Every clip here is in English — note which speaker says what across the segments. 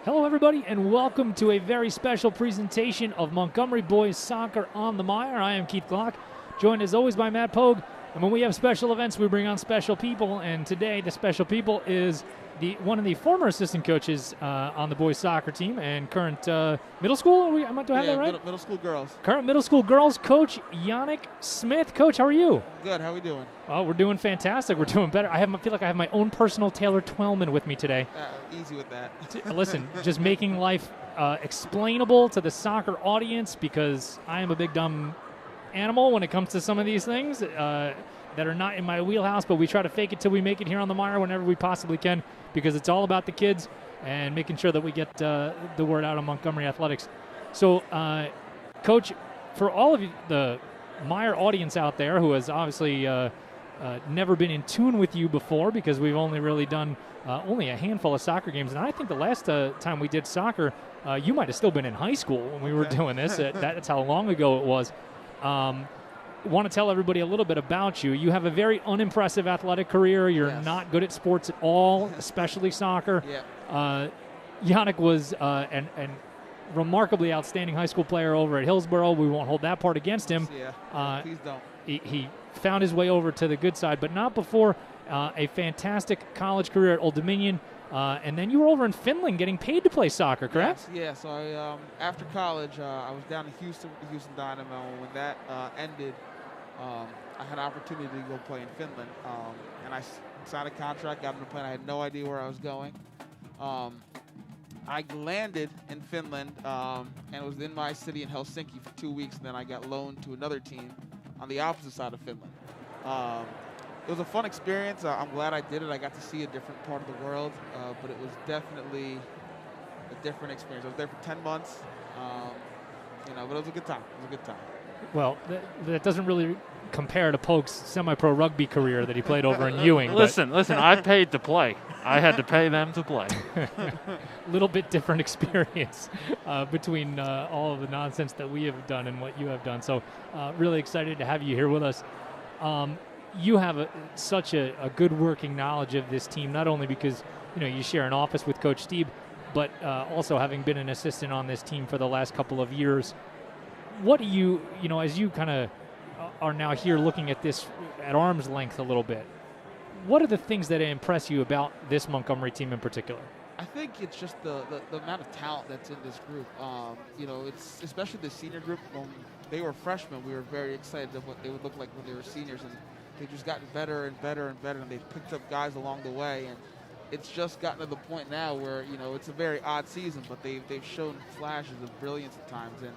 Speaker 1: Hello, everybody, and welcome to a very special presentation of Montgomery Boys Soccer on the Mire. I am Keith Glock, joined as always by Matt Pogue. And when we have special events, we bring on special people. And today, the special people is one of the former assistant coaches on the boys soccer team and current middle school. Do I have that right?
Speaker 2: Middle school girls.
Speaker 1: Current middle school girls coach Yannick Smith. Coach, how are you?
Speaker 2: Good. How are we doing?
Speaker 1: Oh, we're doing fantastic. We're doing better. I feel like I have my own personal Taylor Twellman with me today.
Speaker 2: Easy with that.
Speaker 1: Listen, just making life explainable to the soccer audience, because I am a big dumb animal when it comes to some of these things that are not in my wheelhouse, but we try to fake it till we make it here on the Mire whenever we possibly can, because it's all about the kids and making sure that we get the word out on Montgomery athletics. So, Coach, for all of you, the Mire audience out there who has obviously never been in tune with you before, because we've only really done only a handful of soccer games, and I think the last time we did soccer, you might have still been in high school when we were doing this. That's how long ago it was. Want to tell everybody a little bit about you. You have a very unimpressive athletic career. You're not good at sports at all, especially soccer.
Speaker 2: Yeah.
Speaker 1: Yannick was an remarkably outstanding high school player over at Hillsborough. We won't hold that part against him.
Speaker 2: Yeah. Please don't.
Speaker 1: He found his way over to the good side, but not before a fantastic college career at Old Dominion. And then you were over in Finland getting paid to play soccer, correct?
Speaker 2: Yes. So after college, I was down in Houston with the Houston Dynamo. When that ended, I had an opportunity to go play in Finland. And I signed a contract, got on a plane. I had no idea where I was going. I landed in Finland and was in my city in Helsinki for 2 weeks. And then I got loaned to another team on the opposite side of Finland. It was a fun experience. I'm glad I did it. I got to see a different part of the world, but it was definitely a different experience. I was there for 10 months, but it was a good time. It was a good time.
Speaker 1: Well, that doesn't really compare to Polk's semi-pro rugby career that he played over in Ewing.
Speaker 3: Listen, I paid to play. I had to pay them to play.
Speaker 1: A little bit different experience between all of the nonsense that we have done and what you have done. So really excited to have you here with us. You have such a good working knowledge of this team, not only because you share an office with Coach Steve, but also having been an assistant on this team for the last couple of years. What do you as you kind of are now here looking at this at arm's length a little bit, what are the things that impress you about this Montgomery team in particular?
Speaker 2: I think it's just the amount of talent that's in this group. It's especially the senior group. When they were freshmen, we were very excited of what they would look like when they were seniors, and they've just gotten better and better and better, and they've picked up guys along the way. And it's just gotten to the point now where it's a very odd season, but they've shown flashes of brilliance at times. And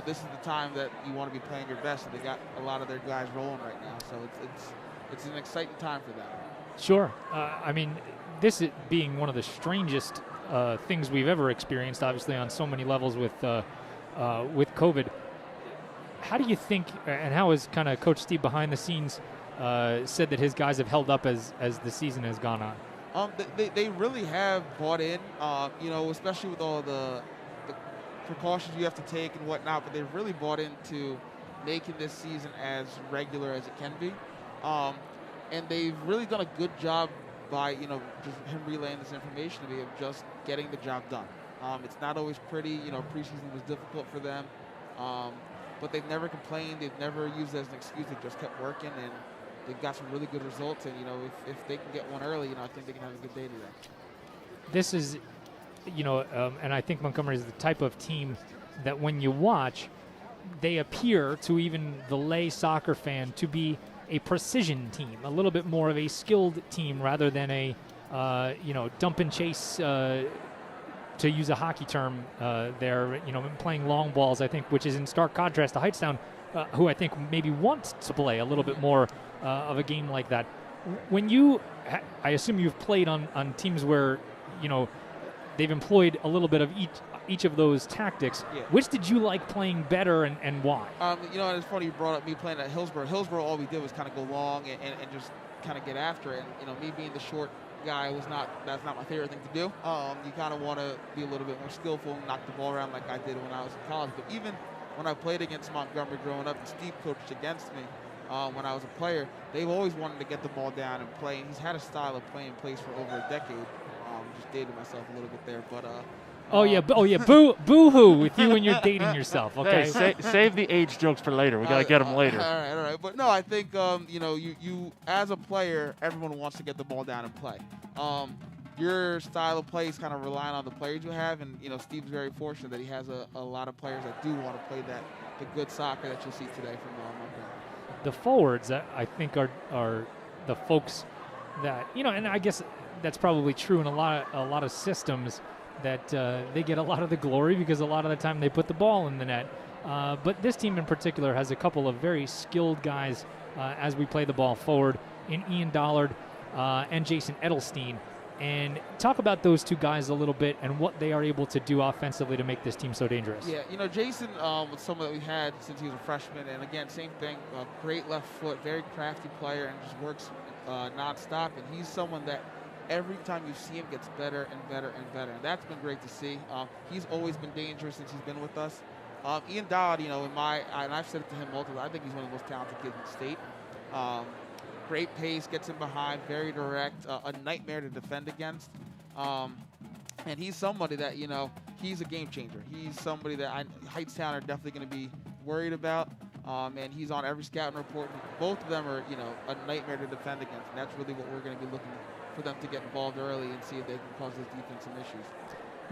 Speaker 2: this is the time that you want to be playing your best, and they got a lot of their guys rolling right now. So it's an exciting time for them.
Speaker 1: Sure. This being one of the strangest things we've ever experienced, obviously on so many levels with COVID. How do you think, and how has kind of Coach Steve behind the scenes said that his guys have held up as the season has gone on?
Speaker 2: They really have bought in, especially with all the precautions you have to take and whatnot, but they've really bought into making this season as regular as it can be. And they've really done a good job by, just him relaying this information to me of just getting the job done. It's not always pretty. Preseason was difficult for them. But they've never complained. They've never used it as an excuse. They just kept working, and they've got some really good results. And, if they can get one early, I think they can have a good day today.
Speaker 1: This is, and I think Montgomery is the type of team that when you watch, they appear to even the lay soccer fan to be a precision team, a little bit more of a skilled team rather than a, dump and chase, to use a hockey term there, playing long balls, I think, which is in stark contrast to Hightstown, who I think maybe want to play a little bit more of a game like that. When I assume you've played on teams where, they've employed a little bit of each of those tactics.
Speaker 2: Yeah.
Speaker 1: Which did you like playing better and why?
Speaker 2: And it's funny you brought up me playing at Hillsborough. Hillsborough, all we did was kind of go long and just kind of get after it. And, me being the short guy that's not my favorite thing to do. You kind of want to be a little bit more skillful and knock the ball around like I did when I was in college. But even when I played against Montgomery growing up, and Steve coached against me when I was a player, they've always wanted to get the ball down and play. And he's had a style of playing plays for over a decade. Just dated myself a little bit there, but
Speaker 1: Oh yeah, boo-hoo with you and you're dating yourself. Okay.
Speaker 3: Hey, save the age jokes for later. We gotta get them later.
Speaker 2: All right. But no, I think you as a player, everyone wants to get the ball down and play. Your style of play is kind of relying on the players you have, and Steve's very fortunate that he has a lot of players that do want to play the good soccer that you'll see today from Montgomery.
Speaker 1: The forwards, I think, are the folks that and I guess that's probably true in a lot of systems that they get a lot of the glory because a lot of the time they put the ball in the net. But this team in particular has a couple of very skilled guys as we play the ball forward in Ian Dollard and Jason Edelstein. And talk about those two guys a little bit and what they are able to do offensively to make this team so dangerous.
Speaker 2: Yeah, Jason was someone that we had since he was a freshman. And again, same thing, great left foot, very crafty player, and just works nonstop. And he's someone that every time you see him gets better and better and better. And that's been great to see. He's always been dangerous since he's been with us. Ian Dowd, and I've said it to him multiple times, I think he's one of the most talented kids in the state. Great pace, gets him behind, very direct, a nightmare to defend against. And he's somebody that, he's a game changer. He's somebody that Hightstown are definitely going to be worried about. And he's on every scouting report. Both of them are, a nightmare to defend against. And that's really what we're going to be looking for them to get involved early and see if they can cause this defense some issues.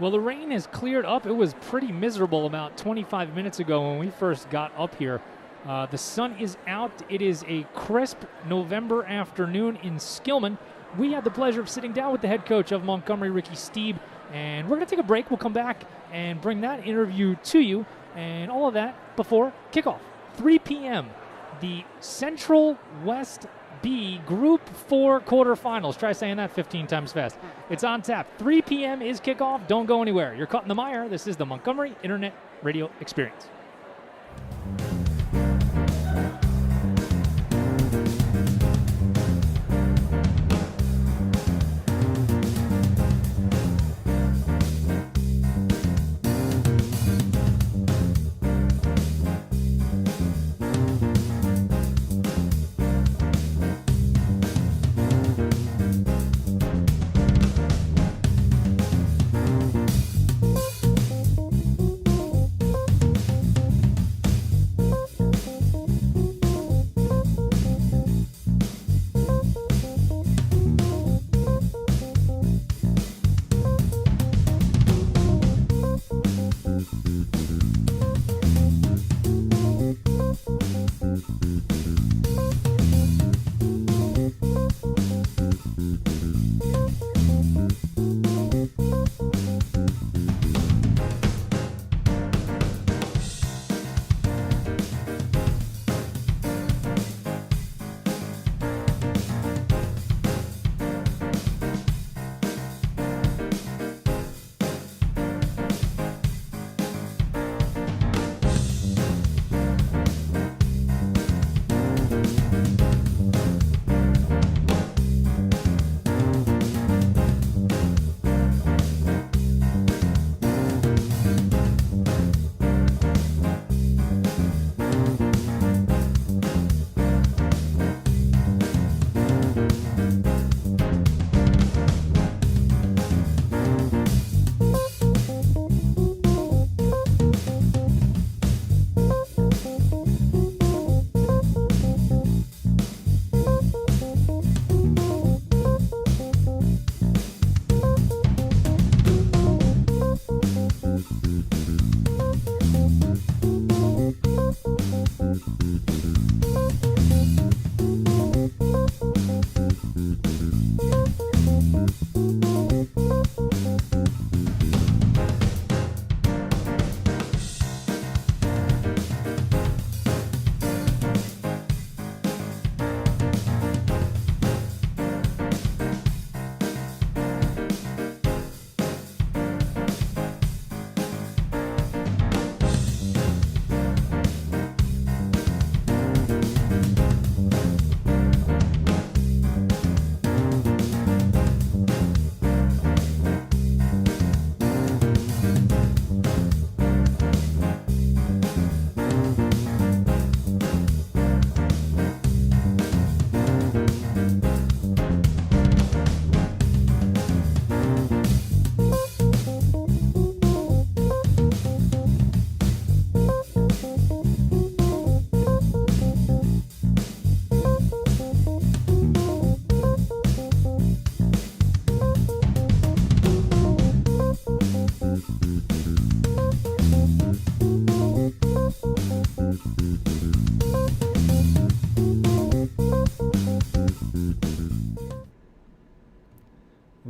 Speaker 1: Well, the rain has cleared up. It was pretty miserable about 25 minutes ago when we first got up here. The sun is out. It is a crisp November afternoon in Skillman. We had the pleasure of sitting down with the head coach of Montgomery, Ricky Steeb, and we're going to take a break. We'll come back and bring that interview to you and all of that before kickoff. 3 p.m., the Central West B Group 4 quarterfinals. Try saying that 15 times fast. It's on tap. 3 p.m. is kickoff. Don't go anywhere. You're caught in the mire. This is the Montgomery Internet Radio Experience.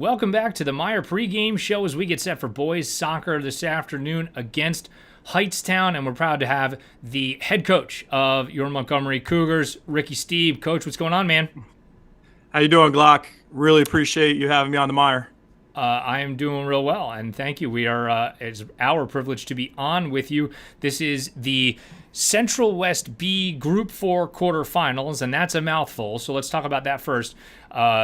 Speaker 1: welcome back to the Meyer pregame show as we get set for boys soccer this afternoon against Hightstown, and we're proud to have the head coach of your Montgomery Cougars, Ricky Steeb. Coach, what's going on, man?
Speaker 4: How you doing, Glock? Really appreciate you having me on the Meyer.
Speaker 1: I am doing real well, and thank you. It's our privilege to be on with you. This is the Central West B Group 4 quarterfinals, and that's a mouthful, so let's talk about that first.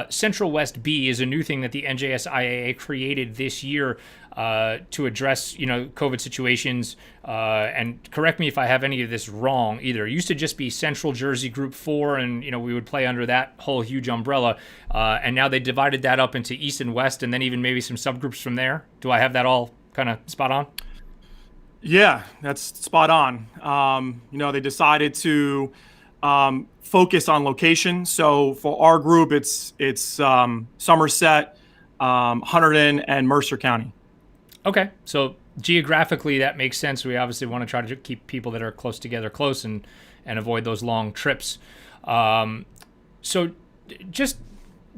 Speaker 1: Central West B is a new thing that the NJSIAA created this year to address, COVID situations. And correct me if I have any of this wrong either. It used to just be Central Jersey Group 4, and we would play under that whole huge umbrella. And now they divided that up into East and West, and then even maybe some subgroups from there. Do I have that all kind of spot on?
Speaker 4: Yeah, that's spot on. They decided to focus on location. So for our group, it's Somerset, Hunterdon, and Mercer County. Okay,
Speaker 1: so geographically that makes sense. We obviously want to try to keep people that are close together close and avoid those long trips. So just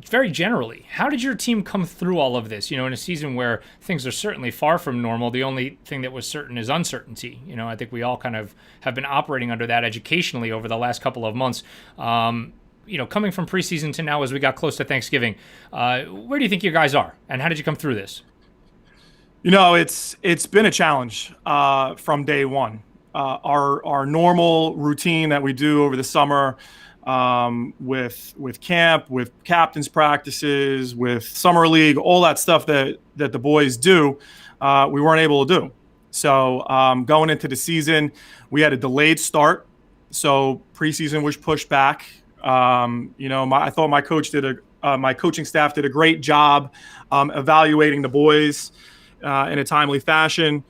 Speaker 1: very generally, how did your team come through all of this? In a season where things are certainly far from normal, the only thing that was certain is uncertainty. I think we all kind of have been operating under that educationally over the last couple of months. Coming from preseason to now as we got close to Thanksgiving, where do you think you guys are, and how did you come through this?
Speaker 4: It's been a challenge from day one. Our normal routine that we do over the summer, with camp, with captain's practices, with summer league, all that stuff that the boys do, we weren't able to do. So going into the season, we had a delayed start. So preseason was pushed back. I thought my coaching staff did a great job evaluating the boys in a timely fashion.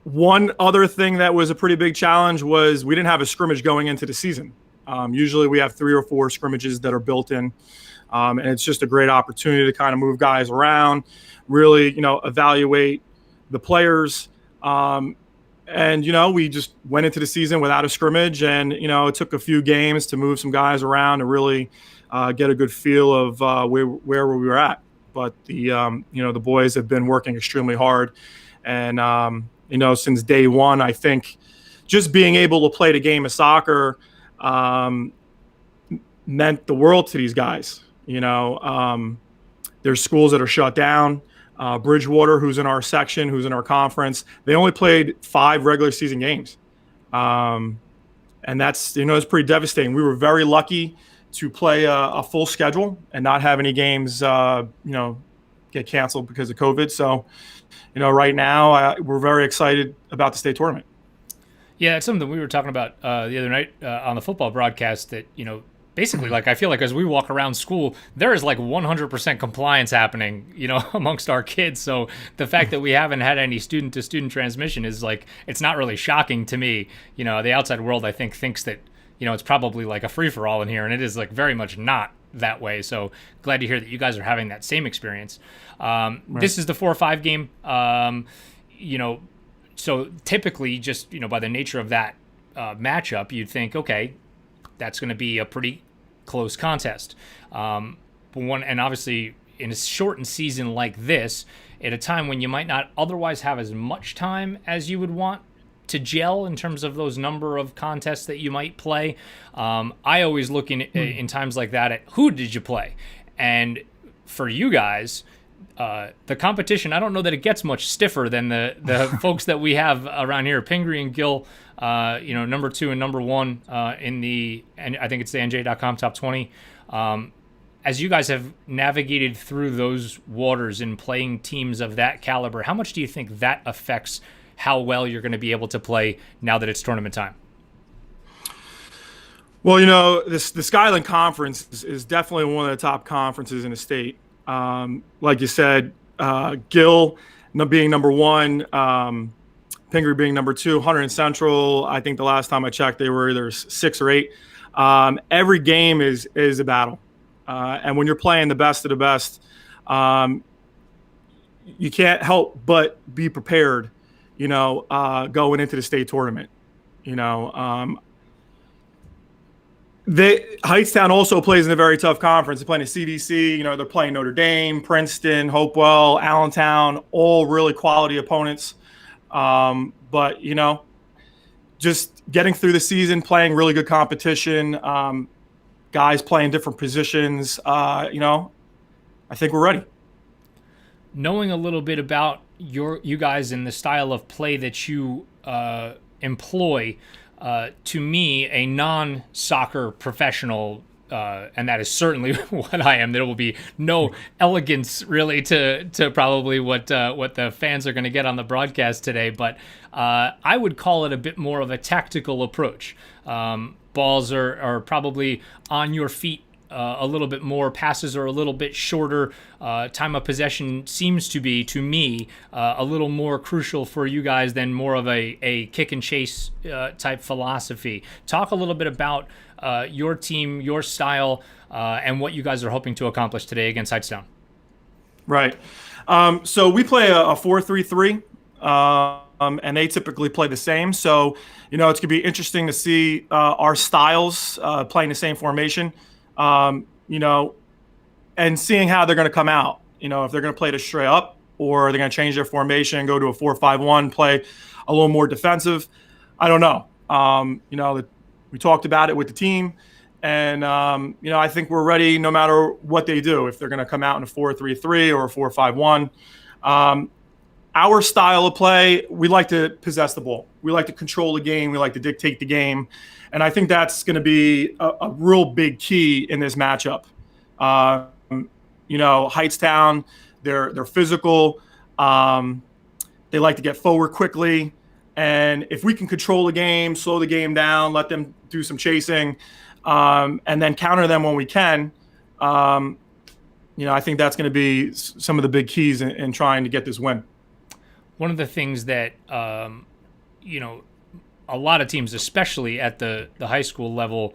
Speaker 4: One other thing that was a pretty big challenge was we didn't have a scrimmage going into the season. Usually we have 3 or 4 scrimmages that are built in, and it's just a great opportunity to kind of move guys around, really, evaluate the players. We just went into the season without a scrimmage, and, it took a few games to move some guys around to really get a good feel of where we were at. But the boys have been working extremely hard, and since day one, I think just being able to play the game of soccer meant the world to these guys. There's schools that are shut down. Bridgewater, who's in our section, who's in our conference, they only played 5 regular season games. And that's, it's pretty devastating. We were very lucky to play a full schedule and not have any games, get canceled because of COVID. So, right now we're very excited about the state tournament.
Speaker 1: Yeah, it's something we were talking about the other night on the football broadcast that, basically, I feel like as we walk around school, there is 100% compliance happening, amongst our kids. So the fact that we haven't had any student-to-student transmission is it's not really shocking to me. The outside world, I think, thinks that, it's probably a free-for-all in here, and it is very much not that way. So glad to hear that you guys are having that same experience. Right. This is the 4-5 game. So typically just, by the nature of that matchup, you'd think, okay, that's going to be a pretty close contest. And obviously in a shortened season like this, at a time when you might not otherwise have as much time as you would want to gel in terms of those number of contests that you might play. I always look in times like that at who did you play? And for you guys, the competition, I don't know that it gets much stiffer than the folks that we have around here. Pingree and Gill, number 2 and number 1 and I think it's the NJ.com top 20. As you guys have navigated through those waters in playing teams of that caliber, how much do you think that affects how well you're going to be able to play now that it's tournament time?
Speaker 4: Well, the Skyland Conference is definitely one of the top conferences in the state. Like you said, Gill being number 1, Pingree being number 2, Hunter and Central, I think the last time I checked, they were either 6 or 8. Every game is a battle. And when you're playing the best of the best, you can't help but be prepared, going into the state tournament. Hightstown also plays in a very tough conference. They're playing a CDC. They're playing Notre Dame, Princeton, Hopewell, Allentown, all really quality opponents. But just getting through the season, playing really good competition, guys playing different positions. I think we're ready.
Speaker 1: Knowing a little bit about you guys and the style of play that you employ. To me, a non-soccer professional, and that is certainly what I am. There will be no elegance really to probably what the fans are going to get on the broadcast today, but I would call it a bit more of a tactical approach. Balls are probably on your feet a little bit more. Passes are a little bit shorter. Time of possession seems to be, to me, a little more crucial for you guys than more of a kick and chase type philosophy. Talk a little bit about your team, your style, and what you guys are hoping to accomplish today against Hightstown.
Speaker 4: Right. So we play a 4-3-3. And they typically play the same. So, it's going to be interesting to see our styles playing the same formation. And seeing how they're going to come out, if they're going to play it straight up or they're going to change their formation and go to a 4-5-1, play a little more defensive. I don't know. We talked about it with the team and, I think we're ready no matter what they do, if they're going to come out in a 4-3-3 or a 4-5-1. Our style of play, we like to possess the ball. We like to control the game. We like to dictate the game. And I think that's going to be a real big key in this matchup. Hightstown, they're physical. They like to get forward quickly. And if we can control the game, slow the game down, let them do some chasing, and then counter them when we can, I think that's going to be some of the big keys in trying to get this win.
Speaker 1: One of the things that, a lot of teams, especially at the high school level,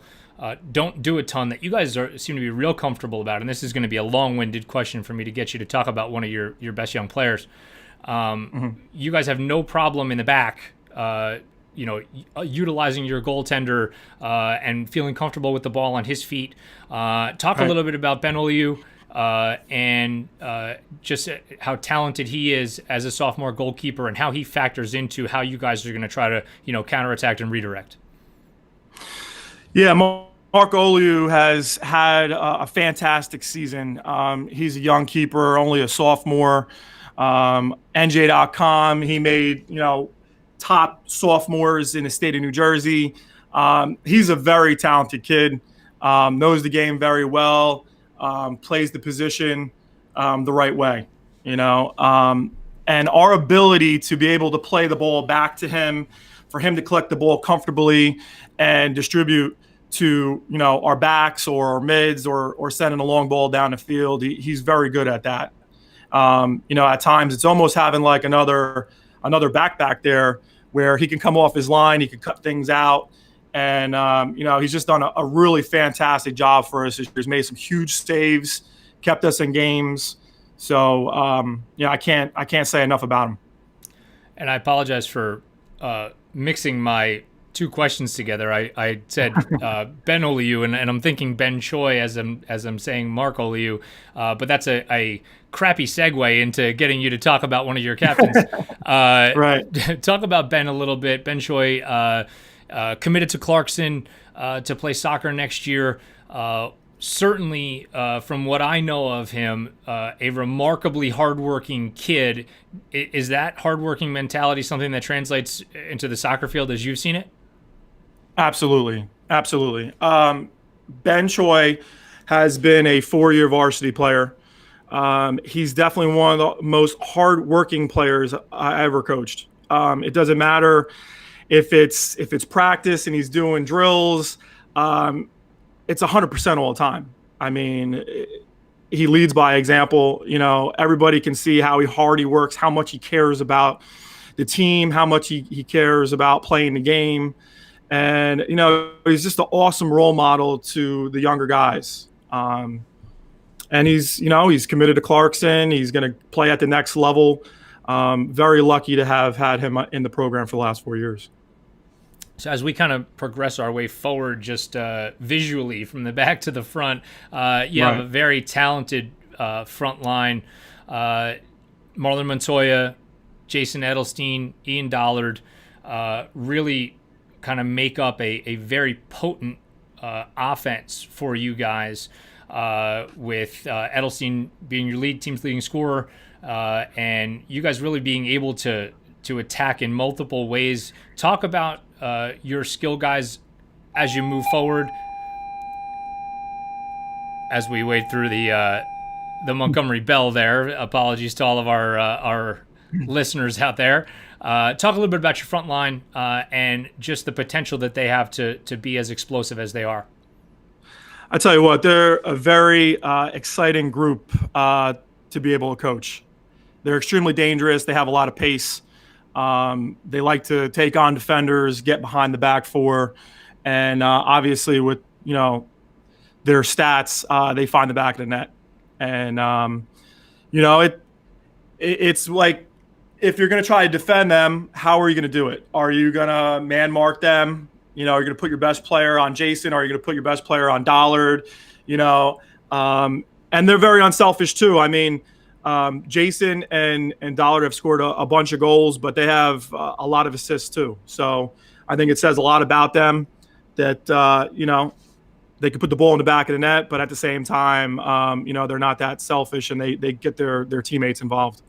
Speaker 1: don't do a ton that you guys seem to be real comfortable about. And this is going to be a long-winded question for me to get you to talk about one of your best young players. You guys have no problem in the back, utilizing your goaltender and feeling comfortable with the ball on his feet. Talk a little bit about Ben Oliu. And just how talented he is as a sophomore goalkeeper and how he factors into how you guys are going to try to, counterattack and redirect.
Speaker 4: Yeah, Mark Oliu has had a fantastic season. He's a young keeper, only a sophomore. NJ.com, he made, top sophomores in the state of New Jersey. He's a very talented kid, knows the game very well. Plays the position the right way, and our ability to be able to play the ball back to him, for him to collect the ball comfortably and distribute to, our backs or our mids or sending a long ball down the field. He's very good at that. At times it's almost having like another back there where he can come off his line, he can cut things out. And, he's just done a really fantastic job for us. He's made some huge saves, kept us in games. So, I can't say enough about him.
Speaker 1: And I apologize for mixing my two questions together. I said Ben Oliu, and I'm thinking Ben Choi as I'm saying Mark Oliu. But that's a crappy segue into getting you to talk about one of your captains. Right. Talk about Ben a little bit. Ben Choi, committed to Clarkson to play soccer next year. Certainly, from what I know of him, a remarkably hardworking kid. Is that hardworking mentality something that translates into the soccer field as you've seen it?
Speaker 4: Absolutely. Ben Choi has been a 4-year varsity player. He's definitely one of the most hardworking players I ever coached. It doesn't matter if it's practice and he's doing drills, it's 100% all the time. I mean, he leads by example. Everybody can see how hard he works, how much he cares about the team, how much he cares about playing the game. And, he's just an awesome role model to the younger guys. And he's committed to Clarkson. He's going to play at the next level. Very lucky to have had him in the program for the last 4 years.
Speaker 1: So as we kind of progress our way forward, just visually from the back to the front, you have a very talented front line. Marlon Montoya, Jason Edelstein, Ian Dollard really kind of make up a very potent offense for you guys, with Edelstein being your team's leading scorer, and you guys really being able to attack in multiple ways. Talk about your skill guys as you move forward. As we wade through the Montgomery bell there, apologies to all of our listeners out there. Talk a little bit about your front line and just the potential that they have to be as explosive as they are.
Speaker 4: I tell you what, they're a very exciting group to be able to coach. They're extremely dangerous. They have a lot of pace. They like to take on defenders, get behind the back four, and obviously with their stats, they find the back of the net. And it's like, if you're going to try to defend them, how are you going to do it? Are you going to man mark them? Are you going to put your best player on Jason? Are you going to put your best player on Dollard? And they're very unselfish too. I mean, Jason and Dollard have scored a bunch of goals, but they have a lot of assists too. So I think it says a lot about them that, they can put the ball in the back of the net, but at the same time, they're not that selfish, and they get their teammates involved.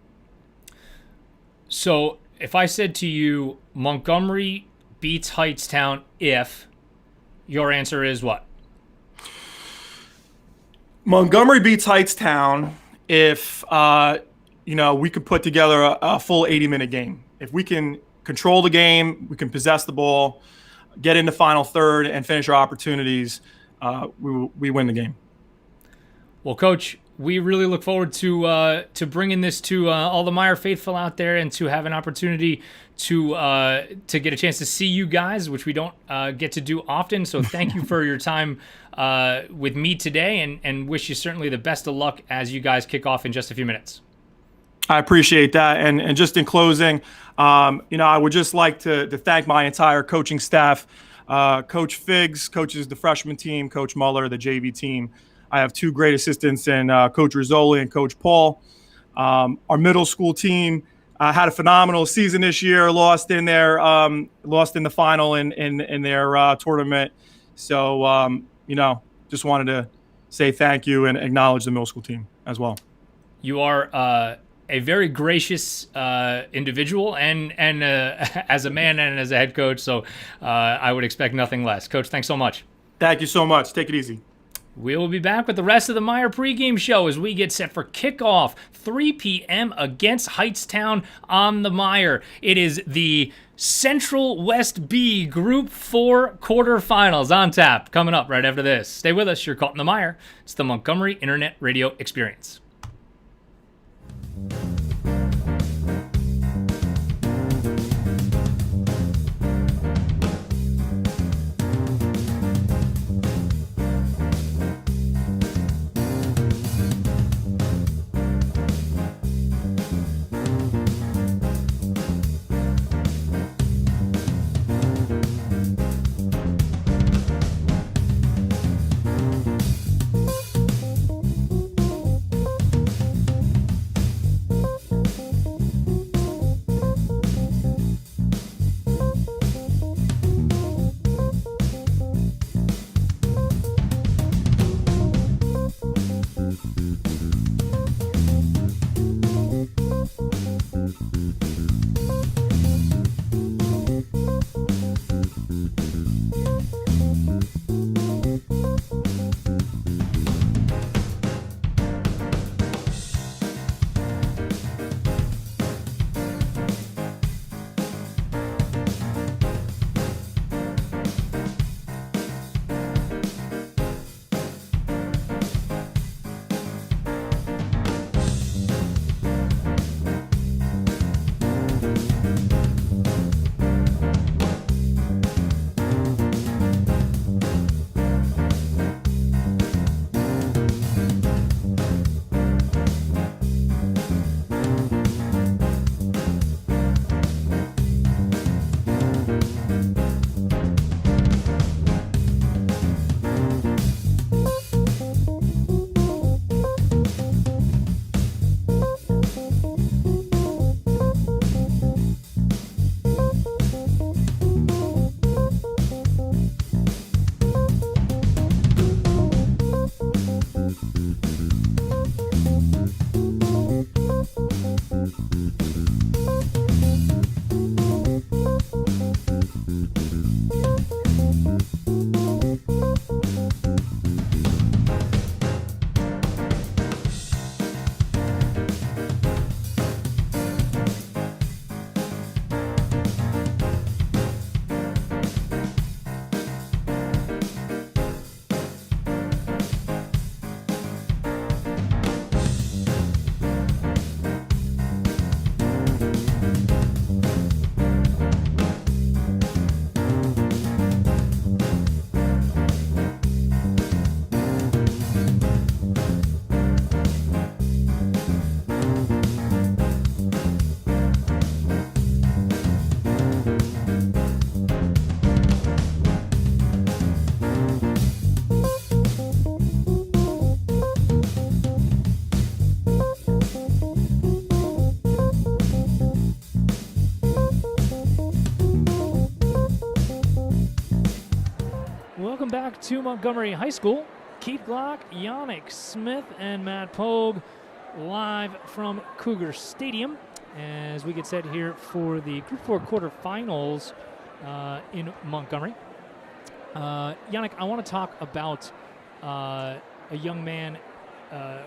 Speaker 1: So if I said to you, Montgomery beats Hightstown, if, your answer is what?
Speaker 4: Montgomery beats Hightstown if, we could put together a full 80-minute game. If we can control the game, we can possess the ball, get in the final third, and finish our opportunities, we win the game.
Speaker 1: Well, Coach, we really look forward to bringing this to all the Meyer faithful out there, and to have an opportunity to get a chance to see you guys, which we don't get to do often. So thank you for your time with me today, and wish you certainly the best of luck as you guys kick off in just a few minutes.
Speaker 4: I appreciate that. And just in closing, I would just like to thank my entire coaching staff. Coach Figs coaches the freshman team, Coach Muller, the JV team. I have two great assistants in Coach Rizzoli and Coach Paul. Our middle school team had a phenomenal season this year, lost in the final in their tournament. So, just wanted to say thank you and acknowledge the middle school team as well.
Speaker 1: You are a very gracious individual, and as a man and as a head coach, so I would expect nothing less. Coach, thanks so much.
Speaker 4: Thank you so much. Take it easy.
Speaker 1: We will be back with the rest of the Meyer pregame show as we get set for kickoff, 3 p.m. against Hightstown on the Meyer. It is the Central West B Group 4 quarterfinals on tap coming up right after this. Stay with us. You're caught in the Meyer. It's the Montgomery Internet Radio Experience. to Montgomery High School. Keith Glock, Yannick Smith, and Matt Pogue live from Cougar Stadium as we get set here for the Group 4 quarterfinals in Montgomery. Yannick, I want to talk about a young man.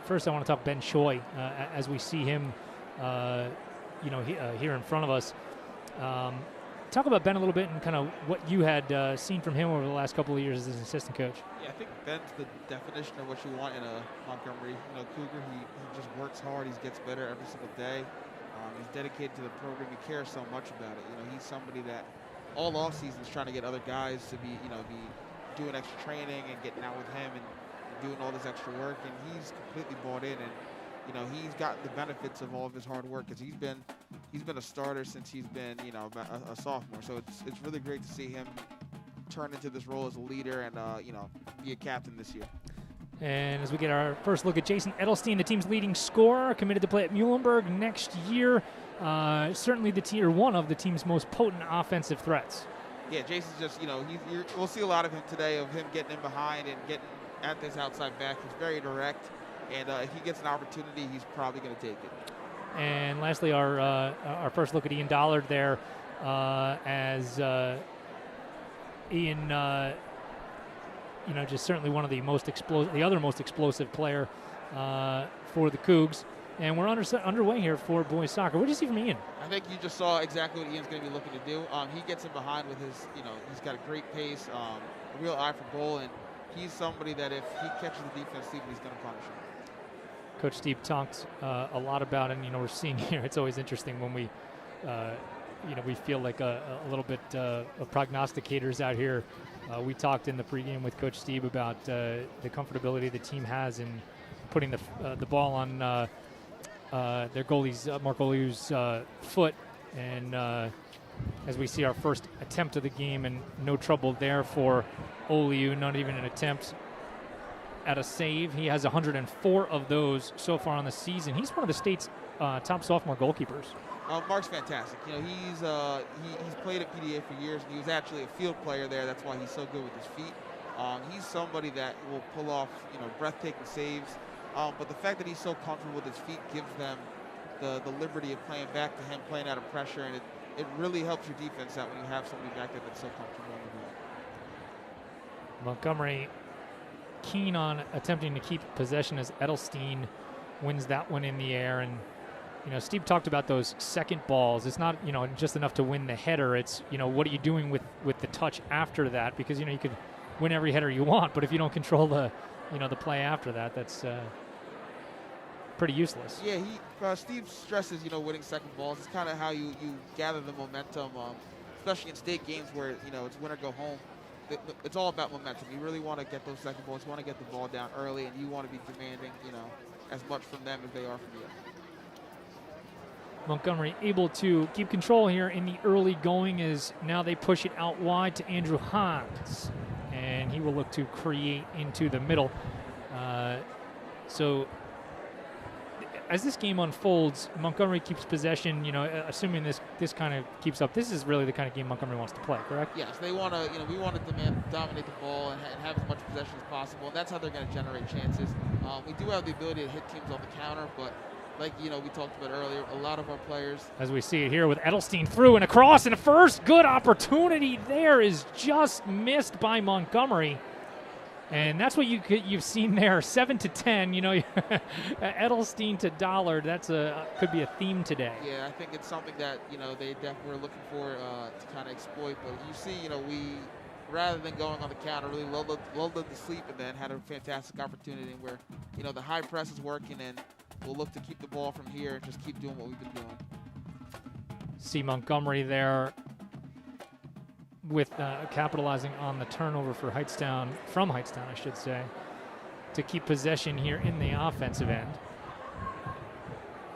Speaker 1: First, I want to talk Ben Choi as we see him, here in front of us. Talk about Ben a little bit and kind of what you had seen from him over the last couple of years as an assistant coach.
Speaker 2: Yeah, I think Ben's the definition of what you want in a Montgomery Cougar. He just works hard. He gets better every single day. He's dedicated to the program. He cares so much about it. He's somebody that all off season is trying to get other guys to be doing extra training and getting out with him and doing all this extra work. And he's completely bought in. And he's gotten the benefits of all of his hard work because he's been a starter since he's been a sophomore. So it's really great to see him turn into this role as a leader and be a captain this year.
Speaker 1: And as we get our first look at Jason Edelstein, the team's leading scorer, committed to play at Muhlenberg next year. Certainly one of the team's most potent offensive threats.
Speaker 2: Yeah, Jason's just we'll see a lot of him today, of him getting in behind and getting at this outside back. He's very direct. And if he gets an opportunity, he's probably going to take it.
Speaker 1: And lastly, our first look at Ian Dollard there, as Ian, just certainly one of the other most explosive player for the Cougs. And we're underway here for boys soccer. What did you see from Ian?
Speaker 2: I think you just saw exactly what Ian's going to be looking to do. He gets in behind with his, he's got a great pace, a real eye for goal, and he's somebody that if he catches the defense, he's going to punish him.
Speaker 1: Coach Steve talked a lot about it. We're seeing here, it's always interesting when we, we feel like a little bit of prognosticators out here. We talked in the pregame with Coach Steve about the comfortability the team has in putting the ball on their goalie's, Mark Oliu's foot. And as we see our first attempt of the game, and no trouble there for Oliu, not even an attempt at a save. He has 104 of those so far on the season. He's one of the state's top sophomore goalkeepers.
Speaker 2: Mark's fantastic. He's played at PDA for years, and he was actually a field player there. That's why he's so good with his feet. He's somebody that will pull off, breathtaking saves. But the fact that he's so comfortable with his feet gives them the liberty of playing back to him, playing out of pressure, and it really helps your defense out when you have somebody back there that's so comfortable on the ball.
Speaker 1: Montgomery keen on attempting to keep possession as Edelstein wins that one in the air. And Steve talked about those second balls. It's not just enough to win the header. It's what are you doing with the touch after that, because you could win every header you want, but if you don't control the the play after that, that's pretty useless.
Speaker 2: Yeah, Steve stresses winning second balls. It's kind of how you gather the momentum, especially in state games where it's win or go home. It's all about momentum. You really want to get those second balls. You want to get the ball down early, and you want to be demanding, as much from them as they are from you.
Speaker 1: Montgomery able to keep control here in the early going, as now they push it out wide to Andrew Hans, and he will look to create into the middle. So as this game unfolds, Montgomery keeps possession, assuming this kind of keeps up. This is really the kind of game Montgomery wants to play, correct?
Speaker 2: Yes, they want to, we want to dominate the ball and have as much possession as possible. And that's how they're going to generate chances. We do have the ability to hit teams on the counter, but like, we talked about earlier, a lot of our players.
Speaker 1: As we see it here with Edelstein through and across, and a first good opportunity there is just missed by Montgomery. And that's what you've seen there, 7-10. Edelstein to Dollard. That's could be a theme today.
Speaker 2: Yeah, I think it's something that they definitely were looking for to kind of exploit. But you see, we rather than going on the counter, really lulled them to sleep, and then had a fantastic opportunity where the high press is working, and we'll look to keep the ball from here and just keep doing what we've been doing.
Speaker 1: See Montgomery there with capitalizing on the turnover for Hightstown, I should say, to keep possession here in the offensive end.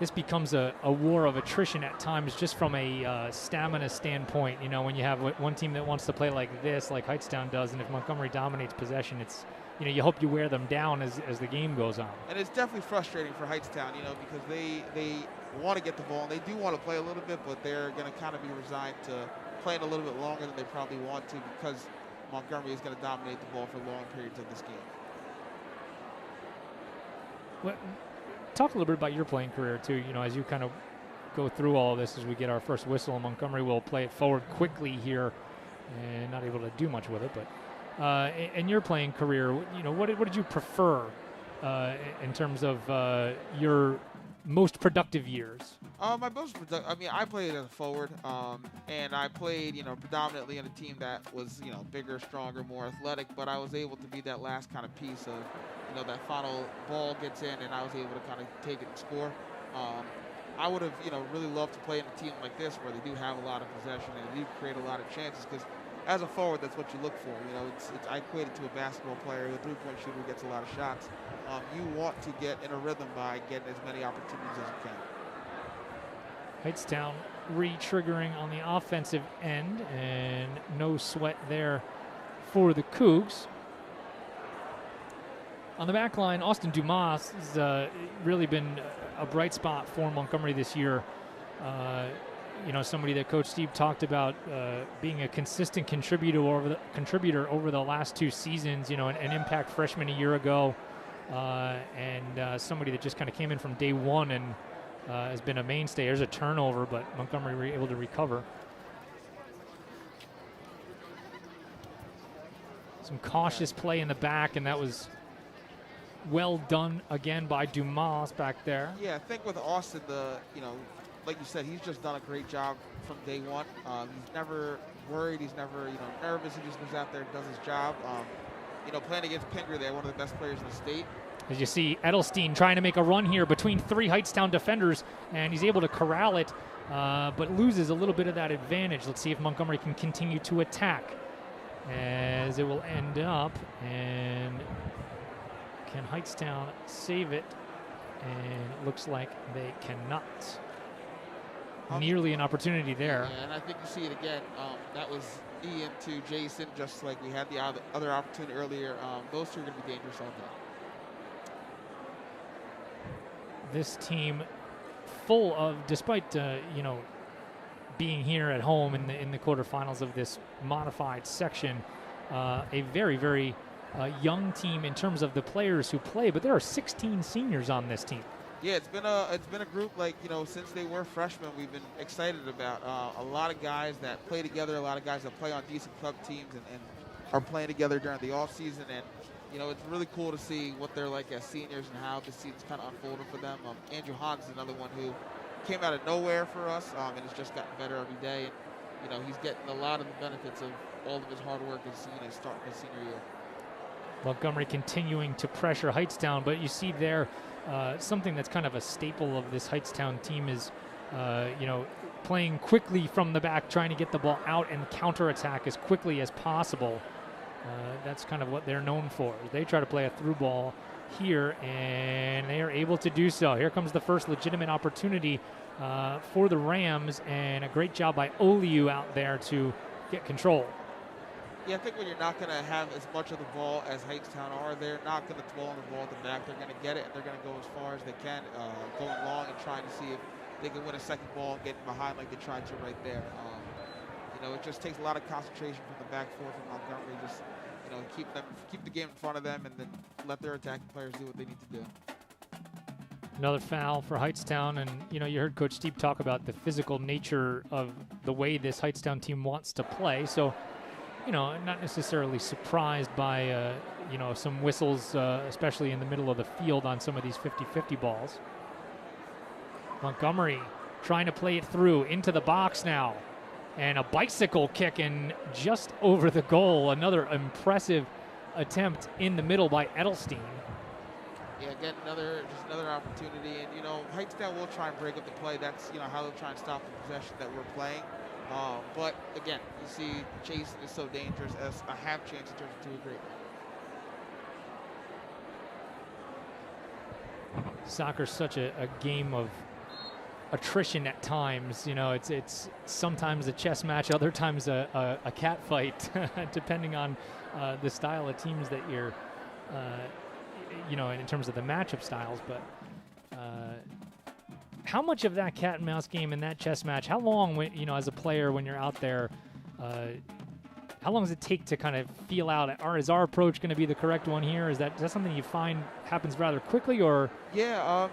Speaker 1: This becomes a war of attrition at times, just from a stamina standpoint. When you have one team that wants to play like this, like Hightstown does, and if Montgomery dominates possession, it's you hope you wear them down as the game goes on. And
Speaker 2: it's definitely frustrating for Hightstown, because they want to get the ball and they do want to play a little bit, but they're going to kind of be resigned to playing a little bit longer than they probably want to, because Montgomery is going to dominate the ball for long periods of this game.
Speaker 1: Well, talk a little bit about your playing career too. You know, as you kind of go through all of this, as we get our first whistle, and Montgomery will play it forward quickly here, and not able to do much with it. But in your playing career, you know, what did you prefer in terms of your most productive years?
Speaker 2: My most productive, I mean, I played as a forward, and I played, you know, predominantly in a team that was, you know, bigger, stronger, more athletic, but I was able to be that last kind of piece of, you know, that final ball gets in, and I was able to kind of take it and score. I would have, you know, really loved to play in a team like this where they do have a lot of possession and they do create a lot of chances, because as a forward, that's what you look for. You know, I equate it to a basketball player, the three-point shooter who gets a lot of shots. You want to get in a rhythm by getting as many opportunities as you can.
Speaker 1: Hightstown re-triggering on the offensive end, and no sweat there for the Cougs. On the back line, Austin Dumas has really been a bright spot for Montgomery this year. You know, somebody that Coach Steve talked about being a consistent contributor over the last two seasons. You know, an impact freshman a year ago, and somebody that just kind of came in from day one and has been a mainstay. There's a turnover, but Montgomery able to recover. Some cautious play in the back, and that was well done again by Dumas back there.
Speaker 2: Yeah, I think with Austin, you know, like you said, he's just done a great job from day one. He's never worried. He's never, you know, nervous. He just goes out there and does his job. You know, playing against Pingree, they're one of the best players in the state.
Speaker 1: As you see, Edelstein trying to make a run here between three Hightstown defenders, and he's able to corral it, but loses a little bit of that advantage. Let's see if Montgomery can continue to attack, as it will end up, and can Hightstown save it? And it looks like they cannot. Nearly an opportunity there.
Speaker 2: Yeah, and I think you see it again. That was Ian to Jason, just like we had the other opportunity earlier. Those two are going to be dangerous all day.
Speaker 1: This team full of, despite you know, being here at home in the quarterfinals of this modified section, a very, very young team in terms of the players who play, but there are 16 seniors on this team.
Speaker 2: Yeah, it's been a group, like, you know, since they were freshmen, we've been excited about. A lot of guys that play together, a lot of guys that play on decent club teams and are playing together during the off season, and you know, it's really cool to see what they're like as seniors and how the season's kind of unfolding for them. Andrew Hans is another one who came out of nowhere for us, and has just gotten better every day. And you know, he's getting a lot of the benefits of all of his hard work as, you know, starting his senior year.
Speaker 1: Montgomery continuing to pressure Hightstown, but you see there something that's kind of a staple of this Hightstown team is, you know, playing quickly from the back, trying to get the ball out and counterattack as quickly as possible. That's kind of what they're known for. They try to play a through ball here, and they are able to do so. Here comes the first legitimate opportunity for the Rams, and a great job by Oliu out there to get control.
Speaker 2: Yeah, I think when you're not going to have as much of the ball as Hightstown are, they're not going to dwell on the ball at the back. They're going to get it, and they're going to go as far as they can, going long and trying to see if they can win a second ball and get behind like they tried to right there. You know, it just takes a lot of concentration from the back four from Montgomery. Just, you know, keep the game in front of them, and then let their attacking players do what they need to do.
Speaker 1: Another foul for Hightstown, and you know, you heard Coach Steve talk about the physical nature of the way this Hightstown team wants to play. So, you know, not necessarily surprised by you know, some whistles, especially in the middle of the field on some of these 50-50 balls. Montgomery trying to play it through into the box now. And a bicycle kick and just over the goal. Another impressive attempt in the middle by Edelstein.
Speaker 2: Yeah, again, just another opportunity. And, you know, Hightstown will try and break up the play. That's, you know, how they'll try and stop the possession that we're playing. But, again, you see Jason is so dangerous as a half chance in terms of 2 great.
Speaker 1: Soccer's such a game of attrition at times. You know, it's sometimes a chess match, other times a cat fight, depending on the style of teams that you're, you know, in terms of the matchup styles. But how much of that cat and mouse game and that chess match, how long, you know, as a player when you're out there, how long does it take to kind of feel out, is our approach going to be the correct one here? Is that something you find happens rather quickly, or?
Speaker 2: Yeah,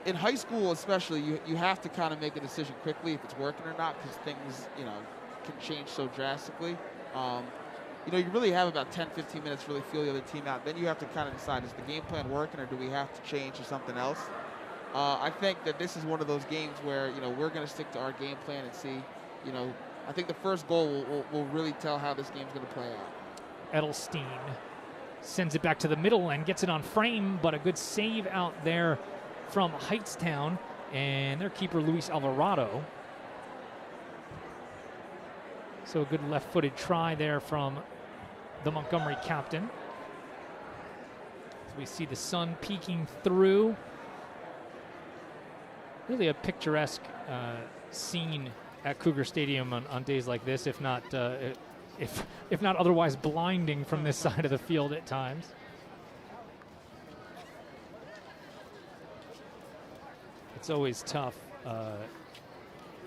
Speaker 2: in high school especially, you have to kind of make a decision quickly if it's working or not, because things, can change so drastically. You really have about 10, 15 minutes to really feel the other team out. Then you have to kind of decide, is the game plan working, or do we have to change to something else? I think that this is one of those games where, we're going to stick to our game plan and see, I think the first goal will really tell how this game's going to play out.
Speaker 1: Edelstein sends it back to the middle and gets it on frame, but a good save out there from Hightstown and their keeper, Luis Alvarado. So a good left-footed try there from the Montgomery captain. So we see the sun peeking through. Really a picturesque scene at Cougar Stadium on days like this, if not otherwise blinding from this side of the field at times. It's always tough,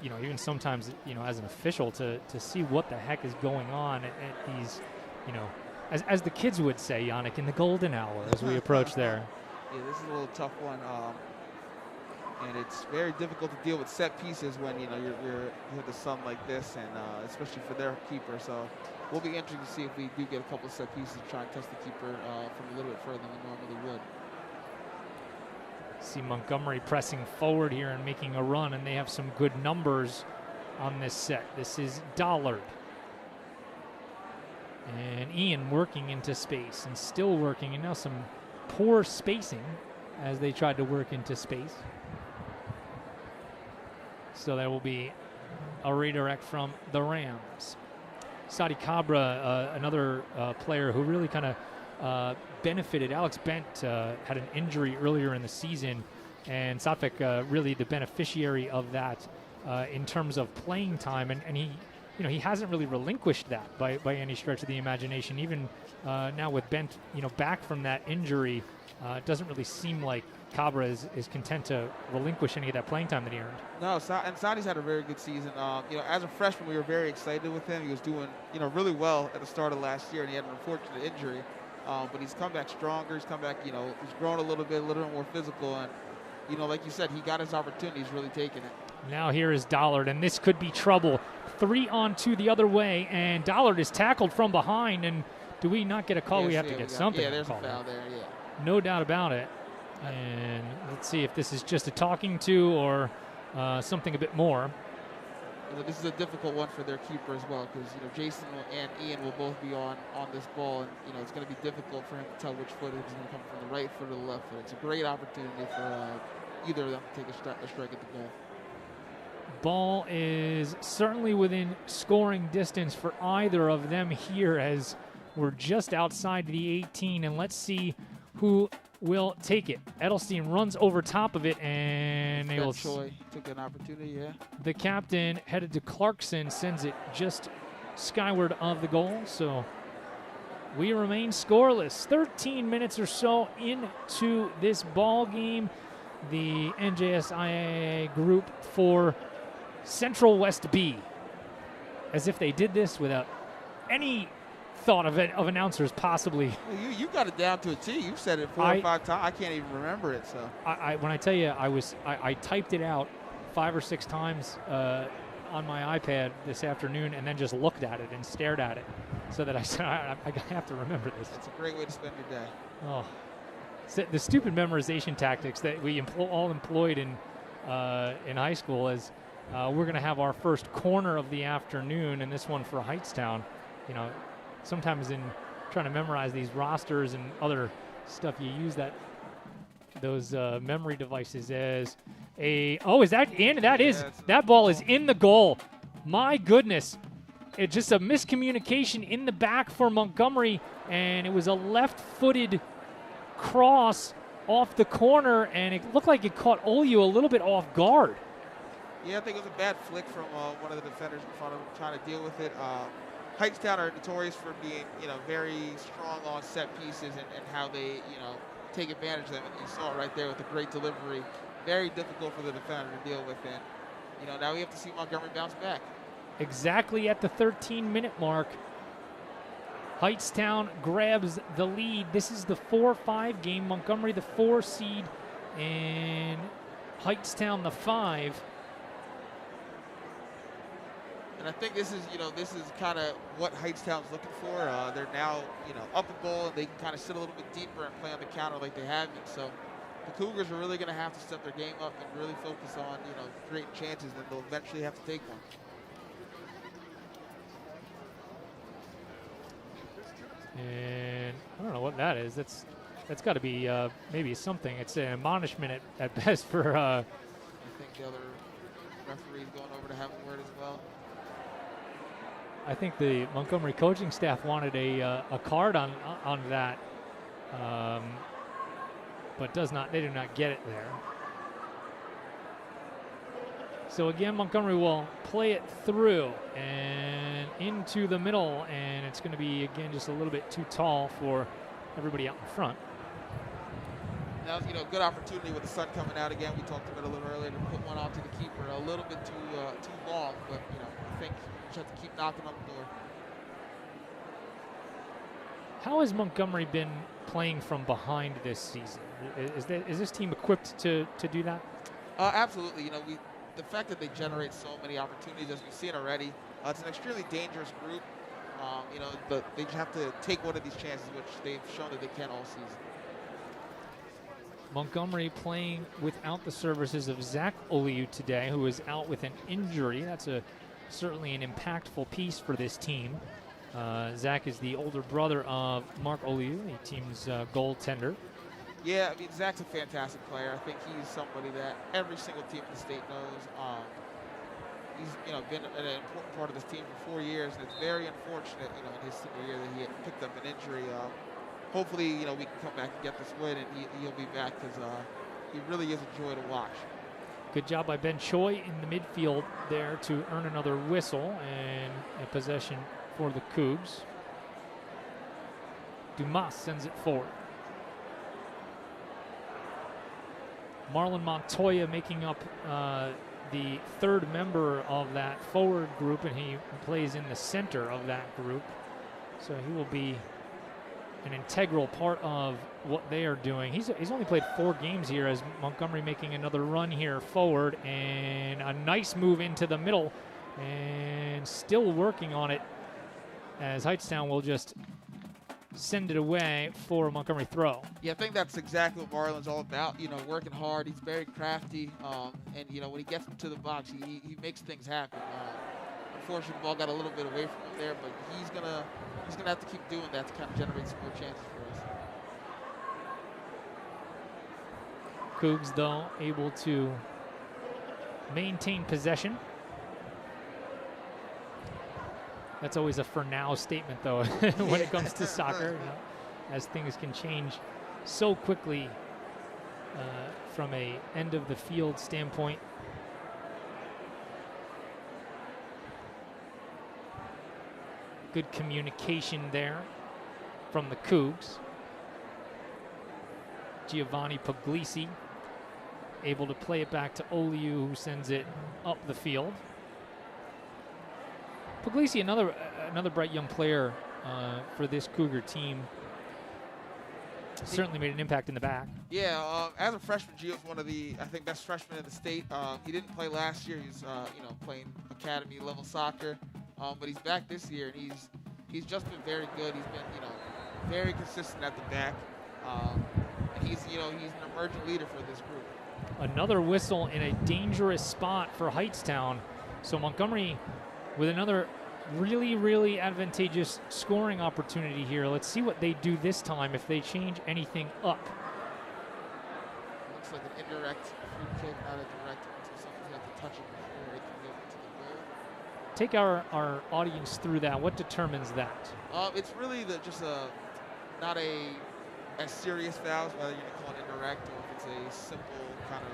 Speaker 1: even sometimes, as an official to see what the heck is going on at these, as the kids would say, Yannick, in the golden hour as we approach there.
Speaker 2: Yeah, this is a little tough one. And it's very difficult to deal with set pieces when, you have the sun like this, and especially for their keeper. So we'll be interested to see if we do get a couple of set pieces to try and test the keeper from a little bit further than we normally would.
Speaker 1: See Montgomery pressing forward here and making a run, and they have some good numbers on this set. This is Dollard. And Ian working into space and still working, and now some poor spacing as they tried to work into space. So that will be a redirect from the Rams. Sadi Cabra, another player who really kind of benefited. Alex Bent had an injury earlier in the season, and Satvik really the beneficiary of that in terms of playing time. And he, he hasn't really relinquished that by any stretch of the imagination. Even now with Bent, back from that injury, it doesn't really seem like Cabra is content to relinquish any of that playing time that he earned.
Speaker 2: No, and Sadi's had a very good season. As a freshman, we were very excited with him. He was doing, really well at the start of last year, and he had an unfortunate injury. But he's come back stronger. He's come back, he's grown a little bit more physical. And, like you said, he got his opportunity. He's really taken it.
Speaker 1: Now here is Dollard, and this could be trouble. 3-on-2 the other way, and Dollard is tackled from behind. And do we not get a call?
Speaker 2: Yes,
Speaker 1: we have to get something.
Speaker 2: Yeah, there's a foul there, yeah.
Speaker 1: No doubt about it. And let's see if this is just a talking to or something a bit more.
Speaker 2: This is a difficult one for their keeper as well, because Jason and Ian will both be on this ball, and it's going to be difficult for him to tell which foot is going to come from the right foot or the left foot. It's a great opportunity for either of them to take a strike at the goal.
Speaker 1: Ball is certainly within scoring distance for either of them here, as we're just outside the 18, and let's see who will take it. Edelstein runs over top of it, and they will.
Speaker 2: Choi took an opportunity, yeah.
Speaker 1: The captain headed to Clarkson, sends it just skyward of the goal. So we remain scoreless. 13 minutes or so into this ball game. The NJSIAA group for Central West B, as if they did this without any thought of announcers possibly.
Speaker 2: Well, you got it down to a T. You've said it 4 or 5 times. I can't even remember it. So
Speaker 1: when I tell you, I typed it out 5 or 6 times on my iPad this afternoon, and then just looked at it and stared at it, so that I said I have to remember this.
Speaker 2: It's a great way to spend your day.
Speaker 1: Oh, so the stupid memorization tactics that we all employed in high school is we're going to have our first corner of the afternoon, and this one for Hightstown. Sometimes in trying to memorize these rosters and other stuff, you use those memory devices as is that in? That ball is in the goal. My goodness. It's just a miscommunication in the back for Montgomery, and it was a left-footed cross off the corner, and it looked like it caught Olyu a little bit off guard.
Speaker 2: Yeah, I think it was a bad flick from one of the defenders in front of him trying to deal with it. Hightstown are notorious for being, very strong on set pieces and how they, take advantage of them. And you saw it right there with a great delivery. Very difficult for the defender to deal with. And, now we have to see Montgomery bounce back.
Speaker 1: Exactly at the 13-minute mark, Hightstown grabs the lead. This is the 4-5 game. Montgomery, the 4 seed, and Hightstown, the 5.
Speaker 2: And I think this is, this is kind of what Hightstown's looking for. They're now, up a goal, and they can kind of sit a little bit deeper and play on the counter like they have been. So the Cougars are really going to have to step their game up and really focus on, creating chances, and they'll eventually have to take one.
Speaker 1: And I don't know what that is. That's got to be maybe something. It's an admonishment at best for.
Speaker 2: I think the other referee's going over to have a word as well.
Speaker 1: I think the Montgomery coaching staff wanted a card on that, but they do not get it there. So again, Montgomery will play it through and into the middle, and it's going to be, again, just a little bit too tall for everybody out in front.
Speaker 2: That was, good opportunity with the sun coming out again. We talked about it a little earlier to put one onto the keeper, a little bit too long, but, I think you just have to keep knocking on the door.
Speaker 1: How has Montgomery been playing from behind this season? Is this team equipped to do that?
Speaker 2: Absolutely. The fact that they generate so many opportunities, as we've seen already, it's an extremely dangerous group. But they just have to take one of these chances, which they've shown that they can all season.
Speaker 1: Montgomery playing without the services of Zach Oliu today, who is out with an injury. That's certainly an impactful piece for this team. Zach is the older brother of Mark Oliu, the team's goaltender.
Speaker 2: Yeah, Zach's a fantastic player. I think he's somebody that every single team in the state knows. He's been an important part of this team for 4 years, and it's very unfortunate in his senior year that he had picked up an injury. Hopefully we can come back and get this win, and he'll be back, because he really is a joy to watch.
Speaker 1: Good job by Ben Choi in the midfield there to earn another whistle, and a possession for the Cougs. Dumas sends it forward. Marlon Montoya making up the third member of that forward group, and he plays in the center of that group. So he will be an integral part of what they are doing. He's only played 4 games here, as Montgomery making another run here forward, and a nice move into the middle, and still working on it, as Hightstown will just send it away for a Montgomery throw.
Speaker 2: Yeah, I think that's exactly what Marlon's all about, working hard. He's very crafty, and, when he gets into the box, he makes things happen. Unfortunately, the ball got a little bit away from him there, but he's gonna have to keep doing that to kind of generate some more chances for us.
Speaker 1: Cougs, though, able to maintain possession. That's always a for now statement, though, when it comes to soccer, as things can change so quickly from a end of the field standpoint. Good communication there from the Cougs. Giovanni Puglisi able to play it back to Oliu, who sends it up the field. Puglisi, another bright young player for this Cougar team. Certainly made an impact in the back.
Speaker 2: Yeah, as a freshman, Gio's one of the, I think, best freshmen in the state. He didn't play last year. He's, playing academy level soccer, but he's back this year, and he's just been very good. He's been, very consistent at the back, and he's an emerging leader for this group.
Speaker 1: Another whistle in a dangerous spot for Hightstown. So Montgomery with another really, really advantageous scoring opportunity here. Let's see what they do this time, if they change anything up.
Speaker 2: Looks like an indirect free kick, not a direct, so someone's going to have to touch it before it can get to the goal.
Speaker 1: Take our audience through that. What determines that?
Speaker 2: It's really not as serious fouls, whether you're going to call it indirect or if it's a simple kind of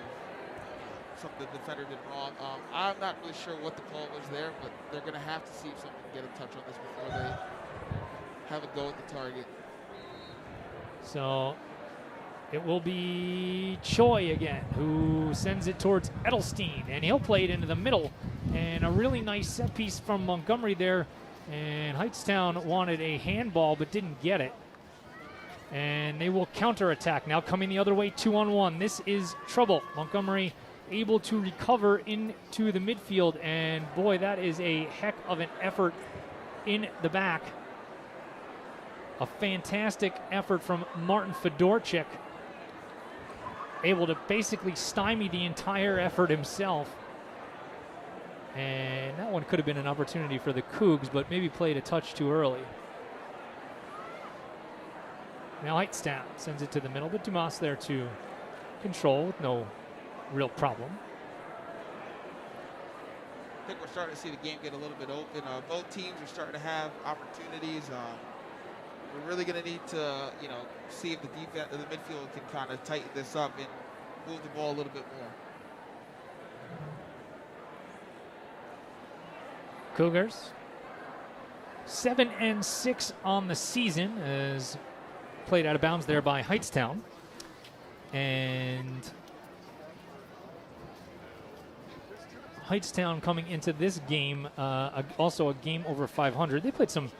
Speaker 2: something the defender did wrong. I'm not really sure what the call was there, but they're going to have to see if someone can get a touch on this before they have a go at the target.
Speaker 1: So it will be Choi again, who sends it towards Edelstein, and he'll play it into the middle. And a really nice set piece from Montgomery there And Hightstown wanted a handball but didn't get it. And they will counterattack. Now coming the other way, 2-on-1. This is trouble. Montgomery able to recover into the midfield. And boy, that is a heck of an effort in the back. A fantastic effort from Martin Fedorchik. Able to basically stymie the entire effort himself. And that one could have been an opportunity for the Cougs, but maybe played a touch too early. Now Hightstown sends it to the middle, but Dumas there to control with no real problem.
Speaker 2: I think we're starting to see the game get a little bit open. Both teams are starting to have opportunities. We're really going to need to, see if the defense, the midfield can kind of tighten this up and move the ball a little bit more.
Speaker 1: Cougars 7-6 on the season, as played out of bounds there by Hightstown. And Hightstown coming into this game, also a game over 500. They played some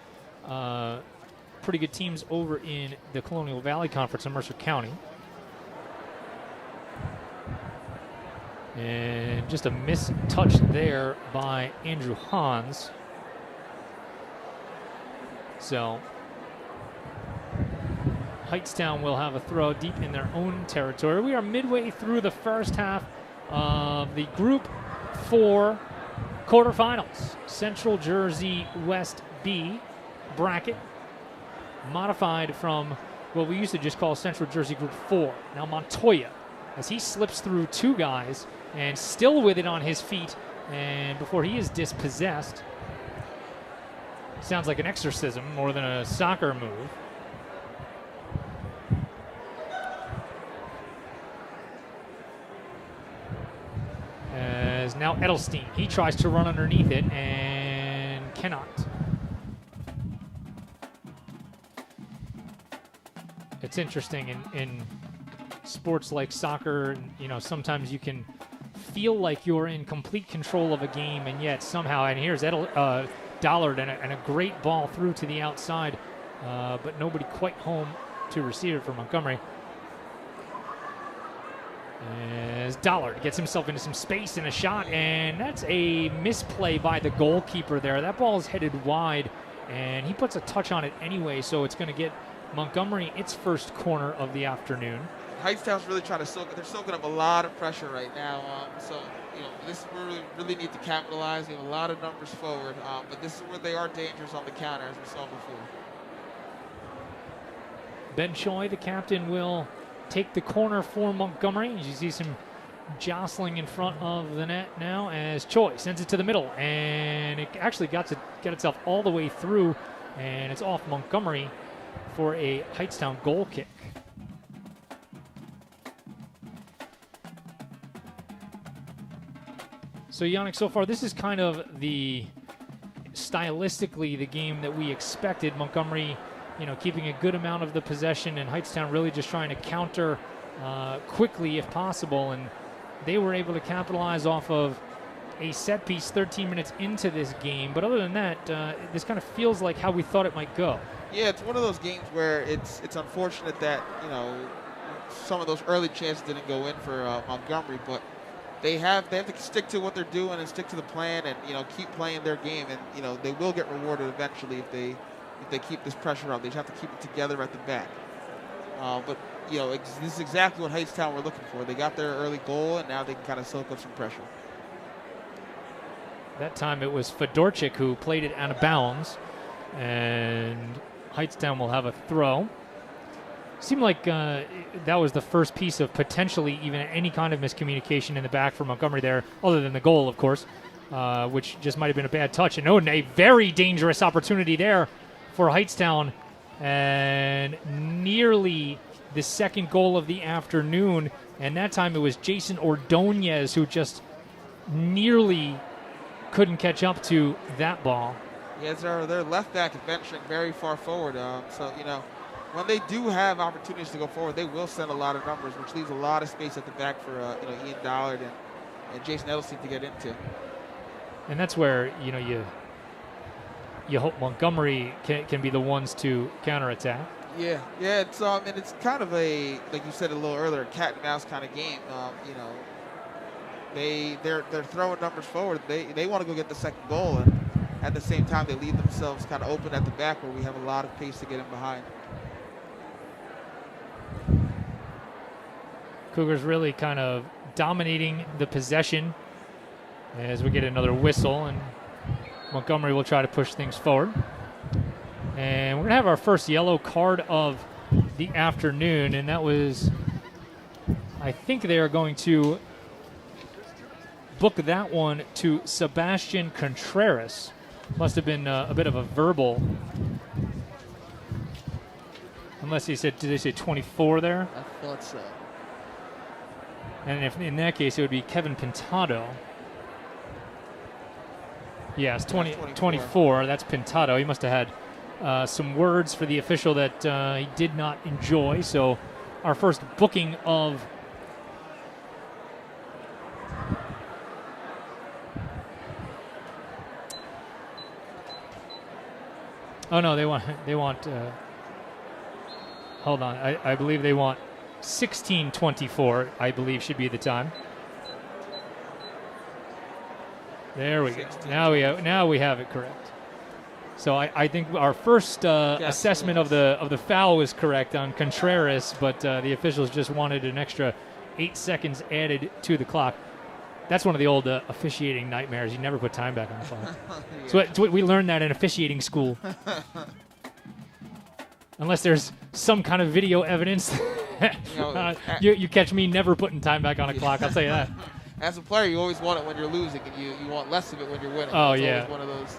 Speaker 1: pretty good teams over in the Colonial Valley Conference in Mercer County. And just a mistouch there by Andrew Hans. So Hightstown will have a throw deep in their own territory. We are midway through the first half of the Group 4 quarterfinals. Central Jersey West B bracket, modified from what we used to just call Central Jersey Group 4. Now Montoya, as he slips through two guys and still with it on his feet, and before he is dispossessed. Sounds like an exorcism more than a soccer move. As now Edelstein, he tries to run underneath it and cannot. It's interesting in sports like soccer, sometimes you can feel like you're in complete control of a game, and yet somehow, and here's Dollard and a great ball through to the outside, but nobody quite home to receive it for Montgomery. As Dollard gets himself into some space and a shot, and that's a misplay by the goalkeeper there. That ball is headed wide, and he puts a touch on it anyway, so it's going to get Montgomery its first corner of the afternoon.
Speaker 2: Hightstown's really trying to they're soaking up a lot of pressure right now. This is where we really need to capitalize. We have a lot of numbers forward, but this is where they are dangerous on the counter, as we saw before.
Speaker 1: Ben Choi, the captain, will take the corner for Montgomery. As you see some jostling in front of the net now, as Choi sends it to the middle, and it actually got to get itself all the way through, and it's off Montgomery for a Hightstown goal kick. So Yannick, so far this is kind of stylistically the game that we expected. Montgomery, keeping a good amount of the possession, and Hightstown really just trying to counter quickly if possible. And they were able to capitalize off of a set piece 13 minutes into this game. But other than that, this kind of feels like how we thought it might go.
Speaker 2: Yeah, it's one of those games where it's unfortunate that some of those early chances didn't go in for Montgomery, but they have to stick to what they're doing and stick to the plan, and keep playing their game, and they will get rewarded eventually if they keep this pressure up. They just have to keep it together at the back. But this is exactly what Hightstown were looking for. They got their early goal, and now they can kind of soak up some pressure.
Speaker 1: That time it was Fedorchik who played it out of bounds, and Hightstown will have a throw. Seemed like that was the first piece of potentially even any kind of miscommunication in the back for Montgomery there, other than the goal, of course, which just might have been a bad touch. And a very dangerous opportunity there for Hightstown, and nearly the second goal of the afternoon. And that time it was Jason Ordonez who just nearly couldn't catch up to that ball.
Speaker 2: Yeah, their left back is venturing very far forward. When they do have opportunities to go forward, they will send a lot of numbers, which leaves a lot of space at the back for Ian Dollard and Jason Edelstein to get into.
Speaker 1: And that's where you hope Montgomery can be the ones to counterattack.
Speaker 2: Yeah, it's and it's kind of a, like you said a little earlier, cat and mouse kind of game. You know, they're throwing numbers forward. They want to go get the second goal, and at the same time they leave themselves kind of open at the back where we have a lot of pace to get in behind.
Speaker 1: Cougars really kind of dominating the possession as we get another whistle, and Montgomery will try to push things forward. And we're going to have our first yellow card of the afternoon, and that was, I think they are going to book that one to Sebastian Contreras. Must have been a bit of a verbal. Unless he said, did they say 24 there?
Speaker 2: I thought so.
Speaker 1: And if in that case, it would be Kevin Pintado. Yes, 24. That's Pintado. He must have had some words for the official that he did not enjoy. So our first booking of oh no, they want hold on. I believe they want 16:24, I believe should be the time. There we go. Now we have it correct. So I think our first assessment of the foul was correct on Contreras, but the officials just wanted an extra 8 seconds added to the clock. That's one of the old officiating nightmares. You never put time back on the clock. Yeah. So we learned that in officiating school. Unless there's some kind of video evidence. You catch me never putting time back on a clock, I'll tell you that.
Speaker 2: As a player, you always want it when you're losing, and you want less of it when you're winning.
Speaker 1: Oh,
Speaker 2: it's
Speaker 1: yeah.
Speaker 2: Always one of those.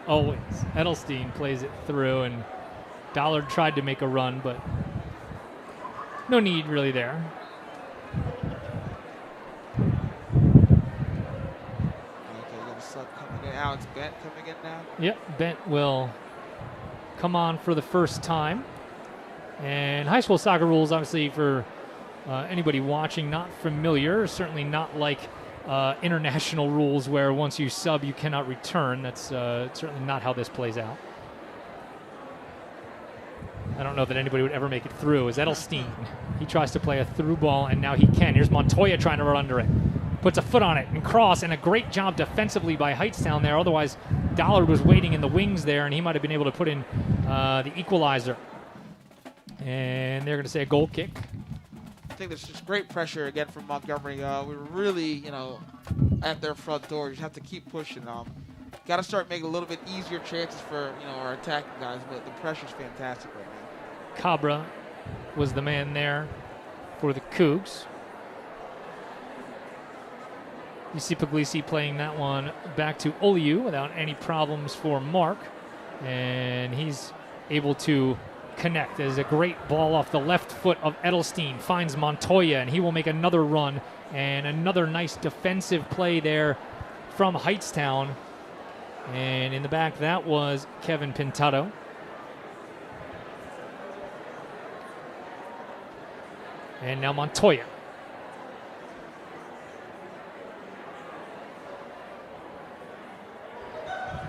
Speaker 1: Always. Edelstein plays it through, and Dollard tried to make a run, but no need really there.
Speaker 2: Okay, got a sub coming in. Alex Bent coming in now.
Speaker 1: Yep, Bent will come on for the first time. And high school soccer rules, obviously, for anybody watching, not familiar. Certainly not like international rules where once you sub, you cannot return. That's certainly not how this plays out. I don't know that anybody would ever make it through. Is Edelstein. He tries to play a through ball, and now he can. Here's Montoya trying to run under it. Puts a foot on it and cross, and a great job defensively by Hightstown there. Otherwise, Dollard was waiting in the wings there, and he might have been able to put in the equalizer. And they're going to say a goal kick.
Speaker 2: I think there's just great pressure again from Montgomery. We're really, at their front door. You have to keep pushing. Got to start making a little bit easier chances for our attacking guys, but the pressure's fantastic right now.
Speaker 1: Cabra was the man there for the Cougs. You see Puglisi playing that one back to Oliu without any problems for Mark, and he's able to connect. There's a great ball off the left foot of Edelstein, finds Montoya, and he will make another run, and another nice defensive play there from Hightstown. And in the back, that was Kevin Pintado. And now Montoya.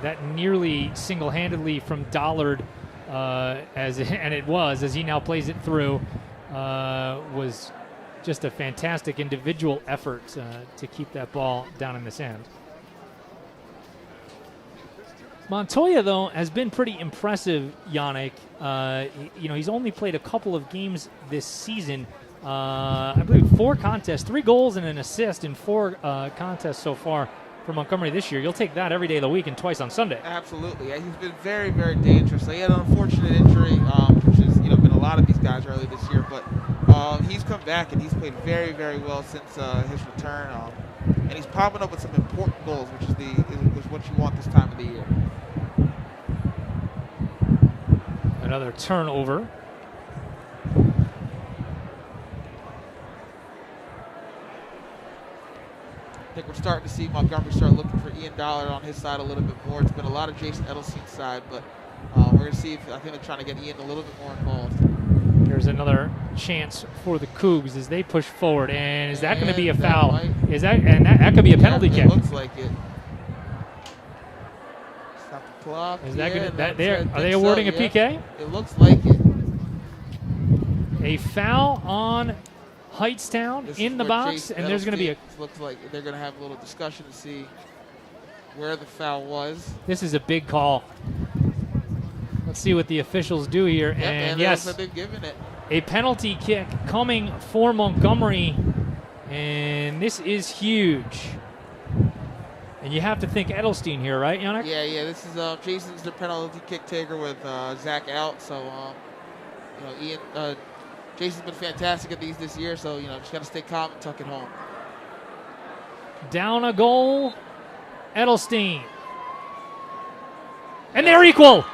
Speaker 1: That nearly single-handedly from Dollard, as he now plays it through, was just a fantastic individual effort to keep that ball down in the sand. Montoya, though, has been pretty impressive, Yannick. He's only played a couple of games this season. I believe 4 contests, 3 goals and an assist in 4 contests so far for Montgomery this year. You'll take that every day of the week and twice on Sunday.
Speaker 2: Absolutely. He's been very, very dangerous. He had an unfortunate injury, which has been a lot of these guys early this year, but he's come back and he's played very, very well since his return. And he's popping up with some important goals, which is what you want this time of the year.
Speaker 1: Another turnover.
Speaker 2: I think we're starting to see Montgomery start looking for Ian Dollard on his side a little bit more. It's been a lot of Jason Edelstein's side, but we're going to see I think they're trying to get Ian a little bit more involved.
Speaker 1: Here's another chance for the Cougs as they push forward. And is that going to be a foul? That could be a penalty kick.
Speaker 2: It looks like it. Just have to clock.
Speaker 1: Is that
Speaker 2: Yeah,
Speaker 1: good? Are they awarding a PK?
Speaker 2: It looks like it.
Speaker 1: A foul on Hightstown in the box, and there's going to be a.
Speaker 2: Looks like they're going to have a little discussion to see where the foul was.
Speaker 1: This is a big call. Let's see what the officials do here.
Speaker 2: Yep,
Speaker 1: and yes,
Speaker 2: they've given it.
Speaker 1: a penalty kick coming for Montgomery, and this is huge. And you have to think Edelstein here, right, Yannick?
Speaker 2: Yeah. This is Jason's the penalty kick taker with Zach out. So, Jason's been fantastic at these this year. So, just got to stay calm and tuck it home.
Speaker 1: Down a goal, Edelstein. And they're equal.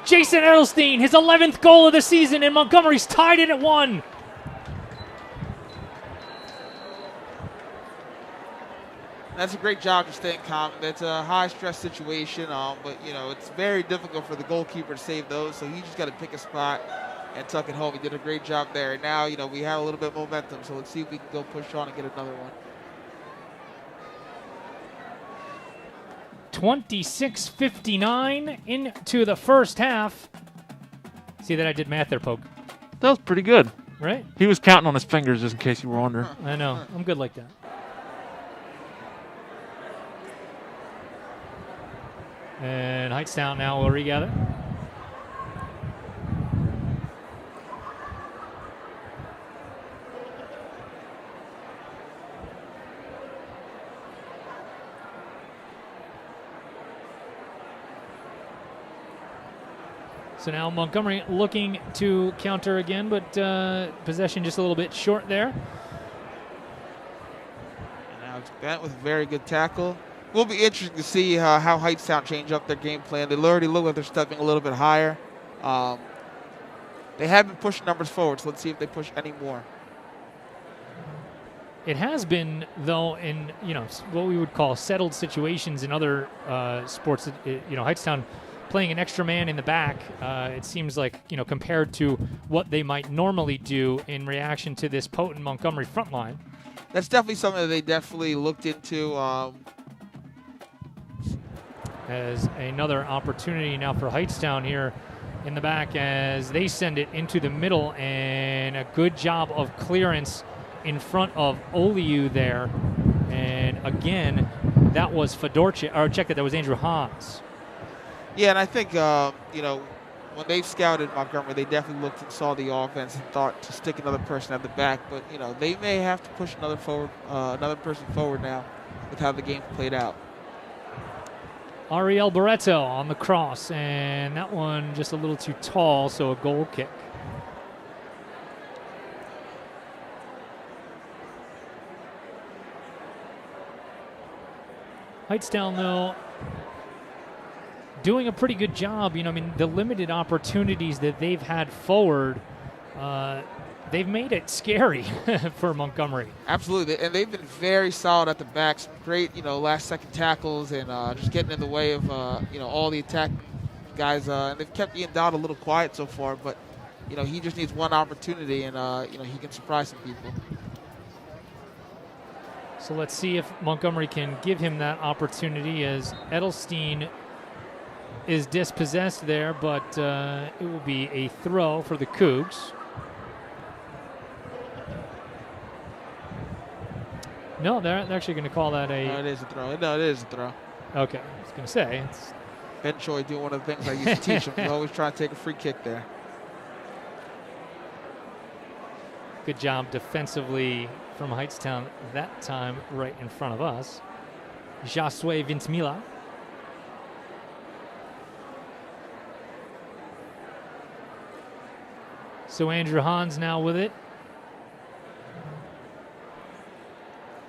Speaker 1: Jason Edelstein, his 11th goal of the season, and Montgomery's tied it at 1.
Speaker 2: That's a great job of staying calm. It's a high-stress situation, but, it's very difficult for the goalkeeper to save those, so he just got to pick a spot and tuck it home. He did a great job there. And now, we have a little bit of momentum, so let's see if we can go push on and get another one.
Speaker 1: 26:59 into the first half. See that I did math there, Poke.
Speaker 3: That was pretty good.
Speaker 1: Right?
Speaker 3: He was counting on his fingers just in case you were wondering.
Speaker 1: I know. I'm good like that. And Hightstown now will regather. So now Montgomery looking to counter again, but possession just a little bit short there.
Speaker 2: And now it's Bent with a very good tackle. Will be interesting to see how Hightstown change up their game plan. They already look like they're stepping a little bit higher. They have been pushing numbers forward, so let's see if they push any more.
Speaker 1: It has been, though, in what we would call settled situations in other sports. Hightstown playing an extra man in the back. It seems like compared to what they might normally do in reaction to this potent Montgomery front line.
Speaker 2: That's definitely something that they definitely looked into.
Speaker 1: As another opportunity now for Hightstown here in the back as they send it into the middle, and a good job of clearance in front of Oliu there. And again, that was Fedorchik, or check that was Andrew Hans.
Speaker 2: Yeah, and I think, when they scouted Montgomery, they definitely looked and saw the offense and thought to stick another person at the back. But, they may have to push another person forward now with how the game played out.
Speaker 1: Ariel Barreto on the cross, and that one just a little too tall, so a goal kick. Hightstown, though, doing a pretty good job. The limited opportunities that they've had forward, they've made it scary for Montgomery.
Speaker 2: Absolutely, and they've been very solid at the back. Some great, last-second tackles and just getting in the way of, all the attack guys. And they've kept Ian Dowd a little quiet so far, but, he just needs one opportunity, and, he can surprise some people.
Speaker 1: So let's see if Montgomery can give him that opportunity, as Edelstein is dispossessed there, but it will be a throw for the Cougs. No, they're actually going to call that a...
Speaker 2: No, it is a throw. No, it is a throw.
Speaker 1: Okay, I was going to say. It's...
Speaker 2: Ben Choi doing one of the things I used to teach him. He's always trying to take a free kick there.
Speaker 1: Good job defensively from Hightstown that time right in front of us. Jasue Vintimila. So Andrew Hans now with it.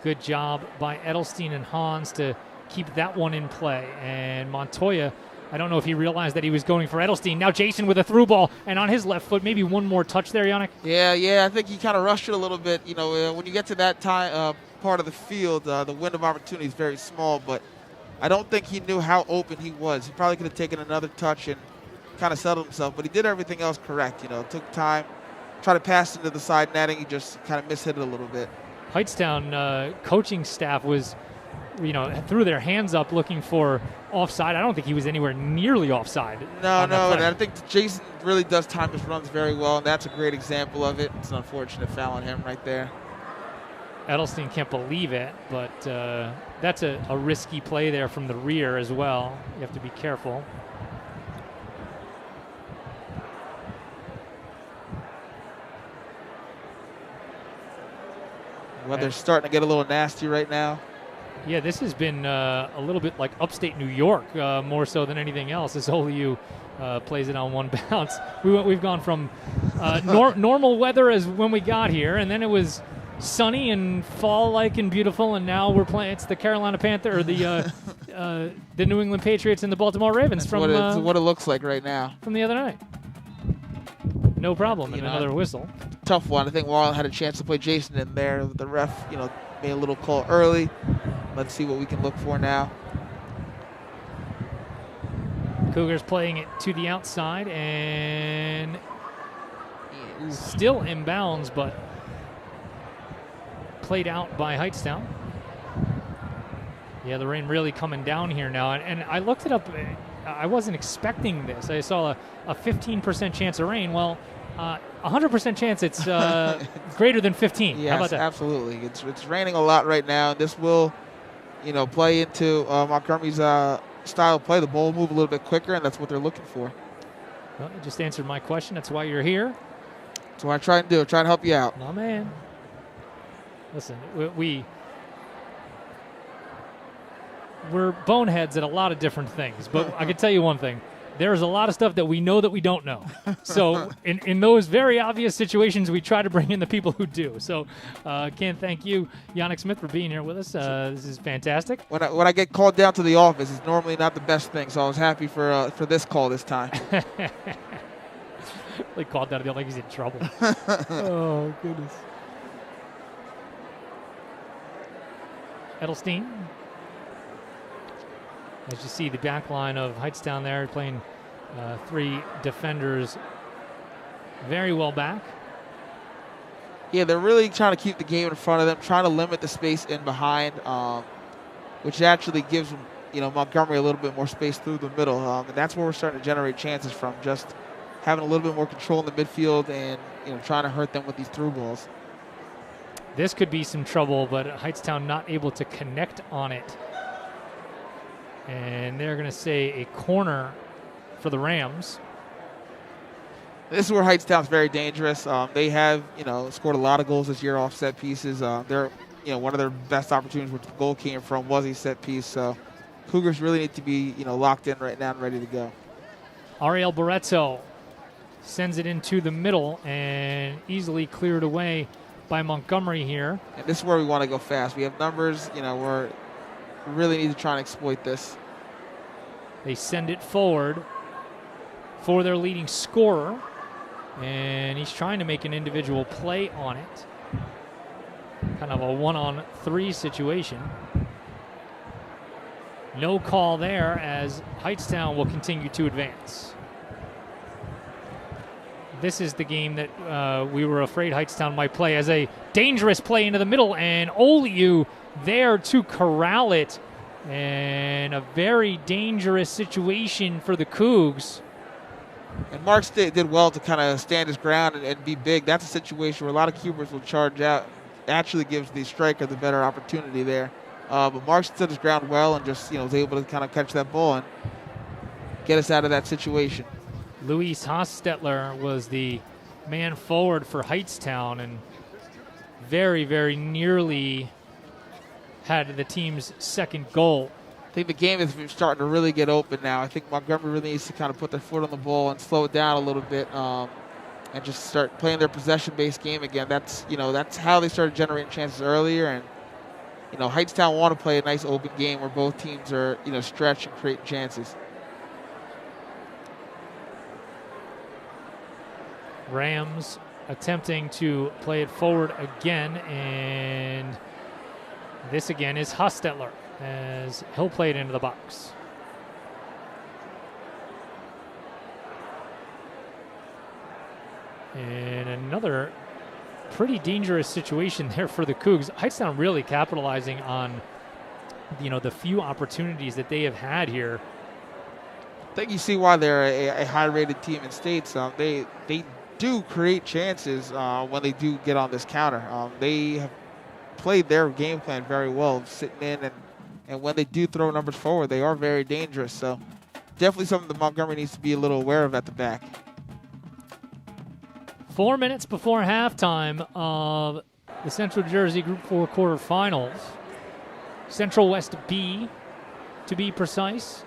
Speaker 1: Good job by Edelstein and Hans to keep that one in play. And Montoya, I don't know if he realized that he was going for Edelstein. Now Jason with a through ball, and on his left foot, maybe one more touch there, Yannick?
Speaker 2: Yeah, I think he kind of rushed it a little bit. When you get to that time part of the field, the window of opportunity is very small, but I don't think he knew how open he was. He probably could have taken another touch and kind of settled himself, but he did everything else correct. Took time, tried to pass into the side netting. He just kind of mishit it a little bit.
Speaker 1: Hightstown coaching staff was threw their hands up looking for offside. I don't think he was anywhere nearly offside.
Speaker 2: No, and I think Jason really does time his runs very well, and that's a great example of it. It's an unfortunate foul on him right there.
Speaker 1: Edelstein can't believe it, but that's a risky play there from the rear as well. You have to be careful.
Speaker 2: Weather's starting to get a little nasty right now.
Speaker 1: Yeah, this has been a little bit like upstate New York, more so than anything else. This OLU plays it on one bounce. We've gone from normal weather as when we got here, and then it was sunny and fall-like and beautiful, and now we're playing. It's the Carolina Panther or the New England Patriots and the Baltimore Ravens.
Speaker 2: That's what it looks like right now.
Speaker 1: From the other night. No problem. And another whistle.
Speaker 2: Tough one. I think Warren had a chance to play Jason in there. The ref, made a little call early. Let's see what we can look for now.
Speaker 1: Cougars playing it to the outside and still in bounds, but played out by Hightstown. Yeah, the rain really coming down here now. And I looked it up. I wasn't expecting this. I saw a 15% chance of rain. Well, 100% chance it's greater than 15.
Speaker 2: Yes,
Speaker 1: how about that?
Speaker 2: Absolutely. It's raining a lot right now. This will, play into Montgomery's style of play. The ball will move a little bit quicker, and that's what they're looking for.
Speaker 1: Well, you just answered my question. That's why you're here.
Speaker 2: That's what I try and do. Try and help you out.
Speaker 1: Oh, man. Listen, we're boneheads at a lot of different things, but I can tell you one thing. There's a lot of stuff that we know that we don't know. So in those very obvious situations, we try to bring in the people who do. So can't thank you, Yannick Smith, for being here with us. This is fantastic.
Speaker 2: When I get called down to the office, it's normally not the best thing, so I was happy for this call this time.
Speaker 1: Really called down to the office like he's in trouble. Oh, goodness. Edelstein. As you see, the back line of Hightstown there playing three defenders very well back.
Speaker 2: Yeah, they're really trying to keep the game in front of them, trying to limit the space in behind, which actually gives Montgomery a little bit more space through the middle. And that's where we're starting to generate chances from, just having a little bit more control in the midfield and trying to hurt them with these through balls.
Speaker 1: This could be some trouble, but Hightstown not able to connect on it. And they're going to say a corner for the Rams.
Speaker 2: This is where Hightstown's very dangerous. They have, scored a lot of goals this year off set pieces. They're, one of their best opportunities where the goal came from was a set piece. So Cougars really need to be, locked in right now and ready to go.
Speaker 1: Ariel Barreto sends it into the middle and easily cleared away by Montgomery here.
Speaker 2: And this is where we want to go fast. We have numbers, we really need to try and exploit this.
Speaker 1: They send it forward for their leading scorer, and he's trying to make an individual play on it. Kind of a 1-on-3 situation. No call there as Hightstown will continue to advance. This is the game that we were afraid Hightstown might play as a dangerous play into the middle, and OLU there to corral it, and a very dangerous situation for the Cougs.
Speaker 2: And Marks did well to kind of stand his ground and be big. That's a situation where a lot of keepers will charge out. Actually gives the striker the better opportunity there. But Marks stood his ground well and just was able to kind of catch that ball and get us out of that situation.
Speaker 1: Luis Hostetler was the man forward for Hightstown and very, very nearly had the team's second goal.
Speaker 2: I think the game is starting to really get open now. I think Montgomery really needs to kind of put their foot on the ball and slow it down a little bit and just start playing their possession-based game again. That's how they started generating chances earlier. And Hightstown want to play a nice open game where both teams are stretch and create chances.
Speaker 1: Rams attempting to play it forward again, and this again is Hostetler as he'll play it into the box. And another pretty dangerous situation there for the Cougs. Hightstown really capitalizing on the few opportunities that they have had here.
Speaker 2: I think you see why they're a high-rated team in states. They do create chances when they do get on this counter. They have played their game plan very well, sitting in, and when they do throw numbers forward, they are very dangerous. So definitely something that Montgomery needs to be a little aware of at the back.
Speaker 1: 4 minutes before halftime of the Central Jersey Group 4 quarterfinals. Central West B, to be precise.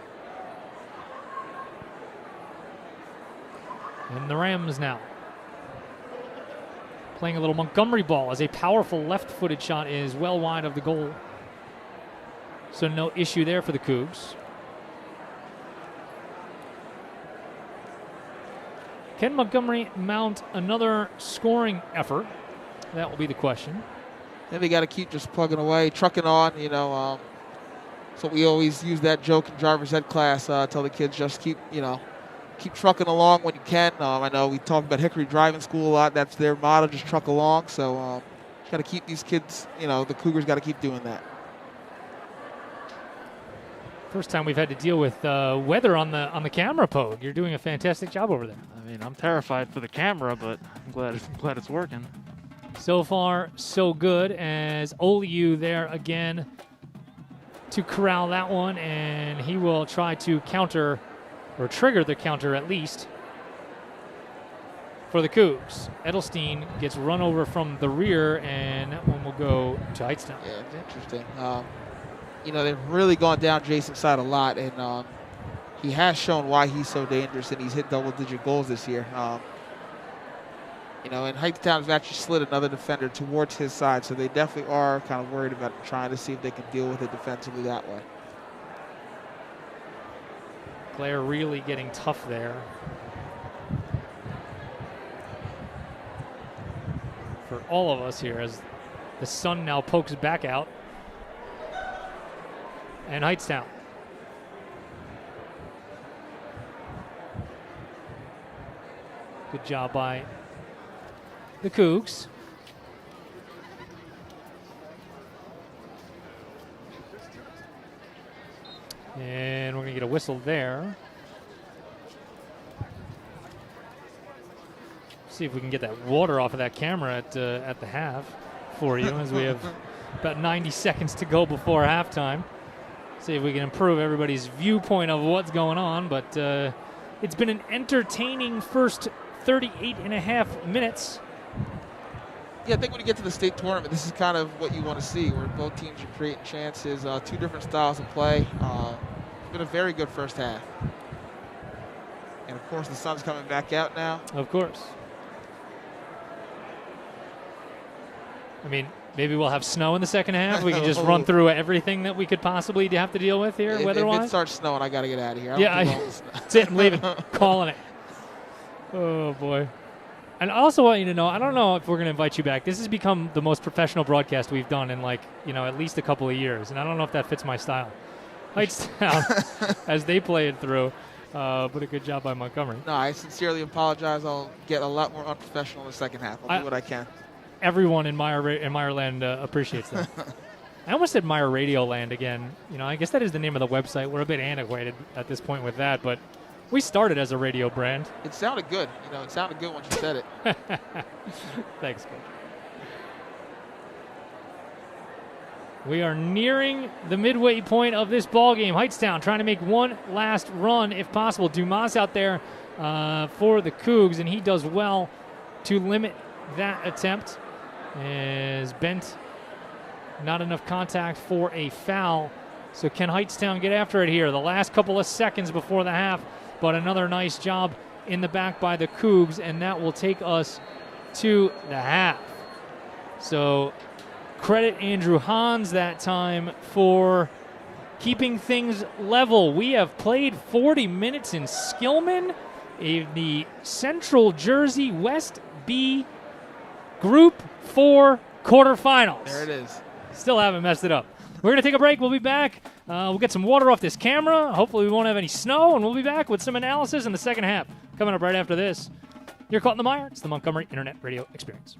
Speaker 1: And the Rams now playing a little Montgomery ball as a powerful left-footed shot is well wide of the goal. So no issue there for the Cougs. Can Montgomery mount another scoring effort? That will be the question.
Speaker 2: Then they got to keep just plugging away, trucking on, So we always use that joke in driver's ed class, tell the kids just keep trucking along when you can. I know we talk about Hickory Driving School a lot. That's their motto, just truck along. So got to keep these kids, the Cougars got to keep doing that.
Speaker 1: First time we've had to deal with weather on the camera, Pogue. You're doing a fantastic job over there.
Speaker 3: I mean, I'm terrified for the camera, but I'm glad it's working.
Speaker 1: So far, so good, as Oliu there again to corral that one, and he will try to counter, or trigger the counter at least, for the Cougs. Edelstein gets run over from the rear, and that one will go to Hightstown.
Speaker 2: Yeah, it's interesting. They've really gone down Jason's side a lot, and he has shown why he's so dangerous, and he's hit double-digit goals this year. And Hightstown has actually slid another defender towards his side, so they definitely are kind of worried about trying to see if they can deal with it defensively that way.
Speaker 1: Claire really getting tough there. For all of us here, as the sun now pokes back out. And Hightstown. Good job by the Cougs. And we're going to get a whistle there. See if we can get that water off of that camera at the half for you, as we have about 90 seconds to go before halftime. See if we can improve everybody's viewpoint of what's going on. But it's been an entertaining first 38 and a half minutes.
Speaker 2: Yeah, I think when you get to the state tournament, this is kind of what you want to see, where both teams are creating chances, two different styles of play. It's been a very good first half. And, of course, the sun's coming back out now.
Speaker 1: Of course. I mean, maybe we'll have snow in the second half. We can just run through everything that we could possibly have to deal with here, weather-wise.
Speaker 2: If it starts snowing, I got to get out of here.
Speaker 1: That's it. I'm leaving. Calling it. Oh, boy. And I also want you to know, I don't know if we're going to invite you back. This has become the most professional broadcast we've done in, at least a couple of years. And I don't know if that fits my style. Hightstown, as they play it through. But a good job by Montgomery.
Speaker 2: No, I sincerely apologize. I'll get a lot more unprofessional in the second half. I'll do what I can.
Speaker 1: Everyone in Meyerland appreciates that. I almost said Meyer Radio Land again. I guess that is the name of the website. We're a bit antiquated at this point with that, but we started as a radio brand.
Speaker 2: It sounded good. It sounded good when you said it.
Speaker 1: Thanks, Coach. We are nearing the midway point of this ball game. Hightstown trying to make one last run, if possible. Dumas out there for the Cougs, and he does well to limit that attempt. As bent, not enough contact for a foul. So can Hightstown get after it here? The last couple of seconds before the half, but another nice job in the back by the Cougs, and that will take us to the half. So credit Andrew Hans that time for keeping things level. We have played 40 minutes in Skillman in the Central Jersey West B Group 4 quarterfinals.
Speaker 2: There it is.
Speaker 1: Still haven't messed it up. We're going to take a break. We'll be back. We'll get some water off this camera. Hopefully we won't have any snow, and we'll be back with some analysis in the second half. Coming up right after this. You're caught in the mire. It's the Montgomery Internet Radio Experience.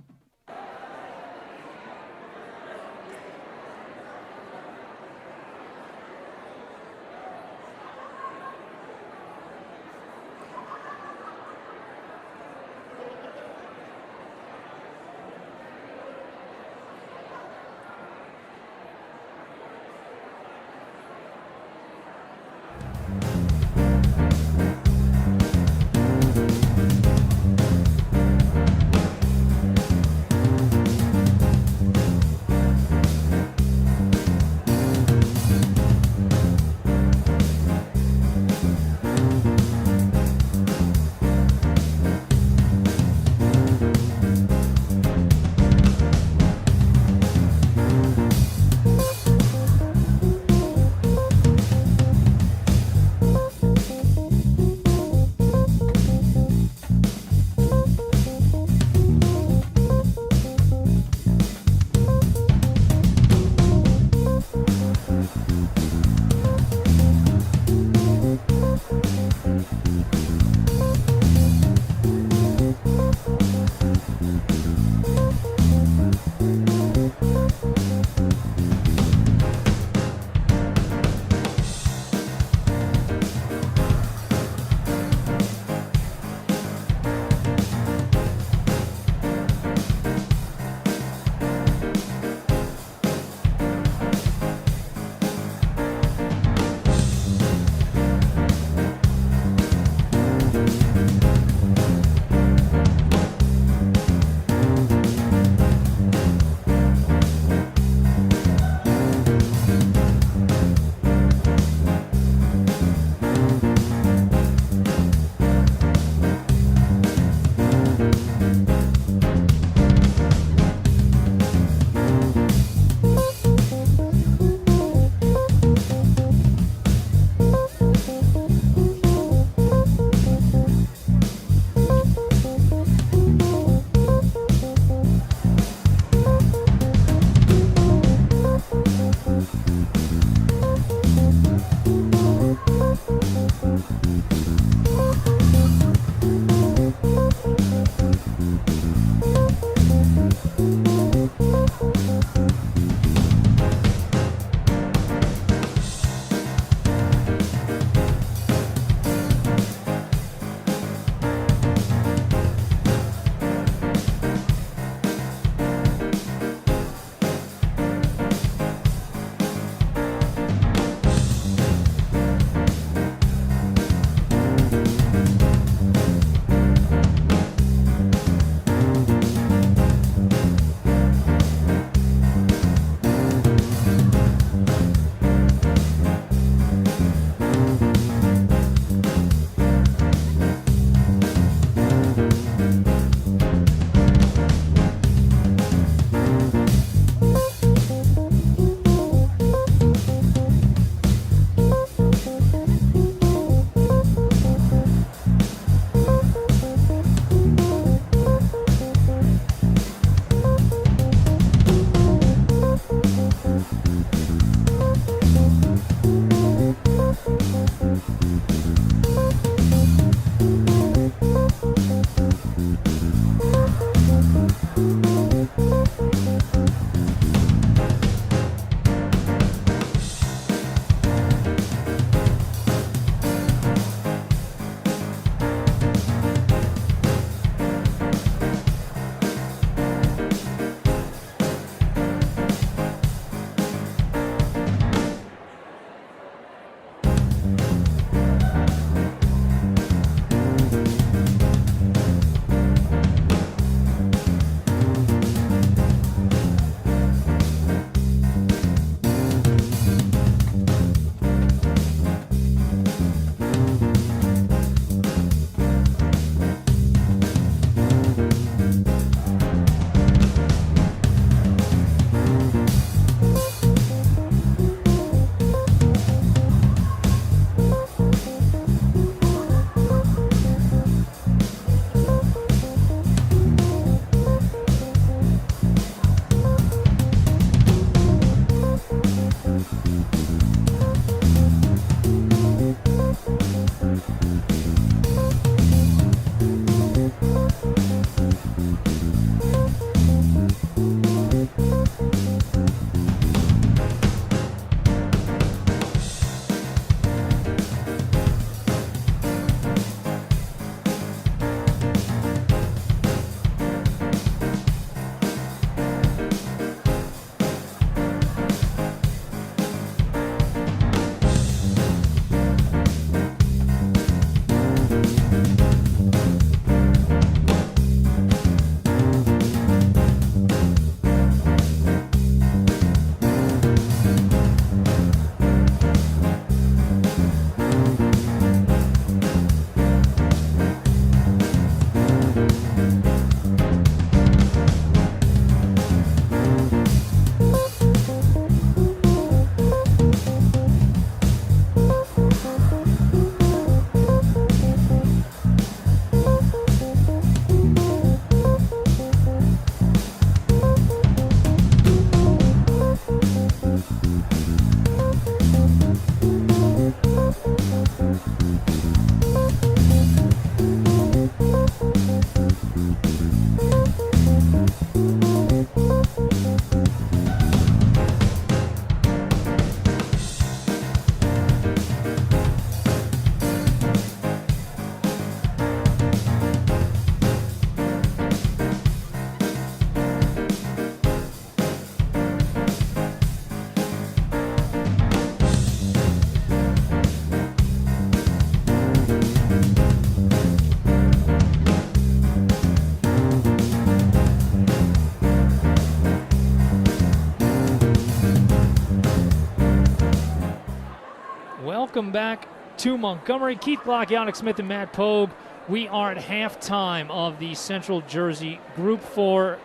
Speaker 1: Welcome back to Montgomery. Keith Block, Yannick Smith, and Matt Pogue. We are at halftime of the Central Jersey Group 4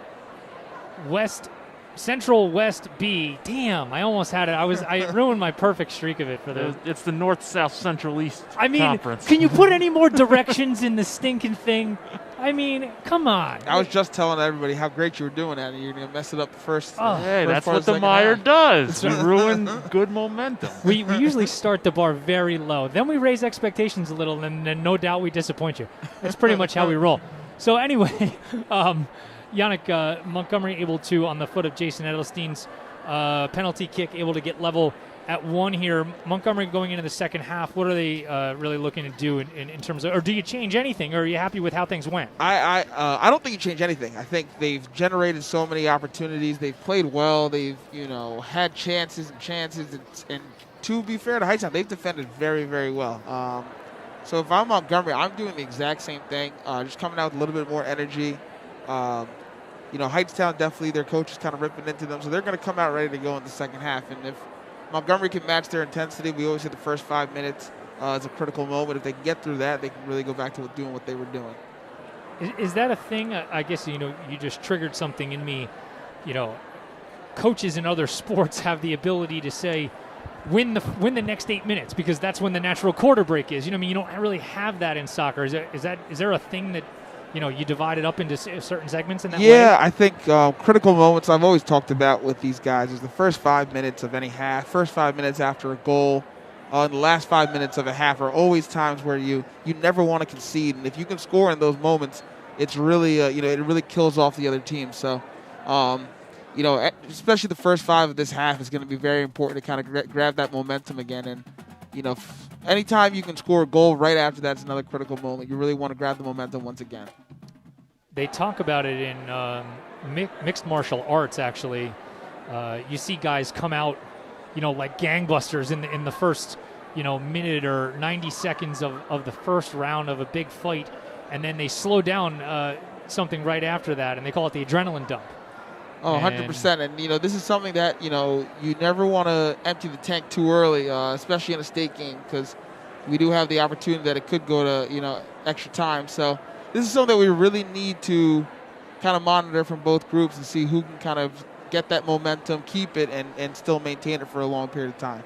Speaker 1: Central West B. Damn, I almost had it. I ruined my perfect streak of it for the.
Speaker 3: It's the North, South, Central, East Conference.
Speaker 1: Can you put any more directions in the stinking thing? I mean, come on.
Speaker 2: I was just telling everybody how great you were doing at it. You're going to mess it up first.
Speaker 3: Hey,
Speaker 2: first
Speaker 3: that's
Speaker 2: part
Speaker 3: what
Speaker 2: of
Speaker 3: the
Speaker 2: second
Speaker 3: Meyer
Speaker 2: half.
Speaker 3: does. We ruin good momentum.
Speaker 1: We usually start the bar very low. Then we raise expectations a little, and then no doubt we disappoint you. That's pretty much how we roll. So anyway, Yannick, Montgomery able to, on the foot of Jason Edelstein's penalty kick, able to get level at 1 here. Montgomery going into the second half, what are they really looking to do in terms of, or do you change anything, or are you happy with how things went?
Speaker 2: I don't think you change anything. I think they've generated so many opportunities. They've played well. They've had chances, and to be fair to Hightstown, they've defended very, very well. So if I'm Montgomery, I'm doing the exact same thing, just coming out with a little bit more energy. Hightstown, definitely their coach is kind of ripping into them, so they're going to come out ready to go in the second half. And if Montgomery can match their intensity, we always say the first 5 minutes is a critical moment. If they can get through that, they can really go back to doing what they were doing.
Speaker 1: Is that a thing? I guess, you just triggered something in me. Coaches in other sports have the ability to say, win the next 8 minutes, because that's when the natural quarter break is. You don't really have that in soccer. Is there a thing that you divide it up into certain segments in that way?
Speaker 2: Yeah, I think critical moments I've always talked about with these guys is the first 5 minutes of any half, first 5 minutes after a goal, and the last 5 minutes of a half are always times where you never want to concede. And if you can score in those moments, it's really, it really kills off the other team. So, especially the first 5 of this half is going to be very important to kind of grab that momentum again. And, anytime you can score a goal right after that's another critical moment. You really want to grab the momentum once again.
Speaker 1: They talk about it in mixed martial arts, actually. You see guys come out, like gangbusters in the first, minute or 90 seconds of the first round of a big fight, and then they slow down something right after that, and they call it the adrenaline dump.
Speaker 2: Oh, 100%. And, this is something that, you never want to empty the tank too early, especially in a state game, because we do have the opportunity that it could go to, extra time. So this is something that we really need to kind of monitor from both groups and see who can kind of get that momentum, keep it, and still maintain it for a long period of time.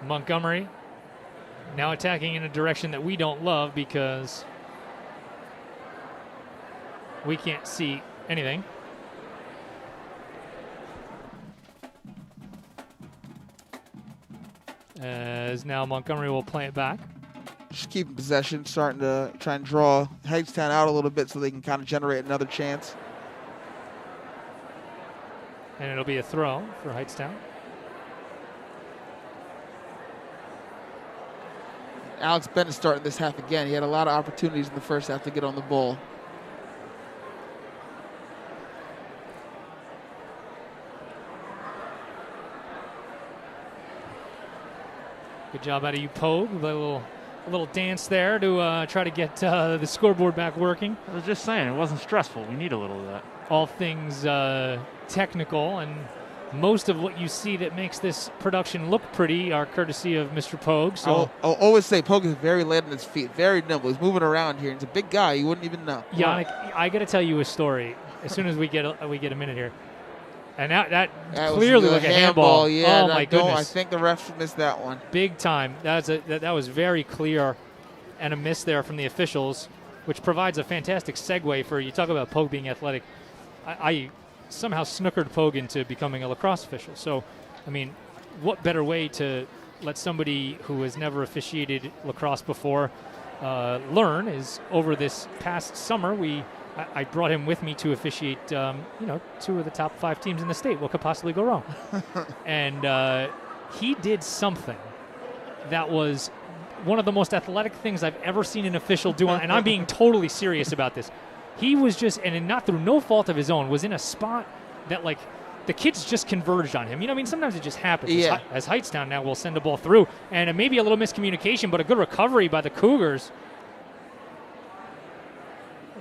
Speaker 1: Montgomery now attacking in a direction that we don't love because we can't see anything. As now Montgomery will play it back.
Speaker 2: Just keeping possession, starting to try and draw Hightstown out a little bit so they can kind of generate another chance.
Speaker 1: And it'll be a throw for Hightstown.
Speaker 2: Alex Bennett starting this half again. He had a lot of opportunities in the first half to get on the ball.
Speaker 1: Good job out of you, Pogue. A little dance there to try to get the scoreboard back working.
Speaker 3: I was just saying, it wasn't stressful. We need a little of that.
Speaker 1: All things technical, and most of what you see that makes this production look pretty are courtesy of Mr. Pogue. So
Speaker 2: I'll always say Pogue is very light on his feet, very nimble. He's moving around here. He's a big guy. You wouldn't even know.
Speaker 1: Yannick, I got to tell you a story as soon as we get a minute here. And that clearly
Speaker 2: was
Speaker 1: like a handball.
Speaker 2: Yeah,
Speaker 1: oh my goodness!
Speaker 2: I think the refs missed that one.
Speaker 1: Big time. That was very clear, and a miss there from the officials, which provides a fantastic segue for you. Talk about Pogue being athletic. I somehow snookered Pogue into becoming a lacrosse official. So, I mean, what better way to let somebody who has never officiated lacrosse before learn is over this past summer I brought him with me to officiate 2 of the top 5 teams in the state. What could possibly go wrong? And he did something that was one of the most athletic things I've ever seen an official do, and I'm being totally serious about this. He was just, and not through no fault of his own, was in a spot that like the kids just converged on him. You know, I mean, sometimes it just happens.
Speaker 2: Yeah.
Speaker 1: As Hightstown now will send a ball through, and maybe a little miscommunication, but a good recovery by the Cougars.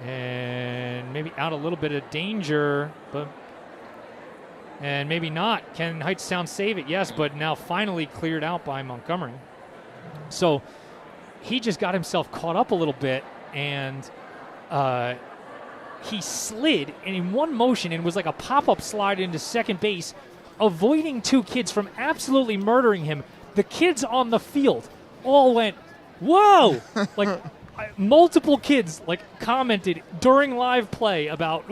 Speaker 1: And maybe out a little bit of danger, and maybe not. Can Hightstown save it? Yes, but now finally cleared out by Montgomery. So he just got himself caught up a little bit, and he slid in one motion and was like a pop-up slide into second base, avoiding 2 kids from absolutely murdering him. The kids on the field all went, whoa! Like, multiple kids like commented during live play about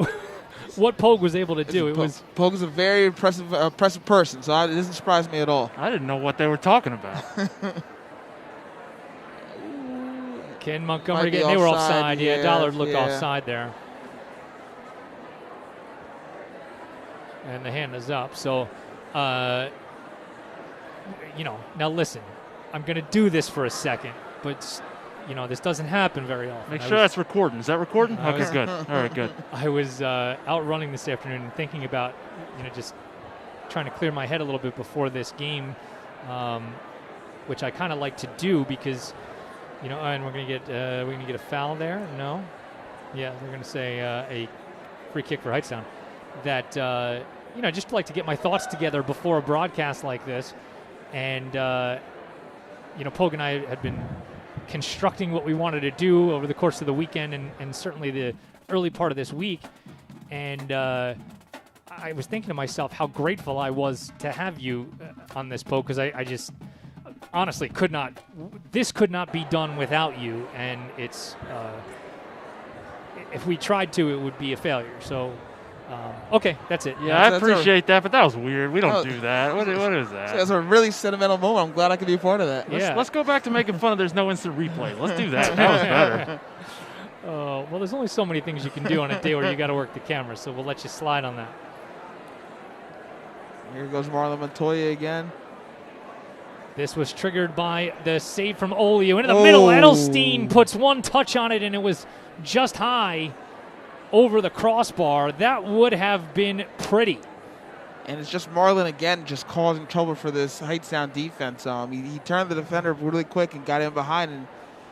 Speaker 1: what Pogue was able to do.
Speaker 2: Pogue's a very impressive person, so it doesn't surprise me at all.
Speaker 3: I didn't know what they were talking about.
Speaker 1: Can Montgomery get? They were offside. Yeah, Dollard looked offside there. And the hand is up. So, now listen, I'm going to do this for a second, but, this doesn't happen very often.
Speaker 3: Make sure that's recording. Is that recording? Okay, good. All right, good.
Speaker 1: I was out running this afternoon and thinking about, just trying to clear my head a little bit before this game, which I kind of like to do because, and we're going to get a foul there. No? Yeah, they're going to say a free kick for Hightstown. That, just like to get my thoughts together before a broadcast like this. And, Pogue and I had been constructing what we wanted to do over the course of the weekend and certainly the early part of this week. And I was thinking to myself how grateful I was to have you on this, Pogue, because I just honestly this could not be done without you. And it's, if we tried to, it would be a failure. So, okay, that's it.
Speaker 3: Yeah, I appreciate that, but that was weird. We don't do that. What is that?
Speaker 2: That's a really sentimental moment. I'm glad I could be a part of that.
Speaker 3: Let's go back to making fun of there's no instant replay. Let's do that. That was better.
Speaker 1: Well, there's only so many things you can do on a day where you got to work the camera, so we'll let you slide on that.
Speaker 2: Here goes Marlon Montoya again.
Speaker 1: This was triggered by the save from Olio. Into the middle, Edelstein puts one touch on it, and it was just high over the crossbar. That would have been pretty.
Speaker 2: And it's just Marlon again just causing trouble for this Hightstown defense. He turned the defender really quick and got in behind, and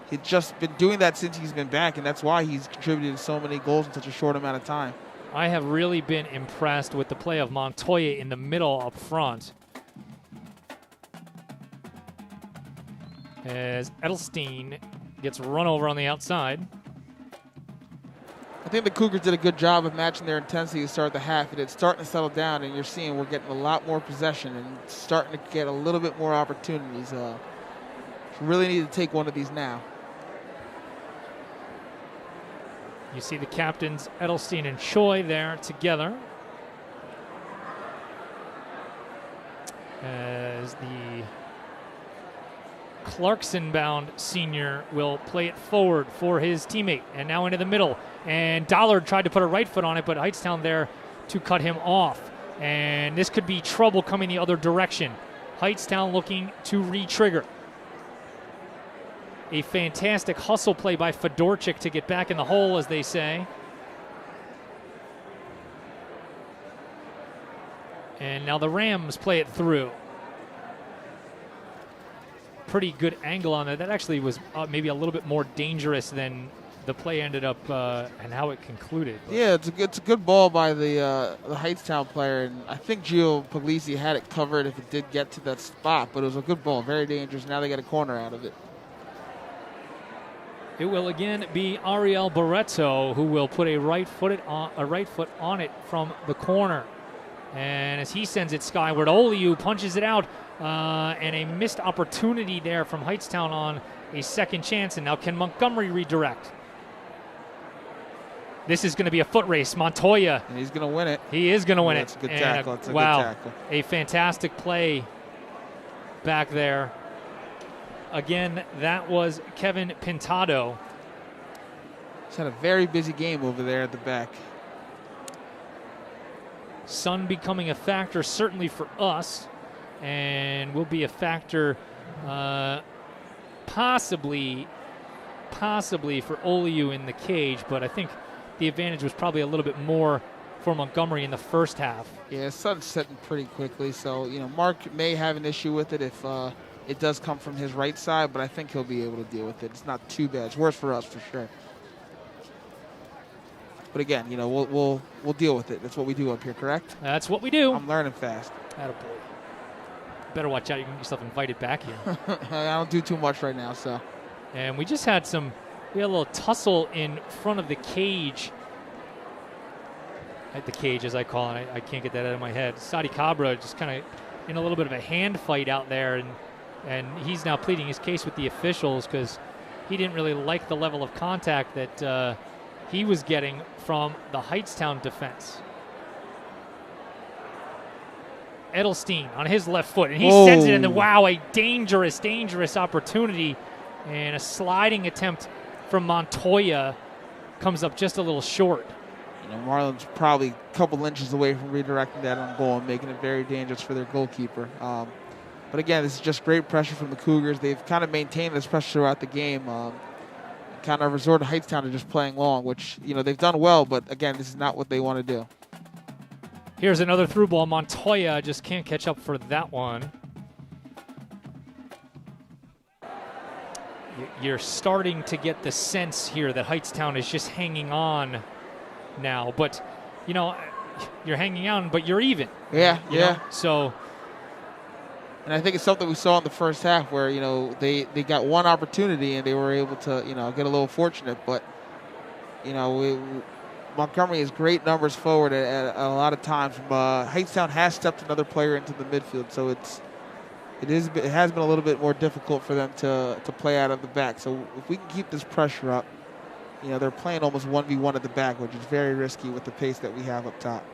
Speaker 2: he's just been doing that since he's been back, and that's why he's contributed so many goals in such a short amount of time.
Speaker 1: I have really been impressed with the play of Montoya in the middle up front. As Edelstein gets run over on the outside.
Speaker 2: I think the Cougars did a good job of matching their intensity to start the half, and it's starting to settle down, and you're seeing we're getting a lot more possession and starting to get a little bit more opportunities. Really need to take one of these now.
Speaker 1: You see the captains, Edelstein and Choi, there together. As the Clarkson-bound senior will play it forward for his teammate, and now into the middle. And Dollard tried to put a right foot on it, but Hightstown there to cut him off. And this could be trouble coming the other direction. Hightstown looking to re-trigger. A fantastic hustle play by Fedorchik to get back in the hole, as they say. And now the Rams play it through. Pretty good angle on that. That actually was maybe a little bit more dangerous than the play ended up and how it concluded. But
Speaker 2: yeah, it's a good ball by the Hightstown player, and I think Giovanni Puglisi had it covered if it did get to that spot, but it was a good ball, very dangerous. Now they got a corner out of it.
Speaker 1: It will again be Ariel Barreto who will put a right foot on it from the corner. And as he sends it skyward, Oliu punches it out, and a missed opportunity there from Hightstown on a second chance. And now can Montgomery redirect? This is going to be a foot race. Montoya.
Speaker 2: And he's going to win it.
Speaker 1: He is going to win it.
Speaker 2: It's a good tackle. It's a
Speaker 1: wow,
Speaker 2: good tackle.
Speaker 1: A fantastic play back there. Again, that was Kevin Pintado.
Speaker 2: He's had a very busy game over there at the back.
Speaker 1: Sun becoming a factor certainly for us, and will be a factor possibly for Oliu in the cage, but I think the advantage was probably a little bit more for Montgomery in the first half.
Speaker 2: Yeah, Sun's setting pretty quickly, so Mark may have an issue with it if it does come from his right side, but I think he'll be able to deal with it. It's not too bad. It's worse for us for sure. But again, we'll deal with it. That's what we do up here, correct?
Speaker 1: That's what we do.
Speaker 2: I'm learning fast.
Speaker 1: Attaboy. Better watch out. You can get yourself invited back here.
Speaker 2: I don't do too much right now, so.
Speaker 1: And we just had a little tussle in front of the cage. At the cage, as I call it. I can't get that out of my head. Sadi Cabra just kind of in a little bit of a hand fight out there, and he's now pleading his case with the officials because he didn't really like the level of contact that he was getting from the Hightstown defense. Edelstein on his left foot, and he sends it in the a dangerous opportunity, and a sliding attempt from Montoya comes up just a little short.
Speaker 2: Marlon's probably a couple inches away from redirecting that on goal and making it very dangerous for their goalkeeper. But again, this is just great pressure from the Cougars. They've kind of maintained this pressure throughout the game. Kind of resorted Hightstown to just playing long, which, they've done well, but again, this is not what they want to do.
Speaker 1: Here's another through ball. Montoya just can't catch up for that one. You're starting to get the sense here that Hightstown is just hanging on now, but you're hanging on, but you're even.
Speaker 2: Yeah.
Speaker 1: So,
Speaker 2: and I think it's something we saw in the first half where they got one opportunity and they were able to get a little fortunate, but Montgomery has great numbers forward at a lot of times. Hightstown has stepped another player into the midfield, so it has been a little bit more difficult for them to play out of the back. So if we can keep this pressure up, they're playing almost 1v1 at the back, which is very risky with the pace that we have up top.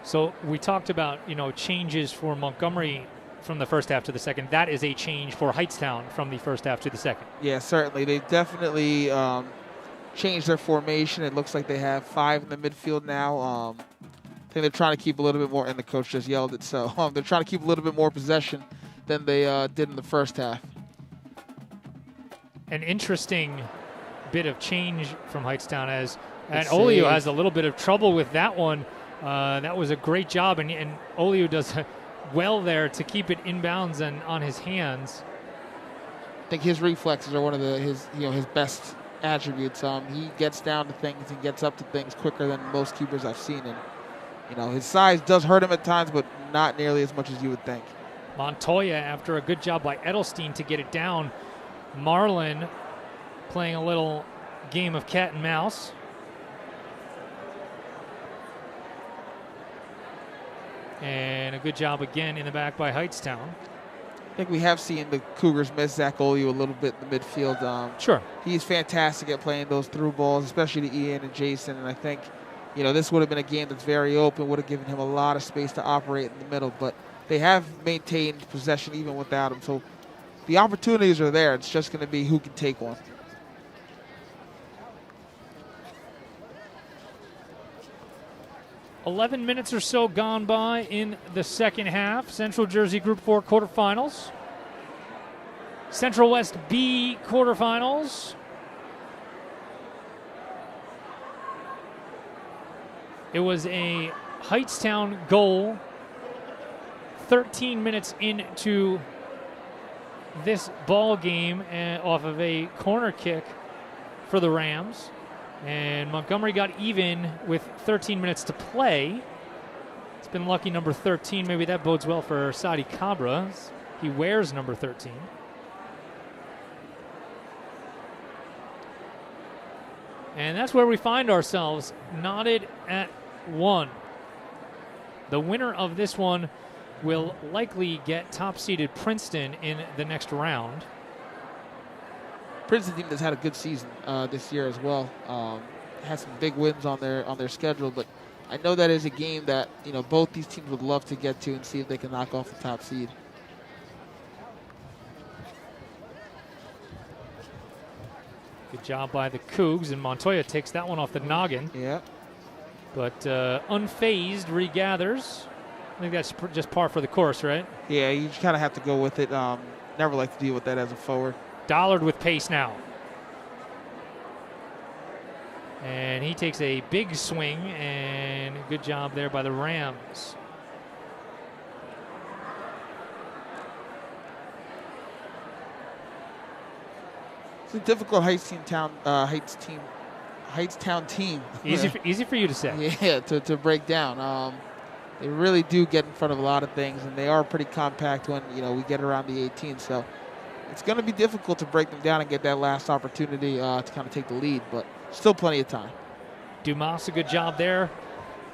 Speaker 1: So we talked about, changes for Montgomery from the first half to the second. That is a change for Hightstown from the first half to the second.
Speaker 2: Yeah, certainly. They've definitely changed their formation. It looks like they have 5 in the midfield now. I think they're trying to keep a little bit more, and the coach just yelled it, so they're trying to keep a little bit more possession than they did in the first half.
Speaker 1: An interesting bit of change from Hightstown and Oliu has a little bit of trouble with that one. That was a great job, and Oliu does well there to keep it inbounds and on his hands.
Speaker 2: I think his reflexes are one of his best attributes. He gets down to things and gets up to things quicker than most keepers I've seen, and his size does hurt him at times, but not nearly as much as you would think.
Speaker 1: Montoya, after a good job by Edelstein to get it down. Marlon playing a little game of cat and mouse. And a good job again in the back by Hightstown.
Speaker 2: I think we have seen the Cougars miss Zach Oliu a little bit in the midfield.
Speaker 1: Sure.
Speaker 2: He's fantastic at playing those through balls, especially to Ian and Jason. And I think, this would have been a game that's very open, would have given him a lot of space to operate in the middle. But they have maintained possession even without him. So the opportunities are there. It's just going to be who can take one.
Speaker 1: $11 minutes or so gone by in the second half. Central Jersey Group 4 quarterfinals. Central West B quarterfinals. It was a Hightstown goal 13 minutes into this ball game off of a corner kick for the Rams. And Montgomery got even with 13 minutes to play. It's been lucky number 13. Maybe that bodes well for Sadi Cabra. He wears number 13. And that's where we find ourselves, knotted at 1. The winner of this one will likely get top-seeded Princeton in the next round.
Speaker 2: Princeton team has had a good season this year as well. Has some big wins on their schedule, but I know that is a game that both these teams would love to get to and see if they can knock off the top seed.
Speaker 1: Good job by the Cougs, and Montoya takes that one off the noggin.
Speaker 2: Yeah.
Speaker 1: But unfazed regathers. I think that's just par for the course, right?
Speaker 2: Yeah, you kind of have to go with it. Never like to deal with that as a forward.
Speaker 1: Dollard with pace now. And he takes a big swing, and good job there by the Rams.
Speaker 2: It's a difficult Hightstown team.
Speaker 1: Easy for you to say.
Speaker 2: Yeah, to break down. They really do get in front of a lot of things, and they are pretty compact when we get around the 18. So it's going to be difficult to break them down and get that last opportunity to kind of take the lead, but still plenty of time.
Speaker 1: Dumas, a good job there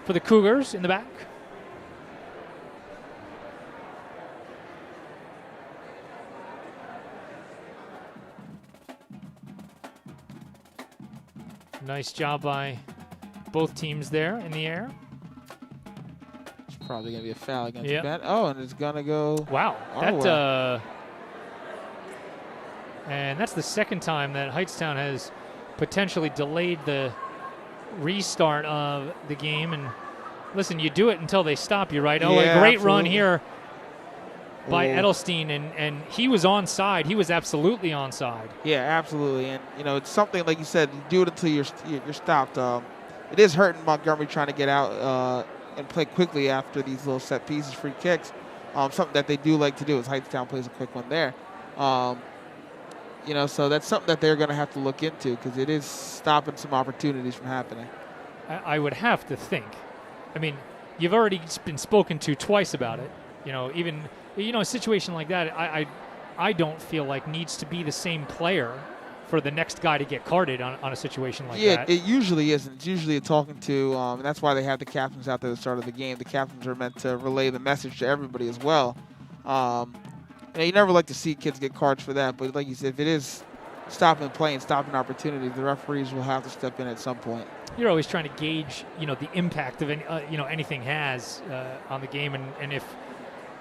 Speaker 1: for the Cougars in the back. Nice job by both teams there in the air.
Speaker 2: It's probably going to be a foul against
Speaker 1: Yep.
Speaker 2: Ben. Oh, and it's going to go.
Speaker 1: Wow.
Speaker 2: Well.
Speaker 1: And that's the second time that Hightstown has potentially delayed the restart of the game. And listen, you do it until they stop you, right? Oh,
Speaker 2: Yeah,
Speaker 1: a great
Speaker 2: absolutely.
Speaker 1: run here by
Speaker 2: Oh.
Speaker 1: Edelstein, and he was onside. He was absolutely onside.
Speaker 2: Yeah, absolutely. And, it's something, like you said, you do it until you're stopped. It is hurting Montgomery trying to get out and play quickly after these little set pieces, free kicks. Something that they do like to do is Hightstown plays a quick one there. So that's something that they're going to have to look into because it is stopping some opportunities from happening.
Speaker 1: I would have to think. I mean, you've already been spoken to twice about it. Even a situation like that, I don't feel like needs to be the same player for the next guy to get carded on a situation like that.
Speaker 2: Yeah, it usually isn't. It's usually a talking to, and that's why they have the captains out there at the start of the game. The captains are meant to relay the message to everybody as well. You never like to see kids get cards for that, but like you said, if it is stopping play and stopping opportunities, the referees will have to step in at some point.
Speaker 1: You're always trying to gauge, the impact of anything has on the game, and if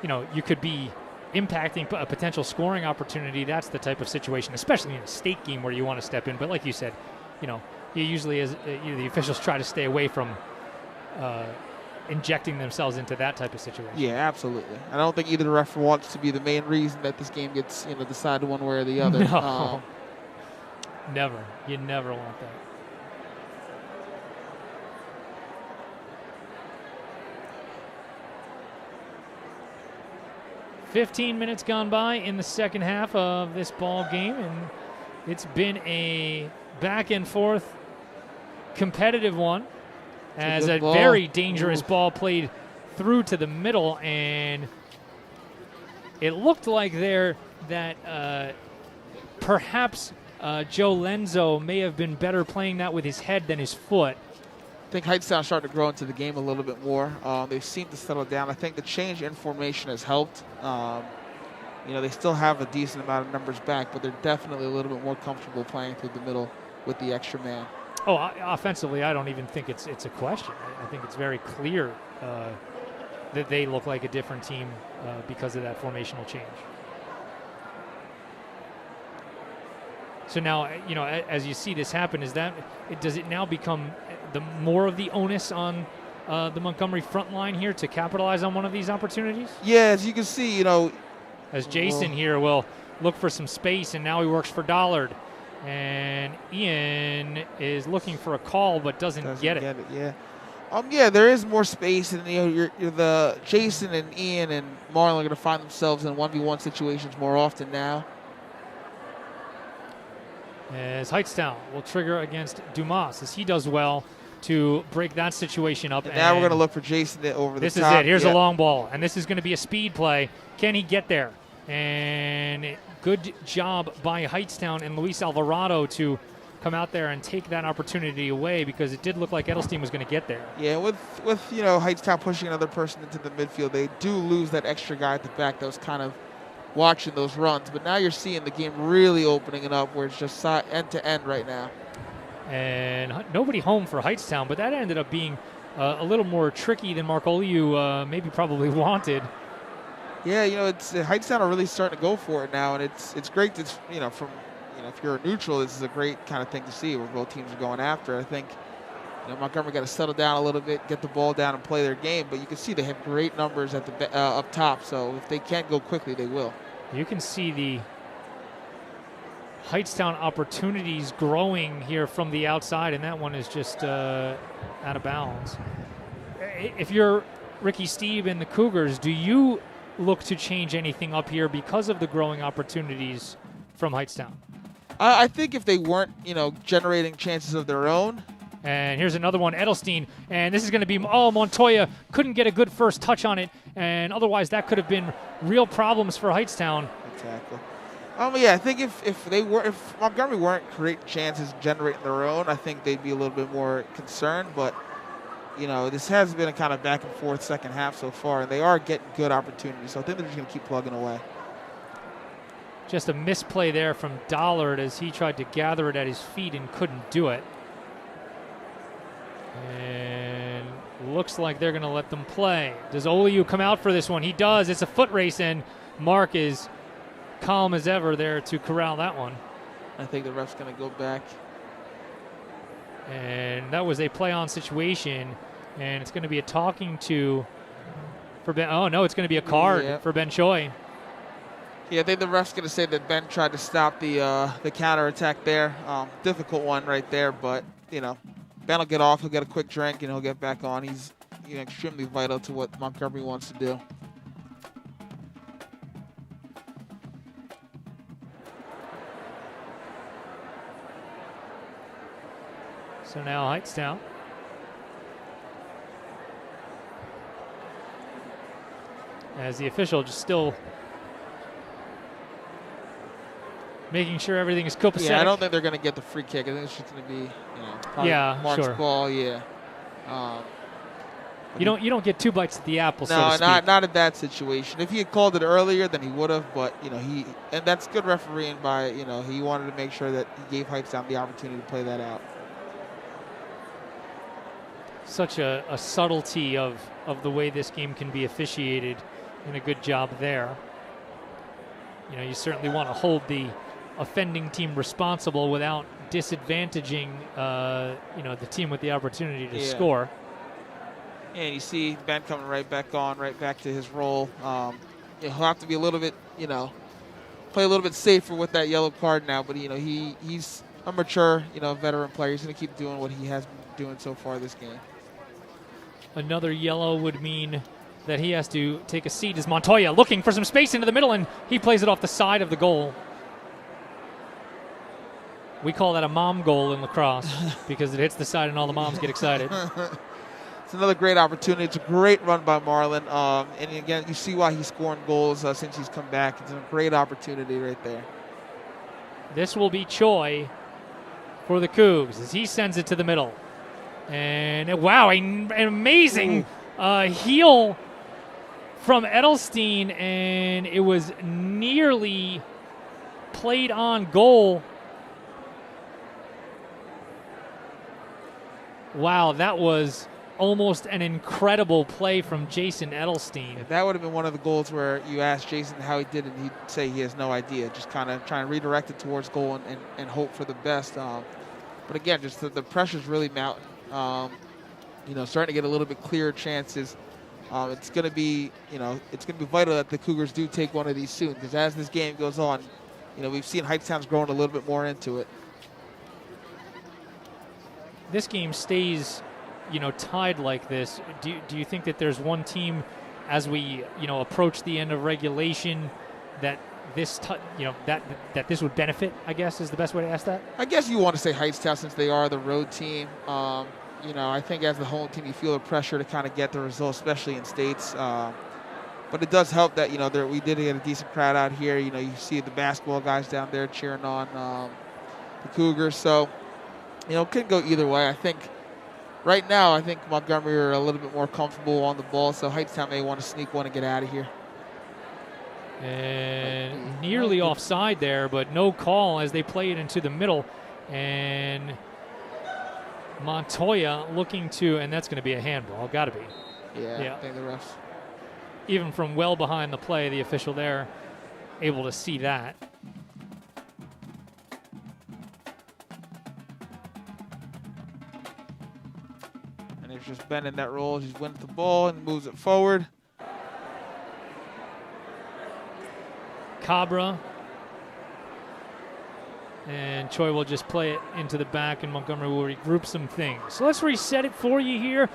Speaker 1: you could be impacting a potential scoring opportunity, that's the type of situation, especially in a state game where you want to step in. But like you said, you usually as the officials try to stay away from injecting themselves into that type of situation.
Speaker 2: Yeah, absolutely. I don't think either referee wants to be the main reason that this game gets decided one way or the other.
Speaker 1: No, never. You never want that. "15 minutes gone by in the second half of this ball game, and it's been a back and forth competitive one as a very dangerous ball played through to the middle, and it looked like there that perhaps Joe Lenzo may have been better playing that with his head than his foot.
Speaker 2: I think Hightstown started to grow into the game a little bit more. They seem to settle down. I think the change in formation has helped. They still have a decent amount of numbers back, but they're definitely a little bit more comfortable playing through the middle with the extra man.
Speaker 1: Oh, offensively, I don't even think it's a question. I think it's very clear that they look like a different team because of that formational change. So now, as you see this happen, does it now become the more of the onus on the Montgomery front line here to capitalize on one of these opportunities?
Speaker 2: Yeah, as you can see,
Speaker 1: as Jason here will look for some space, and now he works for Dollard. And Ian is looking for a call, but doesn't get it.
Speaker 2: Yeah, there is more space, and you're the Jason and Ian and Marlon are going to find themselves in 1v1 situations more often now.
Speaker 1: As Hightstown will trigger against Dumas, as he does well to break that situation up.
Speaker 2: And now we're going to look for Jason over the top.
Speaker 1: This is it. Here's a long ball, and this is going to be a speed play. Can he get there? And good job by Hightstown and Luis Alvarado to come out there and take that opportunity away, because it did look like Edelstein was going to get there.
Speaker 2: Yeah, with Hightstown pushing another person into the midfield, they do lose that extra guy at the back that was kind of watching those runs. But now you're seeing the game really opening it up, where it's just end to end right now.
Speaker 1: And nobody home for Hightstown, but that ended up being a little more tricky than Markoliu maybe probably wanted.
Speaker 2: Yeah, it's Hightstown are really starting to go for it now, and it's great. That, if you're a neutral, this is a great kind of thing to see where both teams are going after. I think Montgomery got to settle down a little bit, get the ball down, and play their game. But you can see they have great numbers at the up top. So if they can't go quickly, they will.
Speaker 1: You can see the Hightstown opportunities growing here from the outside, and that one is just out of bounds. If you're Ricky Steve and the Cougars, do you look to change anything up here because of the growing opportunities from Hightstown?
Speaker 2: I think if they weren't, generating chances of their own.
Speaker 1: And here's another one, Edelstein, and this is going to be, Montoya couldn't get a good first touch on it, and otherwise that could have been real problems for Hightstown.
Speaker 2: Exactly. Yeah, I think if Montgomery weren't creating chances, generating their own, I think they'd be a little bit more concerned. But this has been a kind of back and forth second half so far, and they are getting good opportunities. So I think they're just going to keep plugging away.
Speaker 1: Just a misplay there from Dollard as he tried to gather it at his feet and couldn't do it. And looks like they're going to let them play. Does Oliu come out for this one? He does. It's a foot race, and Mark is calm as ever there to corral that one.
Speaker 2: I think the ref's going to go back.
Speaker 1: And that was a play-on situation, and it's going to be a talking to for Ben. Oh, no, it's going to be a card for Ben Choi.
Speaker 2: Yeah, I think the ref's going to say that Ben tried to stop the counterattack there. Difficult one right there, but, Ben will get off. He'll get a quick drink, and he'll get back on. He's extremely vital to what Montgomery wants to do.
Speaker 1: So now Hightstown. As the official just still making sure everything is copacetic.
Speaker 2: Yeah, I don't think they're going to get the free kick. I think it's just going to be, Mark's ball. Yeah.
Speaker 1: You don't get two bites at the apple.
Speaker 2: No,
Speaker 1: so to speak.
Speaker 2: not in that situation. If he had called it earlier, then he would have. But and that's good refereeing by he wanted to make sure that he gave Hightstown the opportunity to play that out.
Speaker 1: Such a subtlety of the way this game can be officiated, and a good job there. You certainly want to hold the offending team responsible without disadvantaging the team with the opportunity to score.
Speaker 2: And you see Ben coming right back to his role. He'll have to be a little bit, play a little bit safer with that yellow card now. But he's a mature, veteran player. He's going to keep doing what he has been doing so far this game.
Speaker 1: Another yellow would mean that he has to take a seat as Montoya looking for some space into the middle, and he plays it off the side of the goal. We call that a mom goal in lacrosse because it hits the side and all the moms get excited.
Speaker 2: It's another great opportunity. It's a great run by Marlon. And again, you see why he's scoring goals since he's come back. It's a great opportunity right there.
Speaker 1: This will be Choi for the Cougs as he sends it to the middle. And wow, an amazing heel from Edelstein, and it was nearly played on goal. Wow, that was almost an incredible play from Jason Edelstein.
Speaker 2: Yeah, that would have been one of the goals where you asked Jason how he did it, and he'd say he has no idea, just kind of trying to redirect it towards goal and hope for the best. But again, just the pressure's really mounting. Starting to get a little bit clearer chances. It's going to be, vital that the Cougars do take one of these soon, because as this game goes on, we've seen Hightstown's growing a little bit more into it.
Speaker 1: This game stays, tied like this. Do you think that there's one team, as we, approach the end of regulation, that this, that this would benefit? I guess is the best way to ask that.
Speaker 2: I guess you want to say Hightstown since they are the road team. I think as the home team, you feel the pressure to kind of get the result, especially in states. But it does help that we did get a decent crowd out here. You see the basketball guys down there cheering on the Cougars. So. It could go either way. I think right now, Montgomery are a little bit more comfortable on the ball, so Hightstown may want to sneak one and get out of here.
Speaker 1: And nearly offside there, but no call as they play it into the middle. And Montoya looking to, and that's going to be a handball. Got to be.
Speaker 2: Yeah, I think the refs.
Speaker 1: Even from well behind the play, the official there able to see that.
Speaker 2: And he's just bending that roll. He's wins the ball and moves it forward.
Speaker 1: Cabra. And Choi will just play it into the back, and Montgomery will regroup some things. So let's reset it for you here.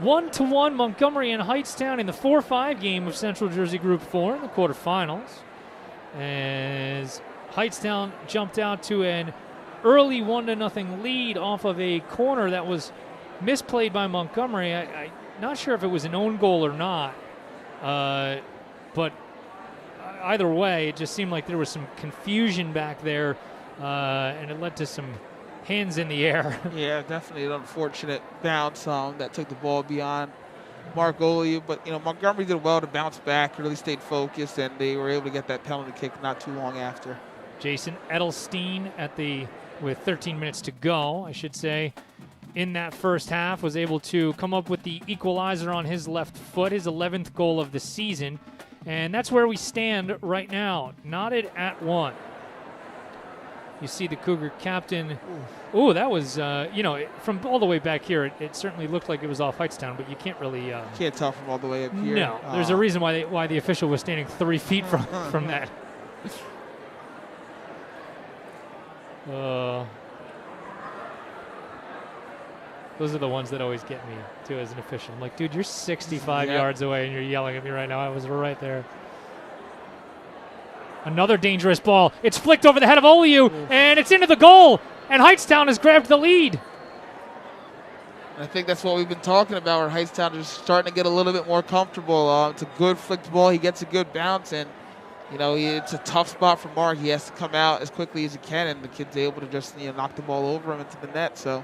Speaker 1: 1-1 Montgomery and Hightstown in the 4-5 game of Central Jersey Group 4 in the quarterfinals. As Hightstown jumped out to an early 1-0 lead off of a corner that was misplayed by Montgomery. I'm not sure if it was an own goal or not, but either way, it just seemed like there was some confusion back there, and it led to some hands in the air.
Speaker 2: Yeah, definitely an unfortunate bounce that took the ball beyond Margoli. But, Montgomery did well to bounce back, really stayed focused, and they were able to get that penalty kick not too long after.
Speaker 1: Jason Edelstein with 13 minutes to go, I should say, in that first half, was able to come up with the equalizer on his left foot, his 11th goal of the season. And that's where we stand right now, knotted at 1. You see the Cougar captain. Ooh, that was, from all the way back here, it certainly looked like it was off Hightstown, but you can't really.
Speaker 2: Can't tell from all the way up here.
Speaker 1: No, there's a reason why the official was standing 3 feet from that. Those are the ones that always get me, too, as an official. I'm like, dude, you're 65 yards away, and you're yelling at me right now. I was right there. Another dangerous ball. It's flicked over the head of Oliu, and it's into the goal, and Hightstown has grabbed the lead.
Speaker 2: I think that's what we've been talking about, where Hightstown is starting to get a little bit more comfortable. It's a good flicked ball. He gets a good bounce, and, it's a tough spot for Mark. He has to come out as quickly as he can, and the kid's able to just, knock the ball over him into the net. So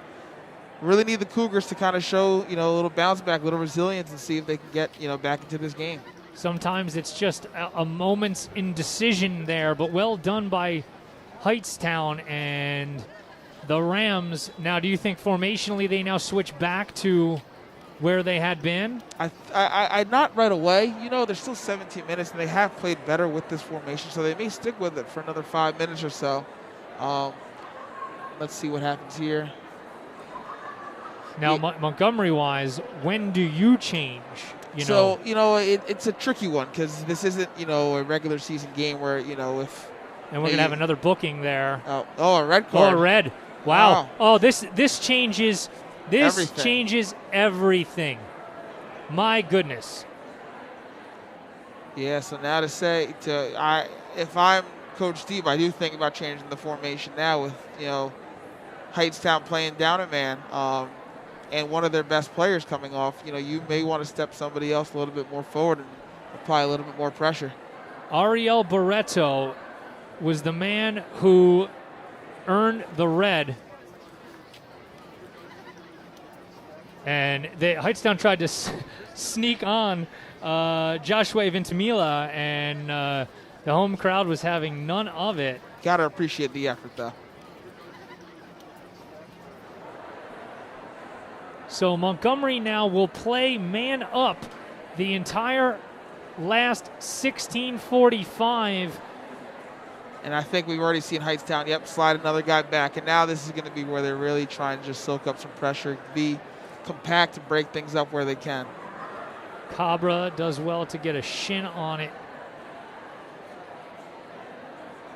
Speaker 2: really need the Cougars to kind of show, a little bounce back, a little resilience, and see if they can get, back into this game.
Speaker 1: Sometimes it's just a moment's indecision there, but well done by Hightstown and the Rams. Now, do you think formationally they now switch back to where they had been?
Speaker 2: I not right away. There's still 17 minutes, and they have played better with this formation, so they may stick with it for another 5 minutes or so. Let's see what happens here.
Speaker 1: Now, Montgomery-wise, when do you change?
Speaker 2: So, it's a tricky one because this isn't, a regular season game where, if...
Speaker 1: And we're going to have another booking there.
Speaker 2: Oh, a red card.
Speaker 1: Oh, a red. Wow. Oh, this changes everything. My goodness.
Speaker 2: Yeah, so now to say, if I'm Coach Steve, I do think about changing the formation now with, Hightstown playing down a man. And one of their best players coming off, you may want to step somebody else a little bit more forward and apply a little bit more pressure.
Speaker 1: Ariel Barreto was the man who earned the red. And Hightstown tried to sneak on Joshua Ventimiglia, and the home crowd was having none of it.
Speaker 2: Got to appreciate the effort, though.
Speaker 1: So Montgomery now will play man up the entire last 16:45.
Speaker 2: And I think we've already seen Hightstown, slide another guy back. And now this is going to be where they're really trying to just soak up some pressure, be compact and break things up where they can.
Speaker 1: Cabra does well to get a shin on it.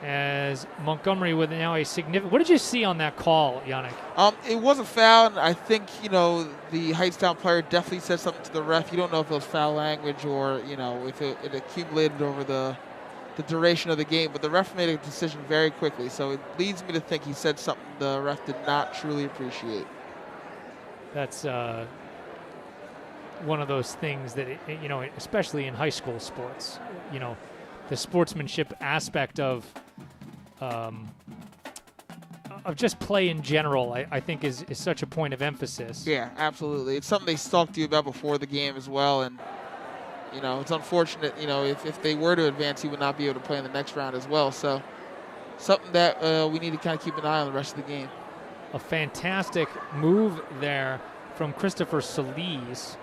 Speaker 1: As Montgomery with now a significant... What did you see on that call, Yannick?
Speaker 2: It was a foul, and I think, the Hightstown player definitely said something to the ref. You don't know if it was foul language or, if it accumulated over the duration of the game. But the ref made a decision very quickly, so it leads me to think he said something the ref did not truly appreciate.
Speaker 1: That's one of those things that, especially in high school sports, the sportsmanship aspect of just play in general, I think is such a point of emphasis.
Speaker 2: Yeah, absolutely. It's something they talked to you about before the game as well, and it's unfortunate. If they were to advance, he would not be able to play in the next round as well. So something that we need to kind of keep an eye on the rest of the game.
Speaker 1: A fantastic move there from Christopher Solis,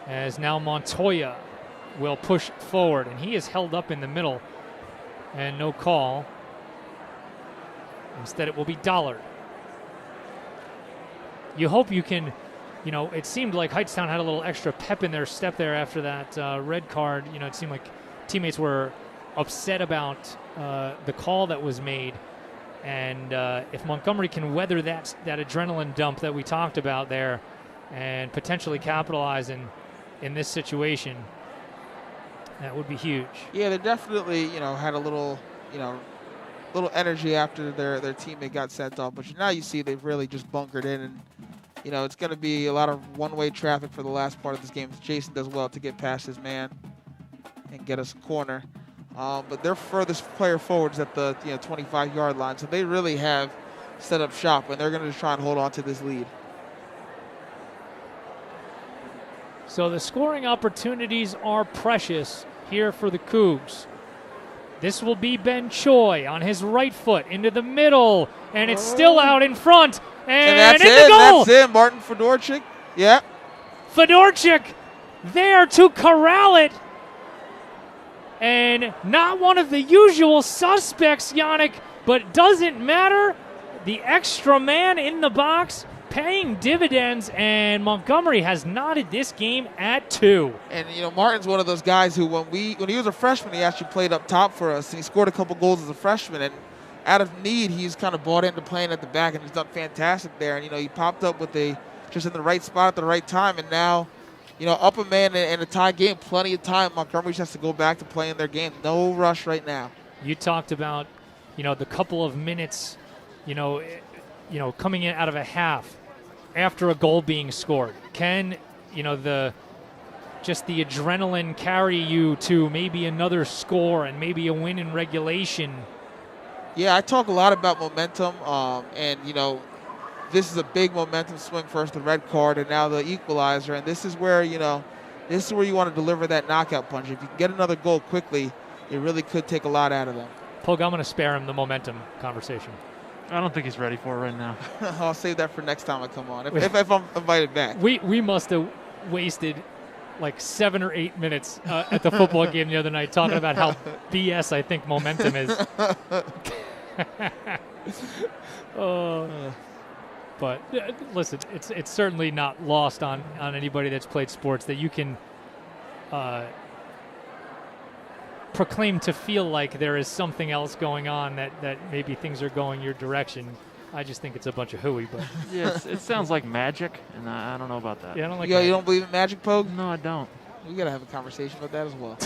Speaker 1: as now Montoya will push forward, and he is held up in the middle and no call. Instead it will be Dollard. You hope you can, it seemed like Hightstown had a little extra pep in their step there after that red card. It seemed like teammates were upset about the call that was made. And if Montgomery can weather that adrenaline dump that we talked about there and potentially capitalize in this situation, that would be huge.
Speaker 2: Yeah, they definitely, had a little energy after their teammate got sent off. But now you see they've really just bunkered in, and it's going to be a lot of one-way traffic for the last part of this game. Jason does well to get past his man and get us a corner. But their furthest player forward is at the 25-yard line, so they really have set up shop, and they're going to try and hold on to this lead.
Speaker 1: So the scoring opportunities are precious here for the Cougs. This will be Ben Choi on his right foot into the middle, and it's still out in front, and
Speaker 2: that's
Speaker 1: in
Speaker 2: it.
Speaker 1: the goal.
Speaker 2: That's it. Martin Fedorchik. Yeah.
Speaker 1: Fedorchik there to corral it. And not one of the usual suspects, Yannick, but doesn't matter. The extra man in the box paying dividends, and Montgomery has knotted this game at 2.
Speaker 2: And, Martin's one of those guys who when he was a freshman, he actually played up top for us, and he scored a couple goals as a freshman. And out of need, he's kind of bought into playing at the back, and he's done fantastic there. And, he popped up with just in the right spot at the right time, and now – up a man in a tie game, plenty of time. Montgomery just has to go back to playing their game. No rush right now.
Speaker 1: You talked about, the couple of minutes, coming in out of a half after a goal being scored. Can, the adrenaline carry you to maybe another score and maybe a win in regulation?
Speaker 2: Yeah, I talk a lot about momentum, and, this is a big momentum swing. First the red card and now the equalizer, and this is where you want to deliver that knockout punch. If you can get another goal quickly, it really could take a lot out of them.
Speaker 1: Pug, I'm going to spare him the momentum conversation.
Speaker 3: I don't think he's ready for it right now.
Speaker 2: I'll save that for next time I come on, if I'm invited back.
Speaker 1: We must have wasted like 7 or 8 minutes at the football game the other night talking about how BS I think momentum is. But listen, it's certainly not lost on anybody that's played sports that you can proclaim to feel like there is something else going on, that maybe things are going your direction. I just think it's a bunch of hooey. But
Speaker 3: yes, it sounds like magic, and I don't know about that.
Speaker 1: Yeah, I don't like.
Speaker 2: You don't believe in magic, Pogue?
Speaker 3: No, I don't.
Speaker 2: We gotta have a conversation about that as well.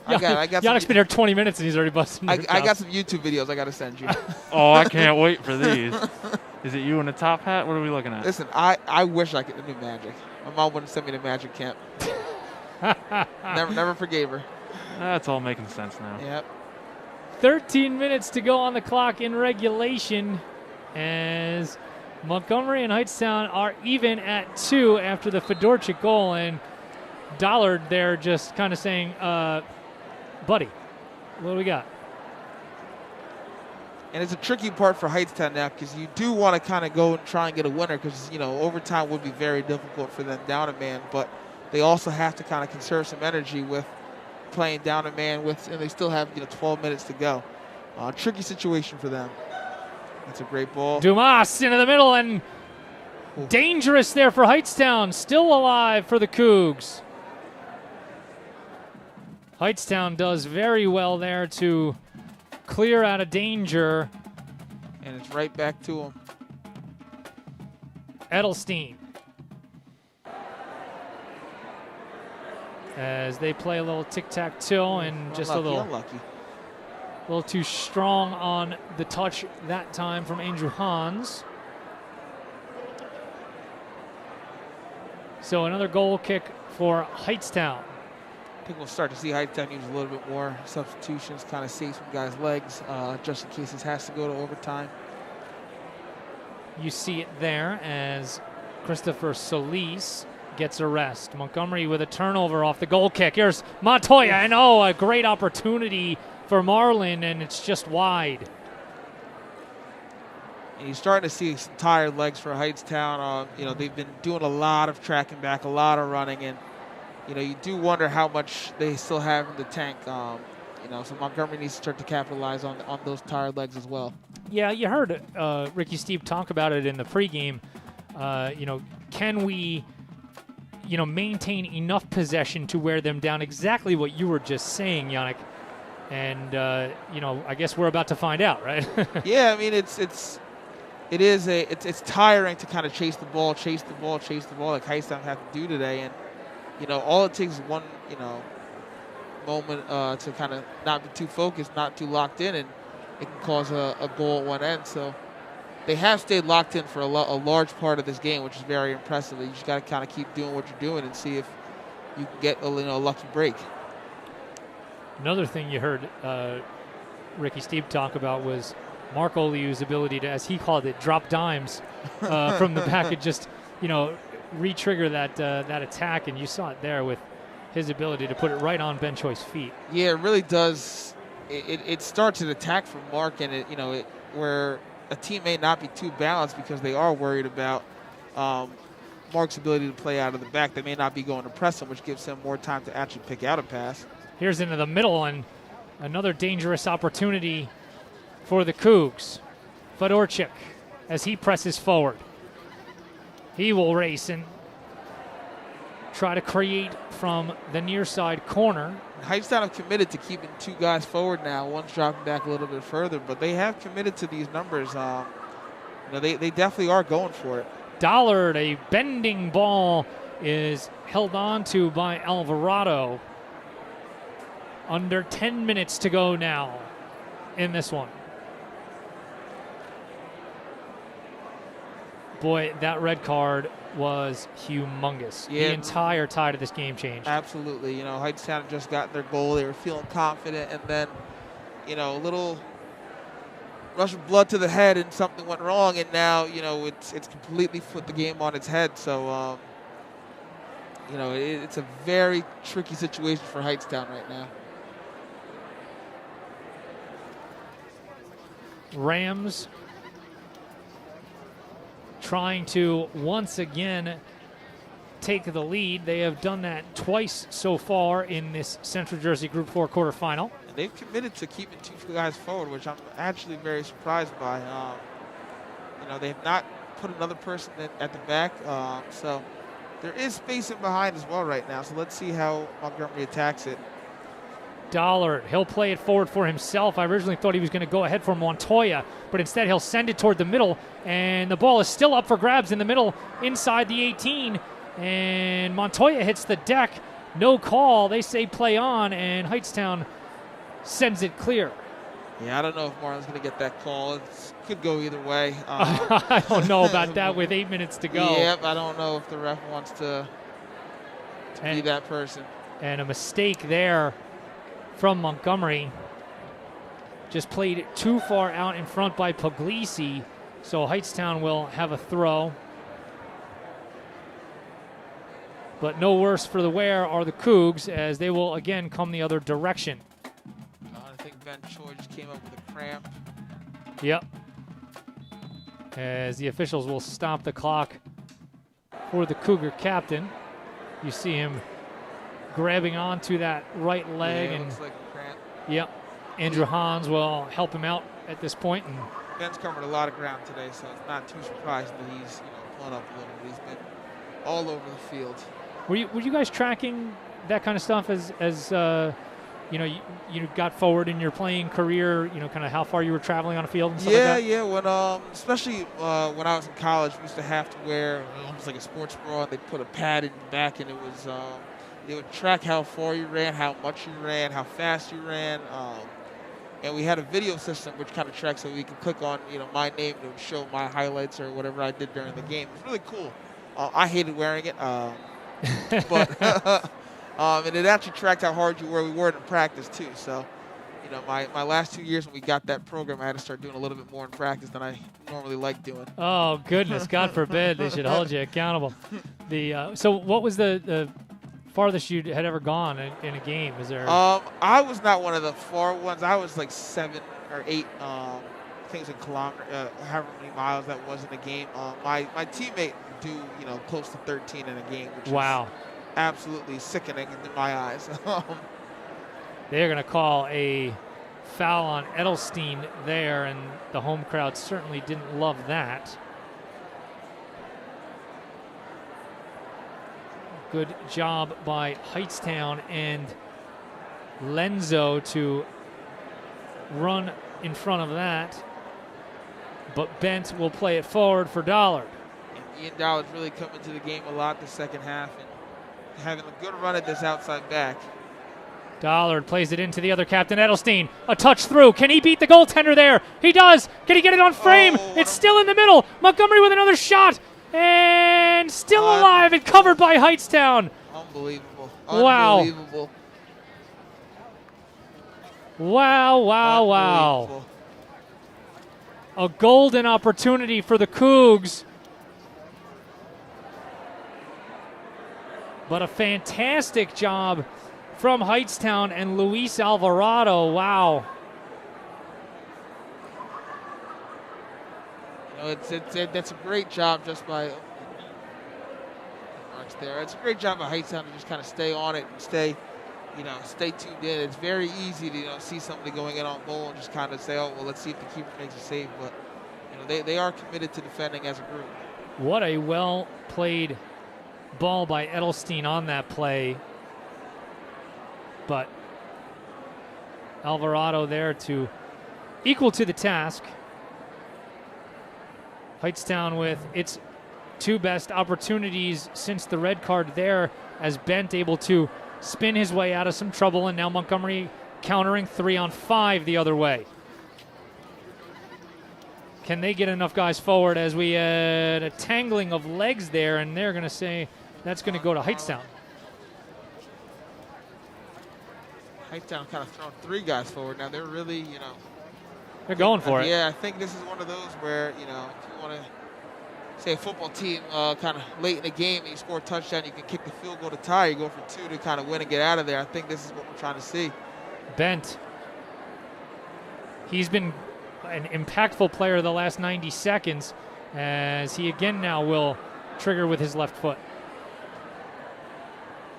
Speaker 1: I got Yannick's been here 20 minutes and he's already busting.
Speaker 2: I got some YouTube videos I gotta send you.
Speaker 3: Oh, I can't wait for these. Is it you in a top hat? What are we looking at?
Speaker 2: Listen, I wish I could do magic. My mom wouldn't send me to magic camp. never forgave her.
Speaker 3: That's all making sense now.
Speaker 2: Yep.
Speaker 1: 13 minutes to go on the clock in regulation, as Montgomery and Hightstown are even at 2 after the Fedorchik goal, and Dollard there just kind of saying, buddy, what do we got?
Speaker 2: And it's a tricky part for Hightstown now, because you do want to kind of go and try and get a winner, because, overtime would be very difficult for them down a man, but they also have to kind of conserve some energy with playing down a man and they still have 12 minutes to go. Tricky situation for them. That's a great ball.
Speaker 1: Dumas into the middle, and dangerous there for Hightstown. Still alive for the Cougs. Hightstown does very well there to clear out of danger.
Speaker 2: And it's right back to him.
Speaker 1: Edelstein. As they play a little tic-tac-toe and just
Speaker 2: unlucky.
Speaker 1: A little too strong on the touch that time from Andrew Hans. So another goal kick for Hightstown.
Speaker 2: I think we'll start to see Hightstown use a little bit more substitutions, kind of save some guys' legs, just in case this has to go to overtime.
Speaker 1: You see it there as Christopher Solis gets a rest. Montgomery with a turnover off the goal kick. Here's Montoya, and a great opportunity for Marlin, and it's just wide.
Speaker 2: And you're starting to see some tired legs for Hightstown. You know, they've been doing a lot of tracking back, a lot of running, and you know, you do wonder how much they still have in the tank. You know, so Montgomery needs to start to capitalize on those tired legs as well.
Speaker 1: Yeah, you heard Ricky Steve talk about it in the pregame. You know, can we, you know, maintain enough possession to wear them down? Exactly what you were just saying, Yannick. And you know, I guess we're about to find out, right?
Speaker 2: Yeah, I mean, it's tiring to kind of chase the ball, like Hightstown have to do today. And you know, all it takes is one, you know, moment to kind of not be too focused, not too locked in, and it can cause a goal at one end. So they have stayed locked in for a large part of this game, which is very impressive. You just got to kind of keep doing what you're doing and see if you can get a lucky break.
Speaker 1: Another thing you heard Ricky Steve talk about was Mark Oliu's ability to, as he called it, drop dimes from the back and just, you know, re-trigger that attack. And you saw it there with his ability to put it right on Ben Choi's feet. Yeah,
Speaker 2: it really does. It starts an attack from Mark, and where a team may not be too balanced because they are worried about Mark's ability to play out of the back. They may not be going to press him, which gives him more time to actually pick out a pass.
Speaker 1: Here's into the middle, and another dangerous opportunity for the Cougs. Fedorchik, as he presses forward. He will race and try to create from the near side corner.
Speaker 2: Hightstown have committed to keeping two guys forward now. One's dropping back a little bit further, but they have committed to these numbers. You know, they definitely are going for it.
Speaker 1: Dollard, a bending ball, is held on to by Alvarado. Under 10 minutes to go now in this one. Boy, that red card was humongous.
Speaker 2: Yeah.
Speaker 1: The entire tide of this game changed.
Speaker 2: Absolutely. You know, Hightstown had just gotten their goal. They were feeling confident, and then, you know, a little rush of blood to the head, and something went wrong, and now, you know, it's completely flipped the game on its head. So, you know, it's a very tricky situation for Hightstown right now.
Speaker 1: Rams trying to once again take the lead. They have done that twice so far in this Central Jersey Group 4 quarterfinal.
Speaker 2: And they've committed to keeping two guys forward, which I'm actually very surprised by. You know, they have not put another person at the back, so there is space in behind as well right now. So let's see how Montgomery attacks it.
Speaker 1: Dollard, he'll play it forward for himself. I originally thought he was going to go ahead for Montoya, but instead he'll send it toward the middle, and the ball is still up for grabs in the middle inside the 18, and Montoya hits the deck. No call. They say play on, and Hightstown sends it clear.
Speaker 2: Yeah, I don't know if Marlon's going to get that call. It could go either way.
Speaker 1: I don't know about that with 8 minutes to go.
Speaker 2: Yep, I don't know if the ref wants to be that person.
Speaker 1: And a mistake there from Montgomery. Just played it too far out in front by Puglisi, so Hightstown will have a throw. But no worse for the wear are the Cougs, as they will again come the other direction.
Speaker 2: I think Ben Choi just came up with a cramp.
Speaker 1: Yep. As the officials will stop the clock for the Cougar captain. You see him grabbing onto that right leg,
Speaker 2: yeah,
Speaker 1: and
Speaker 2: looks like a cramp.
Speaker 1: Yep. Andrew Hans will help him out at this point. And
Speaker 2: Ben's covered a lot of ground today, so it's not too surprising that he's pulling up a little bit. He's been all over the field.
Speaker 1: Were you guys tracking that kind of stuff as you got forward in your playing career? Kind of how far you were traveling on a field and stuff like that?
Speaker 2: Yeah. When especially when I was in college, we used to have to wear almost like a sports bra, and they put a pad in the back, and it was they would track how far you ran, how much you ran, how fast you ran. And we had a video system which kind of tracked, so we could click on my name and it would show my highlights or whatever I did during the game. It was really cool. I hated wearing it, but and it actually tracked how hard you were. We wore it in practice too. So, my last 2 years when we got that program, I had to start doing a little bit more in practice than I normally like doing.
Speaker 1: Oh goodness, God forbid they should hold you accountable. So what was the farthest you had ever gone in a game? Is there?
Speaker 2: I was not one of the far ones. I was like 7 or 8 things in kilometers, however many miles that was in a game. My teammate do, you know, close to 13 in a game, which
Speaker 1: Wow.
Speaker 2: is absolutely sickening in my eyes.
Speaker 1: They're going to call a foul on Edelstein there, and the home crowd certainly didn't love that. Good job by Hightstown and Lenzo to run in front of that, but Bent will play it forward for Dollard.
Speaker 2: And Ian Dollard's really come into the game a lot the second half and having a good run at this outside back.
Speaker 1: Dollard plays it into the other captain, Edelstein. A touch through. Can he beat the goaltender there? He does. Can he get it on frame? It's still in the middle. Montgomery with another shot. And still alive and covered by Hightstown.
Speaker 2: Unbelievable.
Speaker 1: Wow.
Speaker 2: Unbelievable.
Speaker 1: Wow, wow, wow. A golden opportunity for the Cougs. But a fantastic job from Hightstown and Luis Alvarado. Wow.
Speaker 2: You know, that's a great job just by there. It's a great job by Hightstown to just kind of stay on it and stay tuned in. It's very easy to, you know, see somebody going in on goal and just kind of say, oh, well, let's see if the keeper makes a save. But, you know, they are committed to defending as a group.
Speaker 1: What a well-played ball by Edelstein on that play. But Alvarado there to equal to the task. Hightstown with its two best opportunities since the red card there, as Bent able to spin his way out of some trouble, and now Montgomery countering 3-on-5 the other way. Can they get enough guys forward as we had a tangling of legs there, and they're going to say that's going to go to Hightstown.
Speaker 2: Hightstown kind of throwing three guys forward. Now they're really, you know.
Speaker 1: They're going for it.
Speaker 2: Yeah, I think this is one of those where, you know, if you want to say a football team kind of late in the game and you score a touchdown, you can kick the field goal to tie. You go for two to kind of win and get out of there. I think this is what we're trying to see.
Speaker 1: Bent. He's been an impactful player the last 90 seconds, as he again now will trigger with his left foot.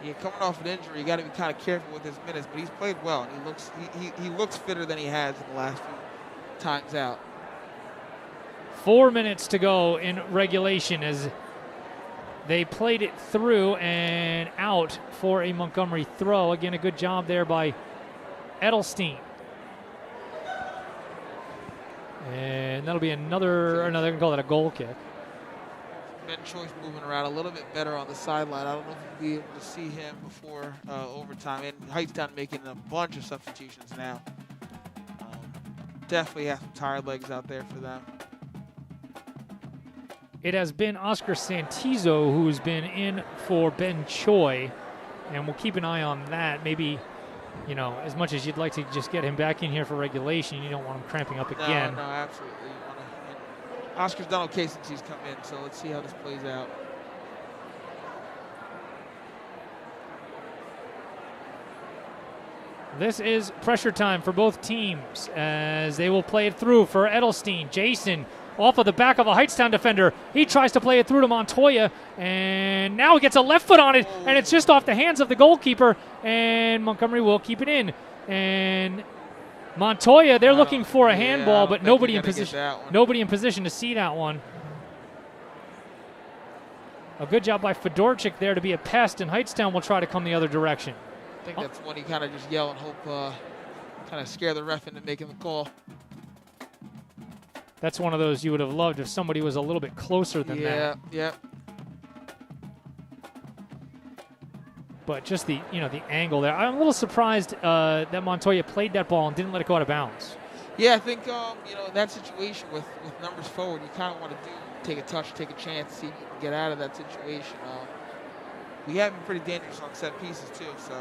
Speaker 2: Yeah, coming off an injury, you got to be kind of careful with his minutes, but he's played well. And he looks fitter than he has in the last few times out.
Speaker 1: 4 minutes to go in regulation as they played it through and out for a Montgomery throw. Again, a good job there by Edelstein. And that'll be another, they're going to call that a goal kick.
Speaker 2: Ben Choi's moving around a little bit better on the sideline. I don't know if we'll be able to see him before overtime. And Hightstown making a bunch of substitutions now. Definitely have some tired legs out there for them.
Speaker 1: It has been Oscar Santizo who's been in for Ben Choi, and we'll keep an eye on that. Maybe, you know, as much as you'd like to just get him back in here for regulation, you don't want him cramping up again.
Speaker 2: No, absolutely. Oscar's done okay since he's come in, so let's see how this plays out.
Speaker 1: This is pressure time for both teams as they will play it through for Edelstein. Jason off of the back of a Hightstown defender. He tries to play it through to Montoya, and now he gets a left foot on it, and it's just off the hands of the goalkeeper, and Montgomery will keep it in. And Montoya, they're looking for a handball, but nobody in position to see that one. A good job by Fedorchik there to be a pest, and Hightstown will try to come the other direction.
Speaker 2: I think that's when he kind of just yell and hope, kind of scare the ref into making the call.
Speaker 1: That's one of those you would have loved if somebody was a little bit closer than that.
Speaker 2: Yeah.
Speaker 1: But just the angle there. I'm a little surprised that Montoya played that ball and didn't let it go out of bounds.
Speaker 2: Yeah, I think that situation with numbers forward, you kind of want to take a touch, take a chance, see if you can get out of that situation. We have been pretty dangerous on set pieces too, so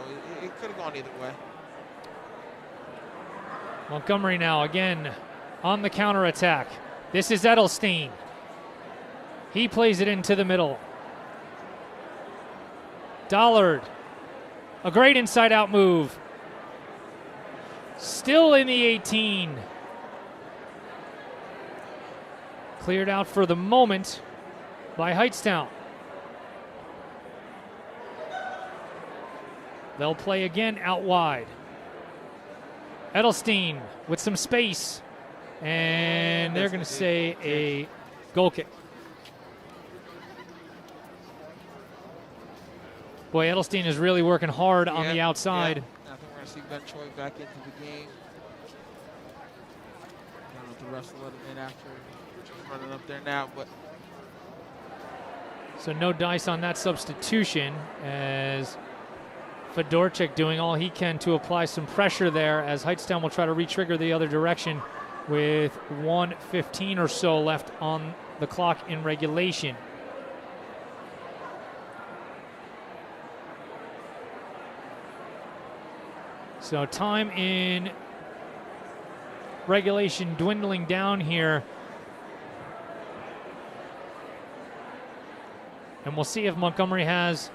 Speaker 2: it could have gone either way.
Speaker 1: Montgomery now again on the counterattack. This is Edelstein. He plays it into the middle. Dollard. A great inside-out move. Still in the 18. Cleared out for the moment by Hightstown. They'll play again out wide. Edelstein with some space. And they're going to say a goal kick. Boy, Edelstein is really working hard on the outside.
Speaker 2: I think we're going to see Ben Choi back into the game. I don't know if the refs will let him in after just running up there now, but.
Speaker 1: So no dice on that substitution as Fedorchik doing all he can to apply some pressure there as Hightstown will try to re-trigger the other direction with 1:15 or so left on the clock in regulation. So time in regulation dwindling down here. And we'll see if Montgomery has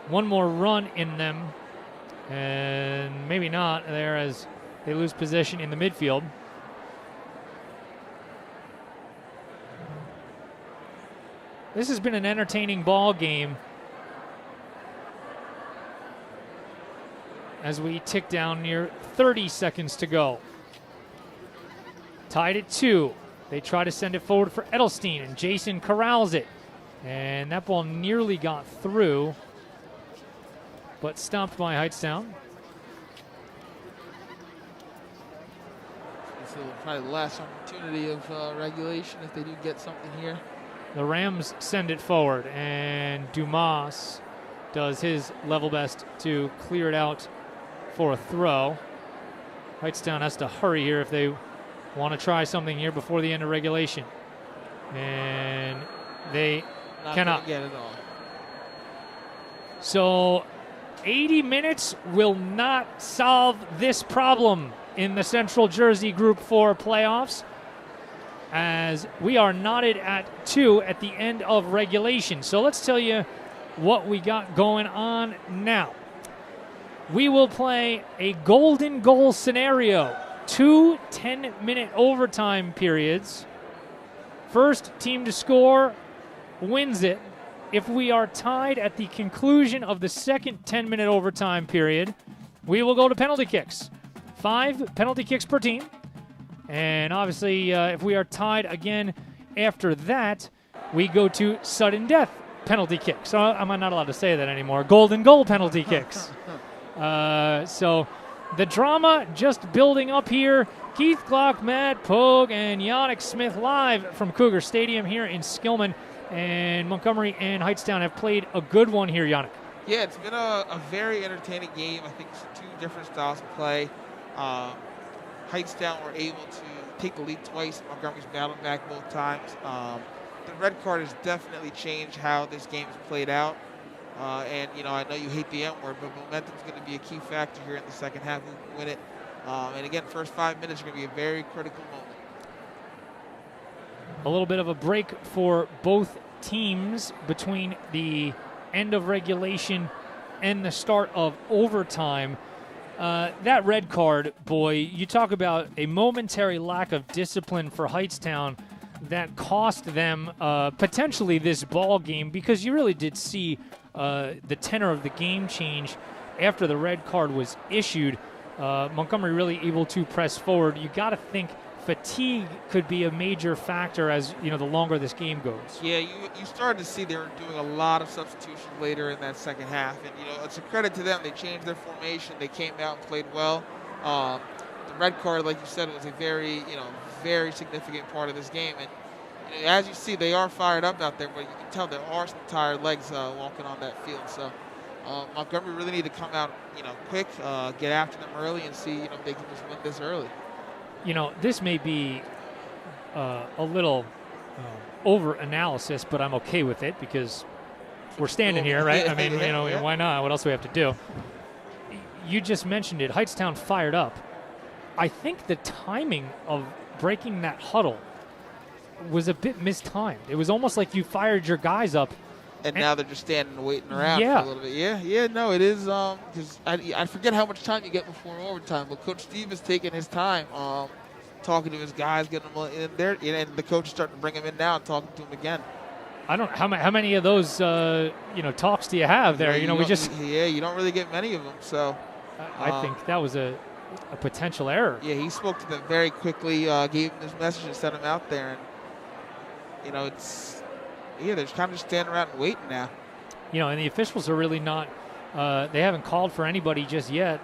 Speaker 1: one more run in them. And maybe not there as they lose possession in the midfield. This has been an entertaining ball game as we tick down near 30 seconds to go. Tied at 2. They try to send it forward for Edelstein, and Jason corrals it. And that ball nearly got through, but stopped by Hightstown.
Speaker 2: This is probably the last opportunity of regulation if they do get something here.
Speaker 1: The Rams send it forward, and Dumas does his level best to clear it out for a throw. Hightstown has to hurry here if they want to try something here before the end of regulation. And they cannot
Speaker 2: get it all.
Speaker 1: So 80 minutes will not solve this problem in the Central Jersey Group 4 playoffs, as we are knotted at 2 at the end of regulation. So let's tell you what we got going on now. We will play a golden goal scenario, 2 10-minute overtime periods. First team to score wins it. If we are tied at the conclusion of the second 10-minute overtime period, we will go to penalty kicks. 5 penalty kicks per team. And obviously, if we are tied again after that, we go to sudden death penalty kicks. So I'm not allowed to say that anymore. Golden goal penalty kicks. So the drama just building up here. Keith Glock, Matt Pogue, and Yannick Smith live from Cougar Stadium here in Skillman. And Montgomery and Hightstown have played a good one here, Yannick.
Speaker 2: Yeah, it's been a very entertaining game. I think it's 2 different styles of play. Hightstown were able to take the lead twice. Montgomery's battled back both times. The red card has definitely changed how this game is played out. And, you know, I know you hate the M word, but momentum is going to be a key factor here in the second half. Who can win it? And again, first 5 minutes are going to be a very critical moment.
Speaker 1: A little bit of a break for both teams between the end of regulation and the start of overtime. That red card, boy, you talk about a momentary lack of discipline for Hightstown that cost them potentially this ball game, because you really did see the tenor of the game change after the red card was issued. Montgomery really able to press forward. You got to think fatigue could be a major factor as, you know, the longer this game goes.
Speaker 2: Yeah, you started to see they were doing a lot of substitutions later in that second half, and you know, it's a credit to them. They changed their formation. They came out and played well. The red card, like you said, was a very significant part of this game. And you know, as you see, they are fired up out there, but you can tell there are some tired legs walking on that field. So Montgomery really need to come out, you know, quick, get after them early, and see, you know, if they can just win this early.
Speaker 1: You know, this may be a little over-analysis, but I'm okay with it because we're standing here, right? I mean, you know, why not? What else do we have to do? You just mentioned it. Hightstown fired up. I think the timing of breaking that huddle was a bit mistimed. It was almost like you fired your guys up.
Speaker 2: And now they're just standing and waiting around for a little bit. Yeah, no, it is, because I forget how much time you get before overtime, but Coach Steve is taking his time talking to his guys, getting them in there, and the coach is starting to bring him in now and talking to him again.
Speaker 1: I don't how many of those talks do you have there?
Speaker 2: You don't really get many of them. So
Speaker 1: I think that was a potential error.
Speaker 2: Yeah, he spoke to them very quickly, gave him his message, and sent him out there, and they're just kind of just standing around and waiting now.
Speaker 1: And the officials are really not. They haven't called for anybody just yet.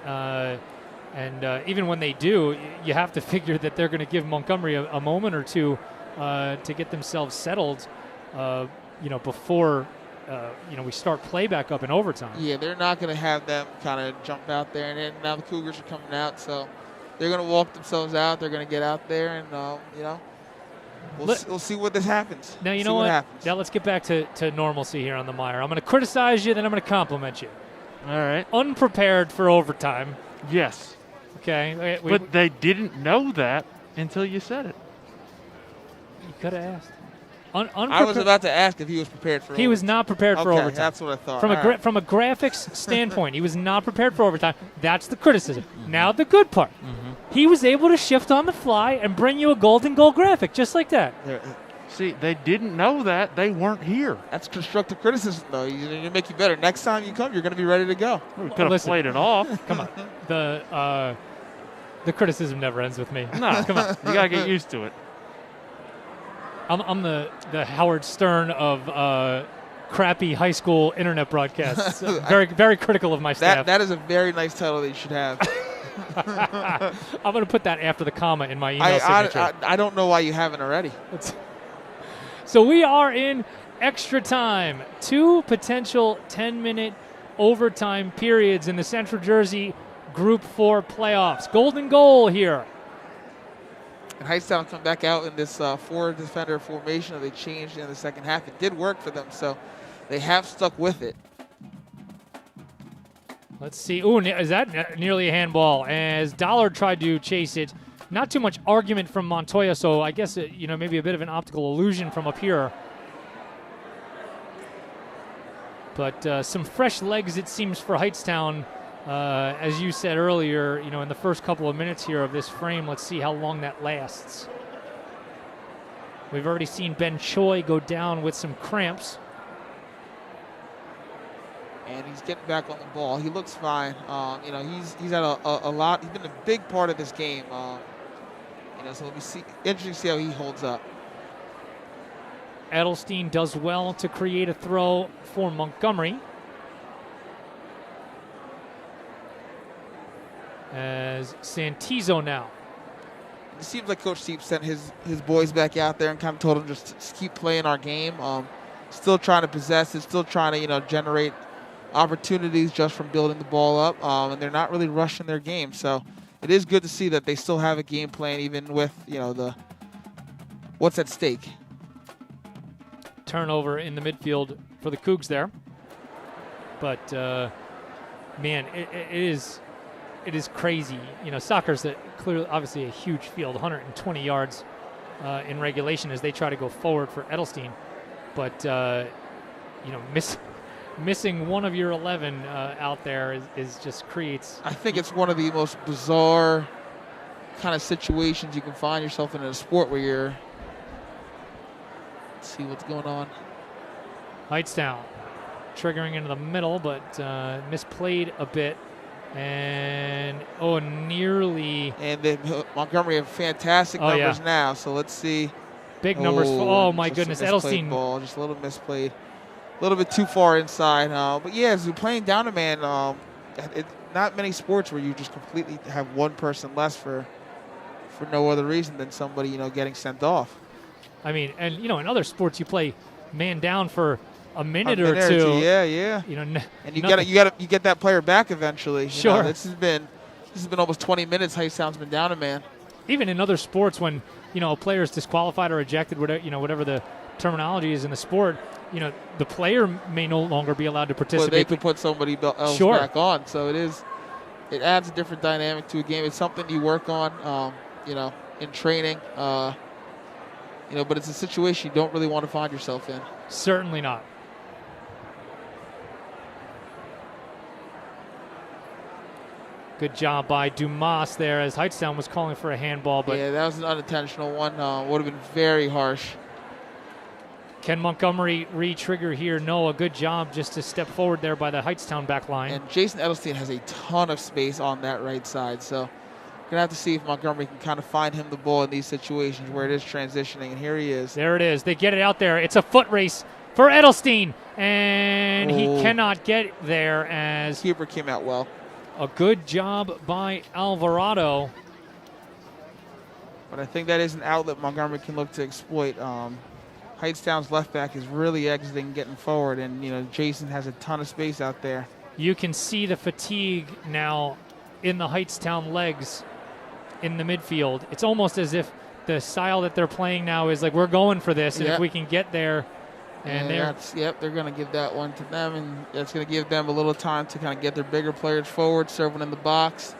Speaker 1: And even when they do, you have to figure that they're going to give Montgomery a moment or two to get themselves settled, before we start play back up in overtime.
Speaker 2: Yeah, they're not going to have them kind of jump out there. And then now the Cougars are coming out, so they're going to walk themselves out. They're going to get out there, and, we'll see what this happens.
Speaker 1: Now, you know what? Now let's get back to normalcy here on the Mire. I'm going to criticize you, then I'm going to compliment you.
Speaker 3: All right.
Speaker 1: Unprepared for overtime.
Speaker 3: Yes.
Speaker 1: Okay.
Speaker 3: But they didn't know that until you said it.
Speaker 1: You could have asked.
Speaker 2: I was about to ask if he was prepared for overtime.
Speaker 1: He was not prepared for overtime.
Speaker 2: That's what I thought.
Speaker 1: From a graphics standpoint, he was not prepared for overtime. That's the criticism. Now the good part. Mm-hmm. He was able to shift on the fly and bring you a golden goal graphic just like that.
Speaker 3: See, they didn't know that. They weren't here.
Speaker 2: That's constructive criticism, though. You make you better. Next time you come, you're going to be ready to go.
Speaker 3: We could have played it off.
Speaker 1: Come on. The criticism never ends with me.
Speaker 3: No, come on. You got to get used to it.
Speaker 1: I'm the Howard Stern of crappy high school internet broadcasts. Very, very critical of my staff.
Speaker 2: That is a very nice title that you should have.
Speaker 1: I'm going to put that after the comma in my email signature.
Speaker 2: I don't know why you haven't already.
Speaker 1: So we are in extra time. 2 potential 10-minute overtime periods in the Central Jersey Group 4 playoffs. Golden goal here.
Speaker 2: And Hightstown come back out in this 4-defender formation that they changed in the second half. It did work for them, so they have stuck with it.
Speaker 1: Let's see. Ooh, is that nearly a handball? As Dollard tried to chase it. Not too much argument from Montoya, so I guess, maybe a bit of an optical illusion from up here. But some fresh legs, it seems, for Hightstown. As you said earlier, in the first couple of minutes here of this frame, let's see how long that lasts. We've already seen Ben Choi go down with some cramps.
Speaker 2: And he's getting back on the ball. He looks fine. He's had a lot. He's been a big part of this game. So let me see. Interesting to see how he holds up.
Speaker 1: Edelstein does well to create a throw for Montgomery. As Santizo now.
Speaker 2: It seems like Coach Steep sent his boys back out there and kind of told them just keep playing our game. Still trying to possess it, still trying to generate opportunities just from building the ball up, and they're not really rushing their game. So it is good to see that they still have a game plan even with the what's at stake.
Speaker 1: Turnover in the midfield for the Cougs there, but man, it is crazy. Soccer's clearly, obviously, a huge field, 120 yards in regulation as they try to go forward for Edelstein. But, missing one of your 11 out there is just creates...
Speaker 2: I think it's one of the most bizarre kind of situations you can find yourself in a sport where you're... Let's see what's going on.
Speaker 1: Hightstown triggering into the middle, but misplayed a bit. And nearly.
Speaker 2: And then Montgomery have fantastic numbers now. So let's see.
Speaker 1: Big numbers. My goodness, Edelstein.
Speaker 2: Ball, just a little misplayed, a little bit too far inside. But yeah, as we're playing down a man, not many sports where you just completely have one person less for no other reason than somebody getting sent off.
Speaker 1: I mean, and in other sports you play man down for a minute or two.
Speaker 2: Yeah. And you get that player back eventually.
Speaker 1: Sure.
Speaker 2: This has been almost 20 minutes. Hightstown's been down a man.
Speaker 1: Even in other sports, when a player is disqualified or ejected, whatever the terminology is in the sport, the player may no longer be allowed to participate.
Speaker 2: Well, they could put somebody else back on. So it adds a different dynamic to a game. It's something you work on, in training. But it's a situation you don't really want to find yourself in.
Speaker 1: Certainly not. Good job by Dumas there as Hightstown was calling for a handball, but
Speaker 2: yeah, that was an unintentional one. Would have been very harsh.
Speaker 1: Can Montgomery re-trigger here? No, a good job just to step forward there by the Hightstown back line.
Speaker 2: And Jason Edelstein has a ton of space on that right side, so going to have to see if Montgomery can kind of find him the ball in these situations where it is transitioning, and here he is.
Speaker 1: There it is. They get it out there. It's a foot race for Edelstein, and he cannot get there as
Speaker 2: Keeper came out well.
Speaker 1: a good job by Alvarado.
Speaker 2: But I think that is an outlet Montgomery can look to exploit. Hightstown's left back is really exiting, getting forward, and Jason has a ton of space out there.
Speaker 1: You can see the fatigue now in the Hightstown legs in the midfield. It's almost as if the style that they're playing now is like, we're going for this, and if we can get there. And
Speaker 2: they're going to give that one to them, and that's going to give them a little time to kind of get their bigger players forward, serving in the box.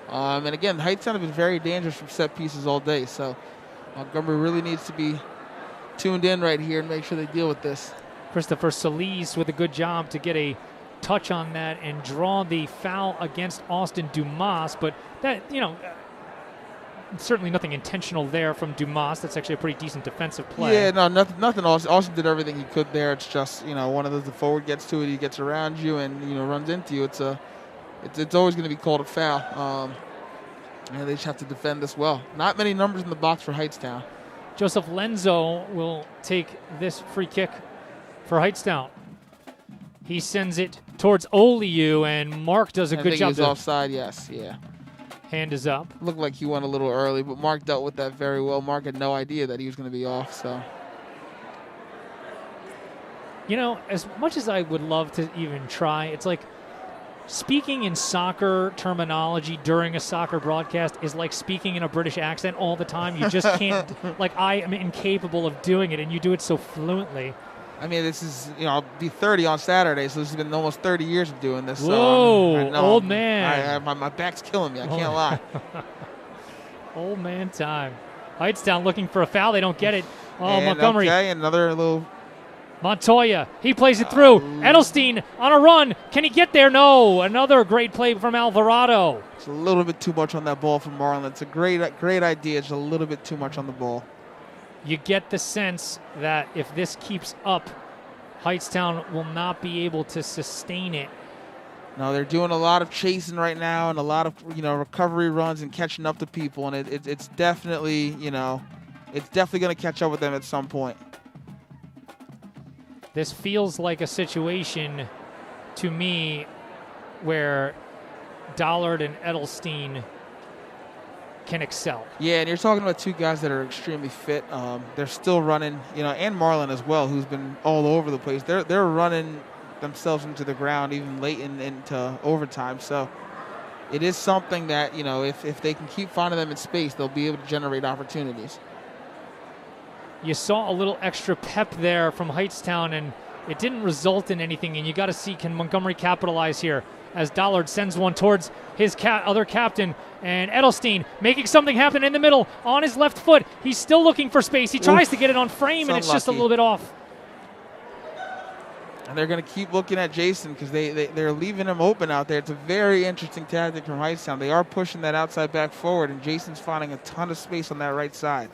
Speaker 2: And again, Hightstown have been very dangerous from set pieces all day, so Montgomery really needs to be tuned in right here and make sure they deal with this.
Speaker 1: Christopher Solis with a good job to get a touch on that and draw the foul against Austin Dumas, but that, certainly nothing intentional there from Dumas. That's actually a pretty decent defensive play.
Speaker 2: Yeah, no, nothing. Austin did everything he could there. It's just, one of those, the forward gets to it, he gets around you and, runs into you. It's always going to be called a foul. And they just have to defend this well. Not many numbers in the box for Hightstown.
Speaker 1: Joseph Lenzo will take this free kick for Hightstown. He sends it towards Oliu, and Mark does a good job.
Speaker 2: I think he was offside, yes, yeah.
Speaker 1: Hand is up.
Speaker 2: Looked like he went a little early, but Mark dealt with that very well. Mark had no idea that he was going to be off, so.
Speaker 1: As much as I would love to even try, it's like speaking in soccer terminology during a soccer broadcast is like speaking in a British accent all the time. You just can't, I am incapable of doing it, and you do it so fluently.
Speaker 2: I mean, this is, I'll be 30 on Saturday, so this has been almost 30 years of doing this.
Speaker 1: Whoa,
Speaker 2: so
Speaker 1: old man.
Speaker 2: My back's killing me. I can't lie.
Speaker 1: Old man time. Hightstown looking for a foul. They don't get it. Oh,
Speaker 2: and
Speaker 1: Montgomery.
Speaker 2: Okay, another little.
Speaker 1: Montoya. He plays it through. Edelstein on a run. Can he get there? No. Another great play from Alvarado.
Speaker 2: It's a little bit too much on that ball from Marlon. It's a great idea. It's a little bit too much on the ball.
Speaker 1: You get the sense that if this keeps up, Hightstown will not be able to sustain it.
Speaker 2: No, they're doing a lot of chasing right now and a lot of recovery runs and catching up to people, and it's definitely it's definitely going to catch up with them at some point.
Speaker 1: This feels like a situation to me where Dollard and Edelstein can excel.
Speaker 2: Yeah, and you're talking about two guys that are extremely fit. They're still running, and Marlon as well, who's been all over the place. They're running themselves into the ground even late into overtime. So it is something that, if they can keep finding them in space, they'll be able to generate opportunities.
Speaker 1: You saw a little extra pep there from Hightstown, and it didn't result in anything, and you got to see, can Montgomery capitalize here as Dollard sends one towards his other captain, and Edelstein making something happen in the middle on his left foot. He's still looking for space. He tries to get it on frame, and it's just a little bit off.
Speaker 2: And they're going to keep looking at Jason because they're leaving him open out there. It's a very interesting tactic from Hightstown. They are pushing that outside back forward, and Jason's finding a ton of space on that right side.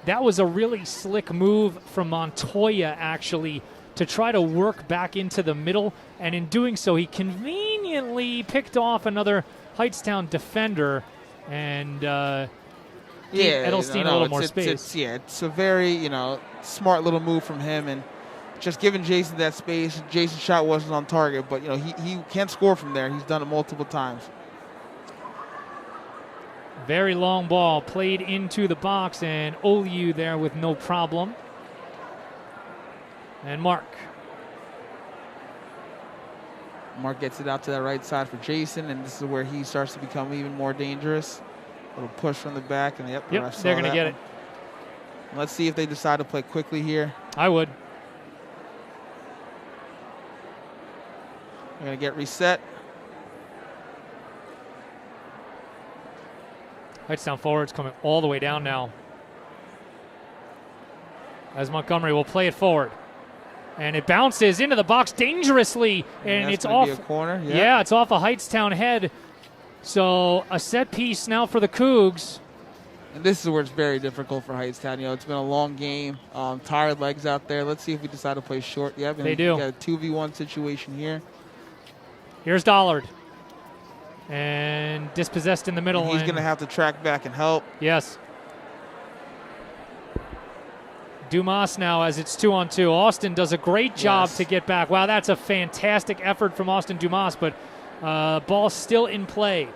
Speaker 1: That was a really slick move from Montoya, actually, to try to work back into the middle, and in doing so, he conveniently picked off another Hightstown defender and gave Edelstein a little more space.
Speaker 2: It's a very smart little move from him, and just giving Jason that space. Jason's shot wasn't on target, but he can score from there. He's done it multiple times.
Speaker 1: Very long ball played into the box, and Oliu there with no problem. And Mark
Speaker 2: gets it out to that right side for Jason, and this is where he starts to become even more dangerous. A little push from the back, and
Speaker 1: yep, they're going to get it.
Speaker 2: Let's see if they decide to play quickly here.
Speaker 1: I would.
Speaker 2: They're going to get reset.
Speaker 1: Hightstown forwards coming all the way down now. As Montgomery will play it forward. And it bounces into the box dangerously. And it's off.
Speaker 2: Be a corner.
Speaker 1: Yeah, it's off a Hightstown head. So a set piece now for the Cougs.
Speaker 2: And this is where it's very difficult for Hightstown. It's been a long game. Tired legs out there. Let's see if we decide to play short. Yeah,
Speaker 1: they do.
Speaker 2: We got a 2v1 situation here.
Speaker 1: Here's Dollard. And dispossessed in the middle.
Speaker 2: And he's going to have to track back and help.
Speaker 1: Yes. Dumas now as it's 2-on-2. Austin does a great job to get back. Wow, that's a fantastic effort from Austin Dumas, but ball still in play.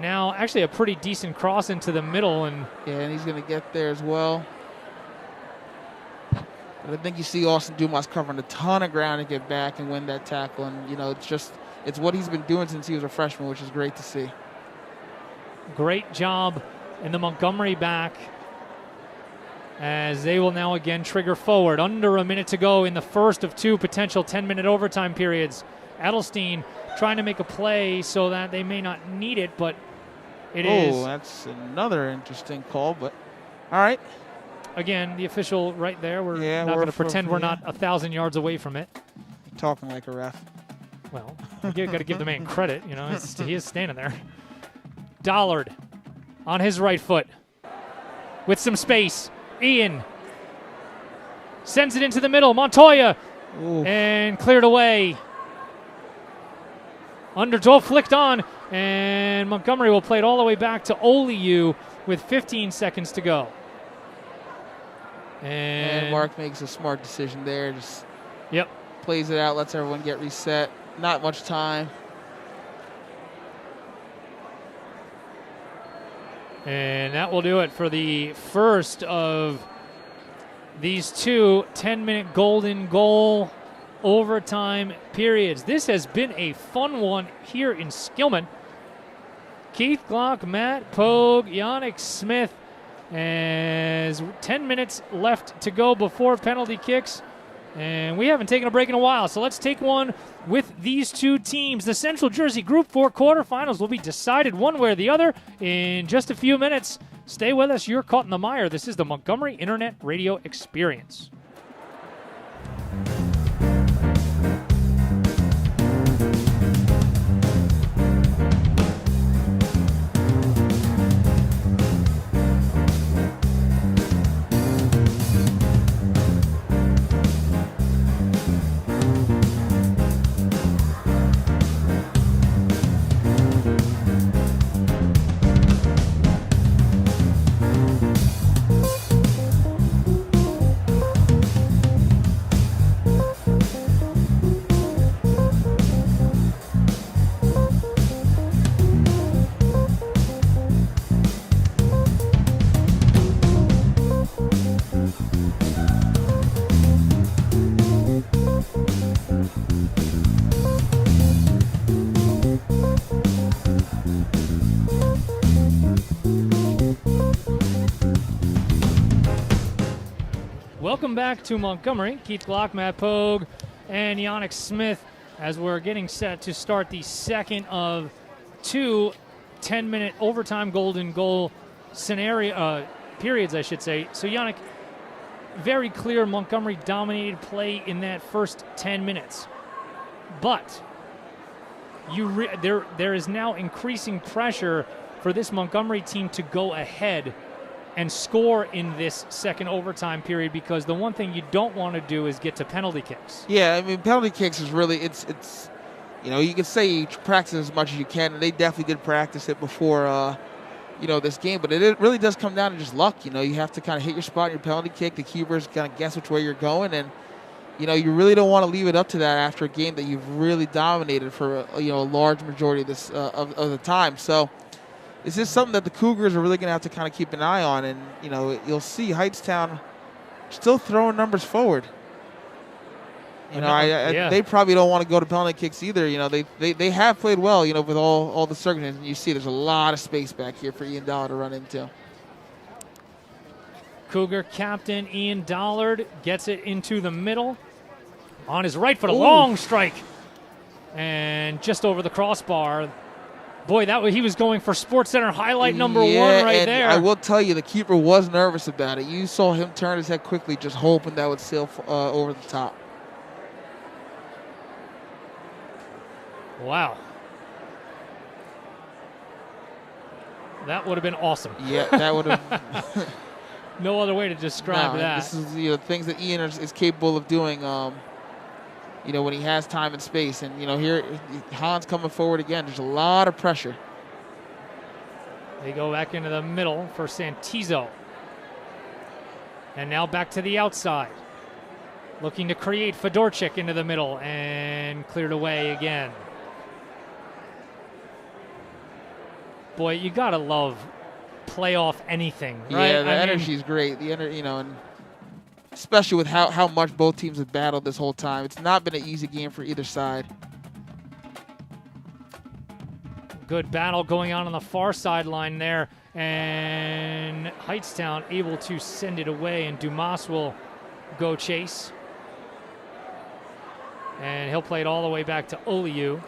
Speaker 1: Now, actually a pretty decent cross into the middle. And
Speaker 2: he's going to get there as well. But I think you see Austin Dumas covering a ton of ground to get back and win that tackle. And, it's what he's been doing since he was a freshman, which is great to see.
Speaker 1: Great job in the Montgomery back as they will now again trigger forward. Under a minute to go in the first of 2 potential 10-minute overtime periods. Adelstein trying to make a play so that they may not need it, but it is.
Speaker 2: Oh, that's another interesting call, but all right.
Speaker 1: Again, the official right there. We're not going to pretend we're not 1,000 yards away from it.
Speaker 2: You're talking like a ref.
Speaker 1: Well, you got to give the man credit. He is standing there. Dollard on his right foot with some space. Ian sends it into the middle. Montoya and cleared away. Undertow flicked on, and Montgomery will play it all the way back to Oliu with 15 seconds to go. And
Speaker 2: Mark makes a smart decision there. Just plays it out, lets everyone get reset. Not much time.
Speaker 1: And that will do it for the first of these 2 10-minute golden goal overtime periods. This has been a fun one here in Skillman. Keith Glock, Matt Pogue, Yannick Smith, as 10 minutes left to go before penalty kicks. And we haven't taken a break in a while, so let's take one with these 2 teams. The Central Jersey Group 4 quarterfinals will be decided one way or the other in just a few minutes. Stay with us. You're caught in the mire. This is the Montgomery Internet Radio Experience. Welcome back to Montgomery. Keith Glock, Matt Pogue, and Yannick Smith as we're getting set to start the second of 2 10-minute overtime golden goal periods, I should say. So, Yannick, very clear Montgomery dominated play in that first 10 minutes. But there is now increasing pressure for this Montgomery team to go ahead and score in this second overtime period, because the one thing you don't want to do is get to penalty kicks.
Speaker 2: Yeah, I mean, penalty kicks is really, it's you can say you practice as much as you can, and they definitely did practice it before, this game, but it really does come down to just luck. You have to kind of hit your spot in your penalty kick. The keepers kind of guess which way you're going, and, you really don't want to leave it up to that after a game that you've really dominated for, a large majority of this of the time. So, this is something that the Cougars are really going to have to kind of keep an eye on. And, you'll see Hightstown still throwing numbers forward. They probably don't want to go to penalty kicks either. They have played well, with all the circumstances. And you see there's a lot of space back here for Ian Dollard to run into.
Speaker 1: Cougar captain Ian Dollard gets it into the middle. On his right foot, a long strike. And just over the crossbar. Boy, he was going for SportsCenter highlight number 1 right there.
Speaker 2: I will tell you, the keeper was nervous about it. You saw him turn his head quickly, just hoping that would sail over the top.
Speaker 1: Wow. That would have been awesome.
Speaker 2: Yeah, that would have.
Speaker 1: No other way to describe that.
Speaker 2: This is things that Ian is capable of doing. When he has time and space, and here Hans coming forward again. There's a lot of pressure.
Speaker 1: They go back into the middle for Santizo. And now back to the outside. Looking to create Fedorchik into the middle and cleared away again. Boy, you gotta love playoff anything, right?
Speaker 2: Yeah, the energy is great. The and especially with how much both teams have battled this whole time. It's not been an easy game for either side.
Speaker 1: Good battle going on the far sideline there, and Hightstown able to send it away, and Dumas will go chase. And he'll play it all the way back to Oliu.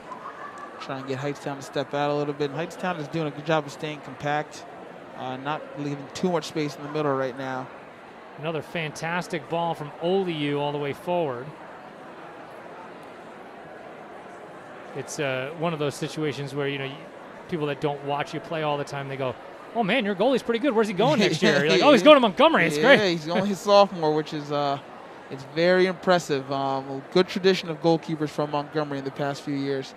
Speaker 2: Trying to get Hightstown to step out a little bit. And Hightstown is doing a good job of staying compact, not leaving too much space in the middle right now.
Speaker 1: Another fantastic ball from Oliu all the way forward. It's one of those situations where, people that don't watch you play all the time, they go, oh, man, your goalie's pretty good. Where's he going next year? You're like, oh, he's going to Montgomery. It's great.
Speaker 2: Yeah, he's only a sophomore, which is it's very impressive. A good tradition of goalkeepers from Montgomery in the past few years.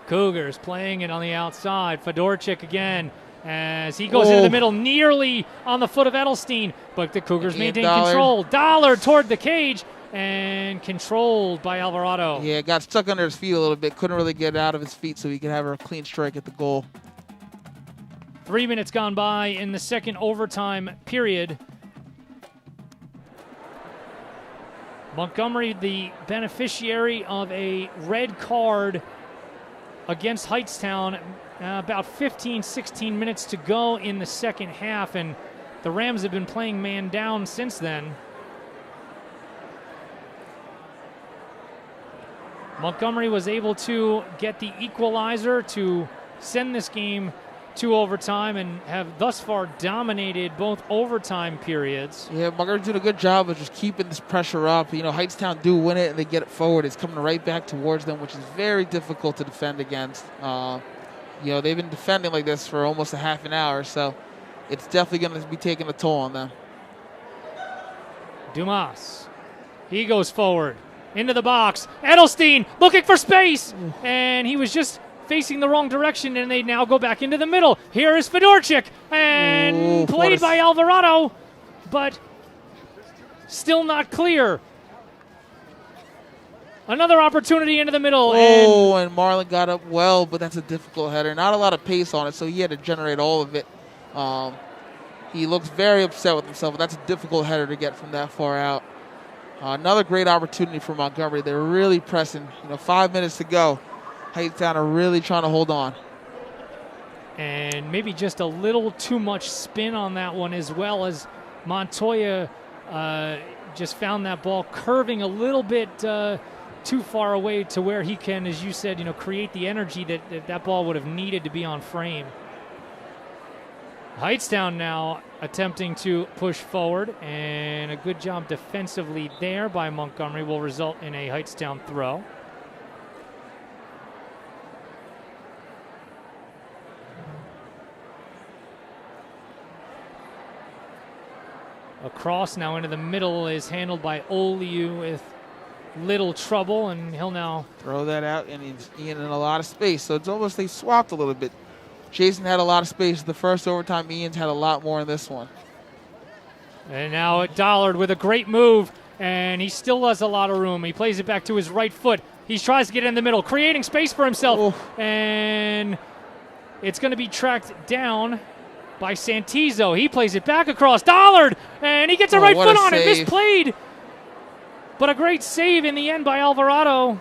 Speaker 1: Cougars playing it on the outside. Fedorchik again as he goes into the middle, nearly on the foot of Edelstein, but the Cougars maintain control. Dollard toward the cage and controlled by Alvarado.
Speaker 2: Yeah, got stuck under his feet a little bit. Couldn't really get out of his feet so he could have a clean strike at the goal.
Speaker 1: 3 minutes gone by in the second overtime period. Montgomery, the beneficiary of a red card against Hightstown. About 15, 16 minutes to go in the second half, and the Rams have been playing man down since then. Montgomery was able to get the equalizer to send this game to overtime and have thus far dominated both overtime periods.
Speaker 2: Yeah, Montgomery's doing a good job of just keeping this pressure up. Hightstown do win it and they get it forward. It's coming right back towards them, which is very difficult to defend against. They've been defending like this for almost a half an hour, so it's definitely going to be taking a toll on them.
Speaker 1: Dumas, he goes forward into the box. Edelstein looking for space, and he was just facing the wrong direction, and they now go back into the middle. Here is Fedorchik, and played by Alvarado, but still not clear. Another opportunity into the middle.
Speaker 2: And Marlon got up well, but that's a difficult header. Not a lot of pace on it, so he had to generate all of it. He looks very upset with himself, but that's a difficult header to get from that far out. Another great opportunity for Montgomery. They're really pressing. 5 minutes to go. Hightstown are really trying to hold on.
Speaker 1: And maybe just a little too much spin on that one, as well as Montoya just found that ball curving a little bit too far away to where he can, as you said, create the energy that ball would have needed to be on frame. Hightstown now attempting to push forward, and a good job defensively there by Montgomery will result in a Hightstown throw. Across now into the middle is handled by Oliu with little trouble, and he'll now
Speaker 2: throw that out, and he's in a lot of space. So it's almost they swapped a little bit. Jason had a lot of space the first overtime. Ian's had a lot more in this one.
Speaker 1: And now Dollard with a great move, and he still has a lot of room. He plays it back to his right foot. He tries to get in the middle, creating space for himself, and it's going to be tracked down by Santizo. He plays it back across. Dollard, and he gets a right foot on it. Misplayed, but a great save in the end by Alvarado.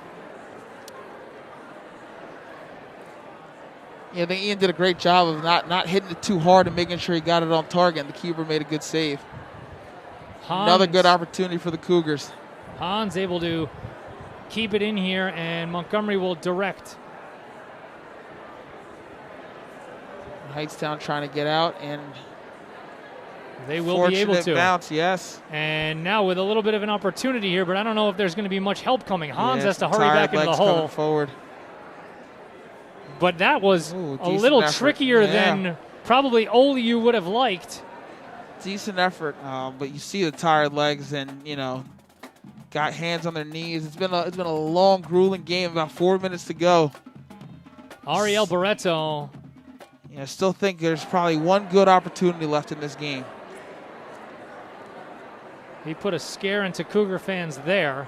Speaker 2: Yeah, I think Ian did a great job of not hitting it too hard and making sure he got it on target, and the keeper made a good save. Another good opportunity for the Cougars.
Speaker 1: Hans able to keep it in here, and Montgomery will direct.
Speaker 2: Hightstown trying to get out, and
Speaker 1: they will be able to
Speaker 2: bounce. Yes.
Speaker 1: And now with a little bit of an opportunity here, but I don't know if there's going to be much help coming. Hans has to hurry back into the hole.
Speaker 2: Forward.
Speaker 1: But that was a little trickier than probably Oliu would have liked.
Speaker 2: Decent effort, but you see the tired legs and, got hands on their knees. It's been a long, grueling game, about 4 minutes to go.
Speaker 1: Ariel Barreto.
Speaker 2: I still think there's probably one good opportunity left in this game.
Speaker 1: He put a scare into Cougar fans there.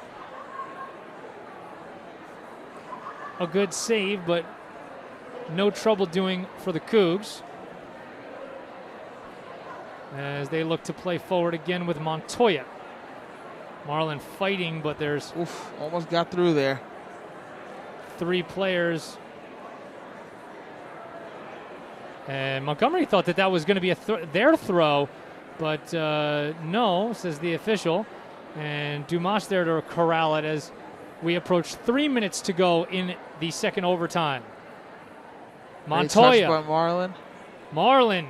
Speaker 1: A good save, but no trouble doing for the Cougs as they look to play forward again with Montoya. Marlin fighting, but there's
Speaker 2: almost got through there.
Speaker 1: 3 players. And Montgomery thought that was going to be their throw, but no, says the official. And Dumas there to corral it as we approach 3 minutes to go in the second overtime. Montoya.
Speaker 2: By Marlin.
Speaker 1: Marlin.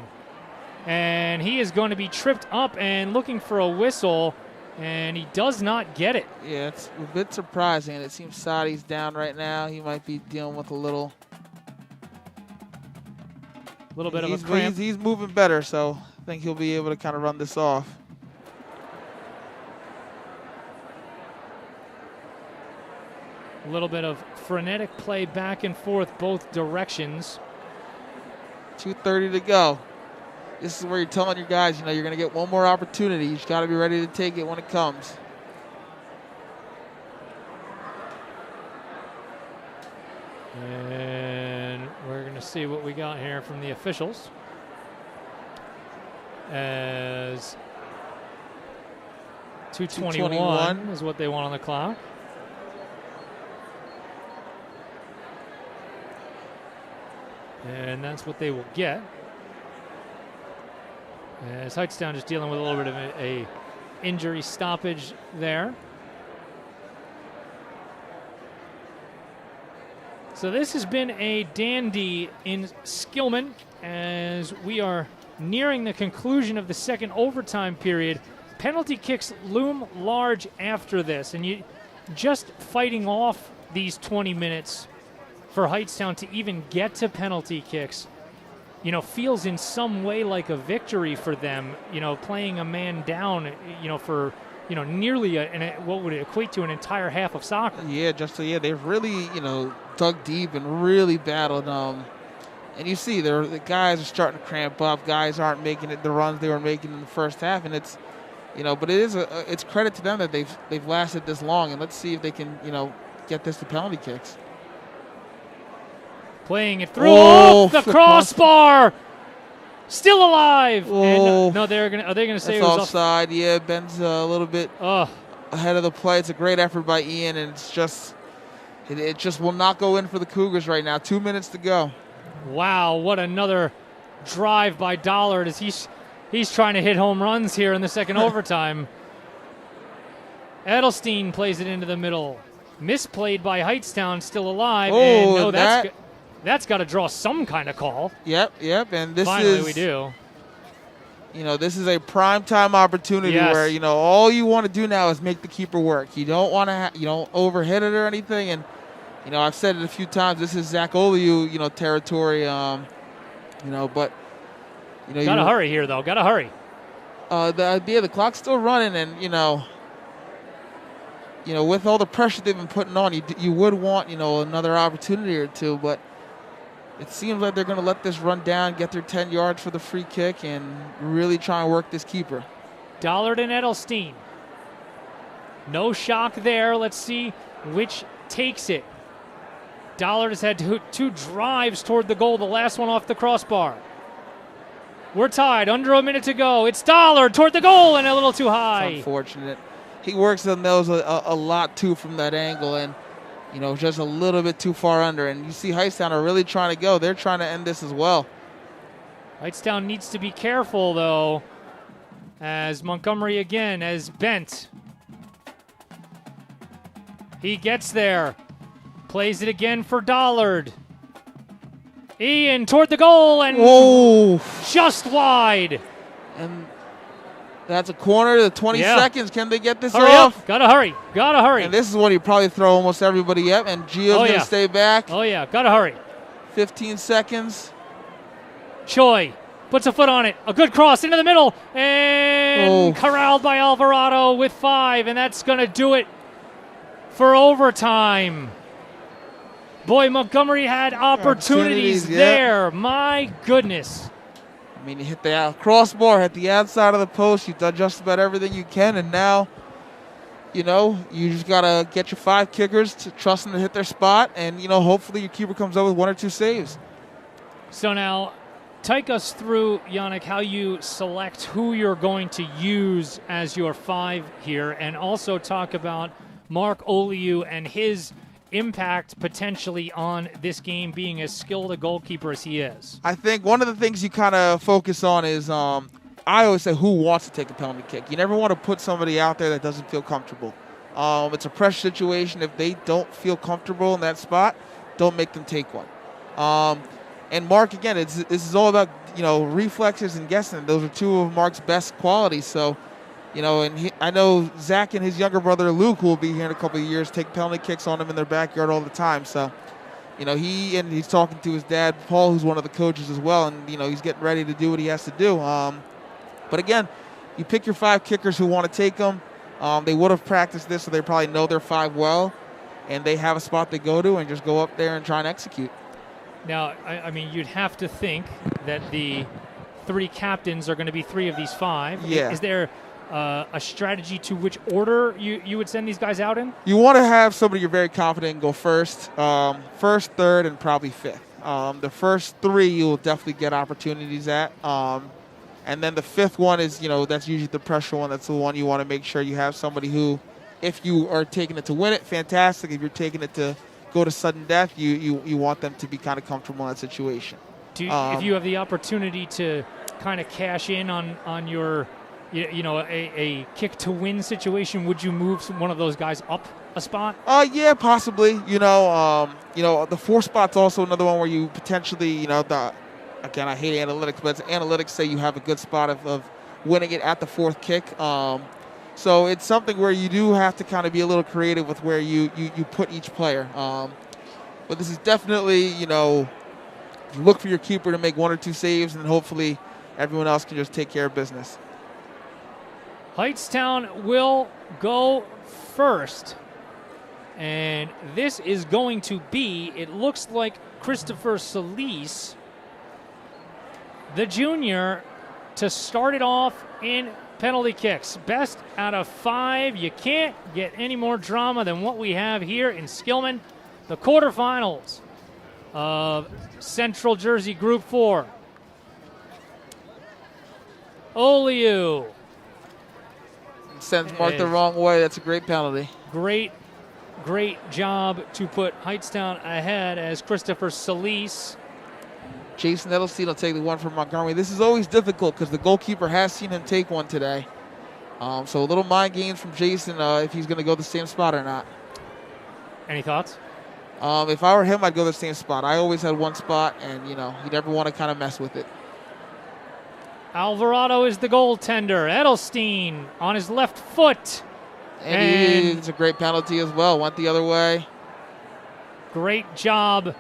Speaker 1: And he is going to be tripped up and looking for a whistle, and he does not get it.
Speaker 2: Yeah, it's a bit surprising. It seems Sadi's down right now. He might be dealing with a little
Speaker 1: bit of a cramp.
Speaker 2: He's moving better, so I think he'll be able to kind of run this off.
Speaker 1: A little bit of frenetic play back and forth both directions.
Speaker 2: 2:30 to go. This is where you're telling your guys, you're going to get one more opportunity. You just got to be ready to take it when it comes.
Speaker 1: And we're going to see what we got here from the officials. As 2:21 is what they want on the clock. And that's what they will get. As Hightstown just dealing with a little bit of a injury stoppage there. So this has been a dandy in Skillman as we are nearing the conclusion of the second overtime period. Penalty kicks loom large after this, and you just fighting off these 20 minutes for Hightstown to even get to penalty kicks, feels in some way like a victory for them, playing a man down, for, nearly what would equate to an entire half of soccer.
Speaker 2: Yeah, they've really, dug deep and really battled. And you see the guys are starting to cramp up. Guys aren't making it the runs they were making in the first half, and it's, but it's credit to them that they've lasted this long. And let's see if they can, get this to penalty kicks.
Speaker 1: Playing it through off the crossbar. Still alive. And, no, are they gonna say it was
Speaker 2: offside? Yeah, Ben's a little bit ahead of the play. It's a great effort by Ian, and it just will not go in for the Cougars right now. 2 minutes to go.
Speaker 1: Wow, what another drive by Dollard as he's trying to hit home runs here in the second overtime. Edelstein plays it into the middle. Misplayed by Hightstown, still alive. And no, that's got to draw some kind of call.
Speaker 2: Yep. And
Speaker 1: finally we do.
Speaker 2: This is a primetime opportunity where, all you want to do now is make the keeper work. You don't want to, you don't overhit it or anything. And, I've said it a few times. This is Zach Oliu, territory. But,
Speaker 1: got to hurry here, though. Got to hurry.
Speaker 2: The clock's still running, and, with all the pressure they've been putting on, you would want, another opportunity or two. But it seems like they're going to let this run down, get their 10 yards for the free kick, and really try and work this keeper.
Speaker 1: Dollard and Edelstein. No shock there. Let's see which takes it. Dollard has had two drives toward the goal, the last one off the crossbar. We're tied, under a minute to go. It's Dollard toward the goal and a little too high.
Speaker 2: It's unfortunate. He works on those a lot, too, from that angle, and, just a little bit too far under. And you see Hightstown are really trying to go. They're trying to end this as well.
Speaker 1: Hightstown needs to be careful, though, as Montgomery again as bent. He gets there. Plays it again for Dollard. Ian toward the goal and just wide.
Speaker 2: And that's a corner. The 20 seconds. Can they get this
Speaker 1: hurry
Speaker 2: off?
Speaker 1: Up. Gotta hurry. Gotta hurry.
Speaker 2: And this is when you probably throw almost everybody up. And Gio's going to stay back.
Speaker 1: Oh, yeah. Gotta hurry.
Speaker 2: 15 seconds.
Speaker 1: Choi puts a foot on it. A good cross into the middle, and corralled by Alvarado with 5, and that's going to do it for overtime. Boy, Montgomery had opportunities there. My goodness.
Speaker 2: I mean, you hit the crossbar, hit the outside of the post. You've done just about everything you can, and now, you just got to get your 5 kickers to trust them to hit their spot, and, hopefully your keeper comes up with 1 or 2 saves.
Speaker 1: So now, take us through, Yannick, how you select who you're going to use as your 5 here, and also talk about Mark Oliu and his impact potentially on this game, being as skilled a goalkeeper as he is.
Speaker 2: I think one of the things you kind of focus on is, I always say, who wants to take a penalty kick. You never want to put somebody out there that doesn't feel comfortable. It's a pressure situation. If they don't feel comfortable in that spot, don't make them take one. And Mark, again, this is all about, reflexes and guessing. Those are 2 of Mark's best qualities. So, I know Zach and his younger brother Luke, who will be here in a couple of years, take penalty kicks on him in their backyard all the time. So, he's talking to his dad, Paul, who's one of the coaches as well, and, he's getting ready to do what he has to do. But again, you pick your 5 kickers who want to take them. They would have practiced this, so they probably know their 5 well, and they have a spot to go to and just go up there and try and execute.
Speaker 1: Now, I mean, you'd have to think that the 3 captains are going to be 3 of these 5.
Speaker 2: Yeah.
Speaker 1: Is there a strategy to which order you would send these guys out in?
Speaker 2: You want to have somebody you're very confident in go first, 3rd, and probably 5th. The first 3 you will definitely get opportunities at. And then the 5th one is, that's usually the pressure one. That's the one you want to make sure you have somebody who, if you are taking it to win it, fantastic. If you're taking it to go to sudden death, you want them to be kind of comfortable in that situation.
Speaker 1: If you have the opportunity to kind of cash in on your, a kick to win situation, would you move one of those guys up a spot?
Speaker 2: Yeah, possibly. The 4 spot's also another one where you potentially, again, I hate analytics, but analytics say you have a good spot of winning it at the 4th kick. So it's something where you do have to kind of be a little creative with where you put each player. But this is definitely, look for your keeper to make 1 or 2 saves, and hopefully everyone else can just take care of business.
Speaker 1: Hightstown will go first. And this is going to be, it looks like Christopher Solis, the junior, to start it off in penalty kicks. Best out of 5. You can't get any more drama than what we have here in Skillman. The quarterfinals of Central Jersey Group 4. Oliu
Speaker 2: sends Mark the wrong way. That's a great penalty.
Speaker 1: Great job to put Hightstown ahead as Christopher Solis.
Speaker 2: Jason Edelstein will take the one from Montgomery. This is always difficult because the goalkeeper has seen him take one today. So a little mind games from Jason if he's going to go the same spot or not.
Speaker 1: Any thoughts?
Speaker 2: If I were him, I'd go the same spot. I always had one spot, and, you never want to kind of mess with it.
Speaker 1: Alvarado is the goaltender. Edelstein on his left foot.
Speaker 2: And it's a great penalty as well. Went the other way.
Speaker 1: Great job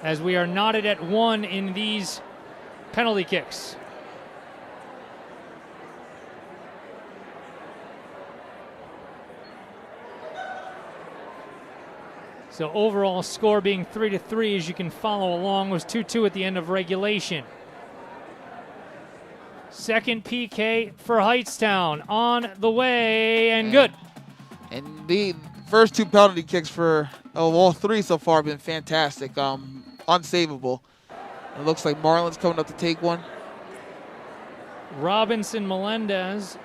Speaker 1: as we are knotted at 1 in these penalty kicks. So overall score being 3-3, as you can follow along, was 2-2 at the end of regulation. Second PK for Hightstown on the way, and good.
Speaker 2: And the first 2 penalty kicks for all 3 so far have been fantastic, unsavable. It looks like Marlon's coming up to take one.
Speaker 1: Robinson Melendez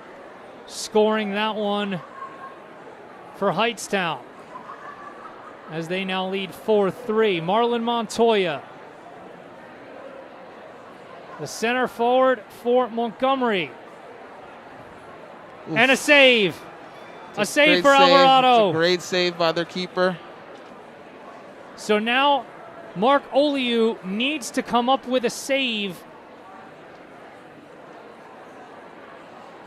Speaker 1: scoring that one for Hightstown as they now lead 4-3. Marlon Montoya, the center forward for Montgomery. Oof. And a save. A save for Alvarado.
Speaker 2: It's a great save by their keeper.
Speaker 1: So now Mark Oliu needs to come up with a save.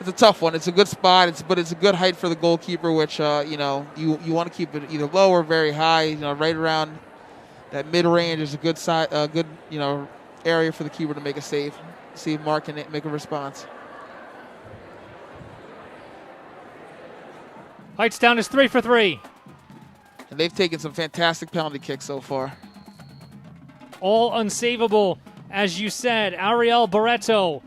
Speaker 2: It's a tough one. It's a good spot, but it's a good height for the goalkeeper, which, you want to keep it either low or very high, right around that mid-range is a good area for the keeper to make a save. see if Mark can make a response.
Speaker 1: Hightstown is 3 for 3.
Speaker 2: And they've taken some fantastic penalty kicks so far.
Speaker 1: All unsavable, as you said. Ariel Barreto,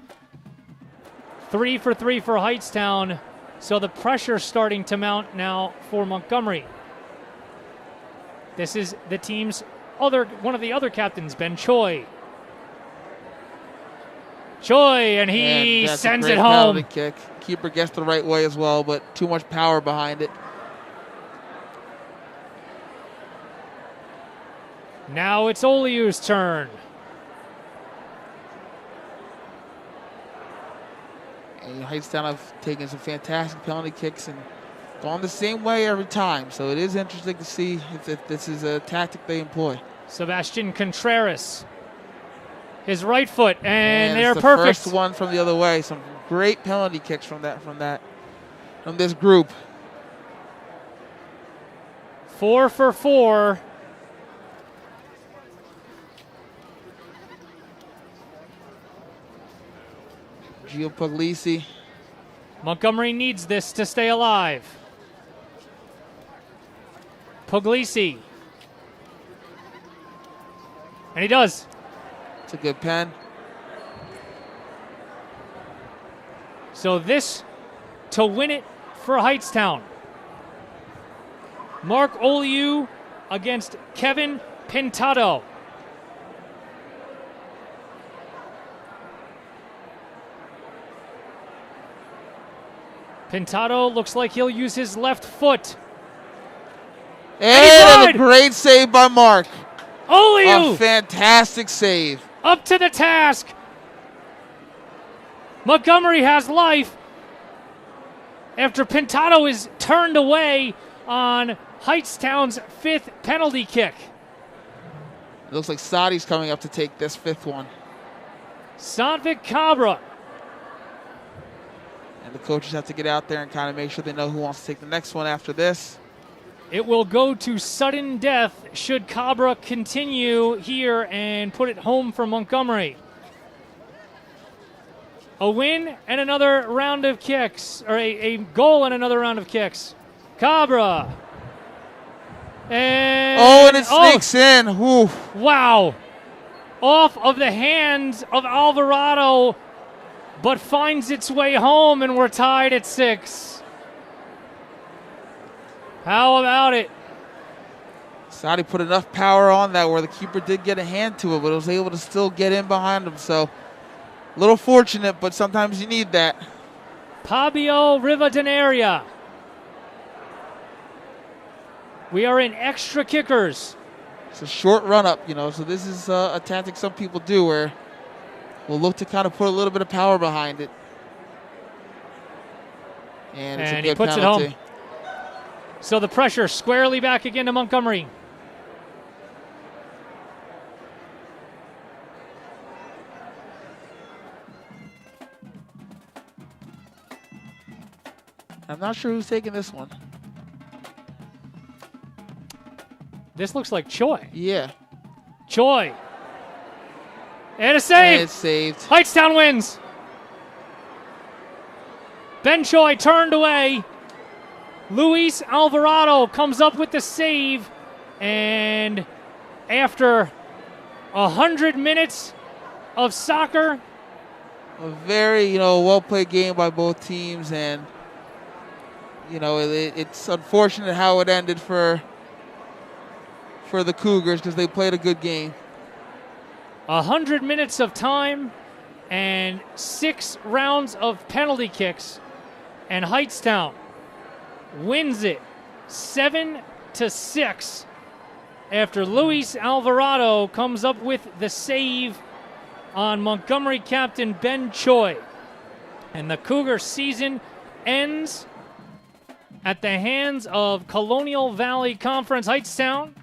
Speaker 1: 3 for 3 for Hightstown. So the pressure starting to mount now for Montgomery. This is the team's one of the other captains, Ben Choi. Choi, and he sends it home.
Speaker 2: Penalty kick. Keeper gets the right way as well, but too much power behind it.
Speaker 1: Now it's Oliu's turn.
Speaker 2: And Hightstown have taken some fantastic penalty kicks and gone the same way every time. So it is interesting to see if this is a tactic they employ.
Speaker 1: Sebastian Contreras. His right foot, and they're
Speaker 2: the
Speaker 1: perfect.
Speaker 2: First one from the other way. Some great penalty kicks from this group.
Speaker 1: 4 for 4.
Speaker 2: Giovanni Puglisi.
Speaker 1: Montgomery needs this to stay alive. Puglisi. And he does.
Speaker 2: It's a good pen.
Speaker 1: So this to win it for Hightstown. Mark Oliu against Kevin Pintado. Pintado looks like he'll use his left foot.
Speaker 2: And a great save by Mark.
Speaker 1: Oliu!
Speaker 2: A fantastic save.
Speaker 1: Up to the task. Montgomery has life after Pintado is turned away on Hightstown's 5th penalty kick.
Speaker 2: It looks like Sadi's coming up to take this 5th one.
Speaker 1: Satvik Cabra.
Speaker 2: And the coaches have to get out there and kind of make sure they know who wants to take the next one after this.
Speaker 1: It will go to sudden death should Cabra continue here and put it home for Montgomery. A win and another round of kicks, or a goal and another round of kicks. Cabra. And
Speaker 2: it sneaks in. Whew.
Speaker 1: Wow. Off of the hands of Alvarado, but finds its way home, and we're tied at 6. How about it?
Speaker 2: Sadi put enough power on that where the keeper did get a hand to it, but was able to still get in behind him. So a little fortunate, but sometimes you need that.
Speaker 1: Pabio Rivadeneria. We are in extra kickers.
Speaker 2: It's a short run up, so this is a tactic some people do where we'll look to kind of put a little bit of power behind it. And it's a good
Speaker 1: he puts
Speaker 2: penalty.
Speaker 1: It home. So the pressure squarely back again to Montgomery.
Speaker 2: I'm not sure who's taking this one.
Speaker 1: This looks like Choi.
Speaker 2: Yeah.
Speaker 1: Choi. And a save.
Speaker 2: And it's saved.
Speaker 1: Hightstown wins. Ben Choi turned away. Luis Alvarado comes up with the save. And after 100 minutes of soccer.
Speaker 2: A very, well-played game by both teams. And, it's unfortunate how it ended for the Cougars because they played a good game.
Speaker 1: 100 minutes of time and 6 rounds of penalty kicks, and Hightstown wins it 7-6 after Luis Alvarado comes up with the save on Montgomery captain Ben Choi. And the Cougar season ends at the hands of Colonial Valley Conference Hightstown.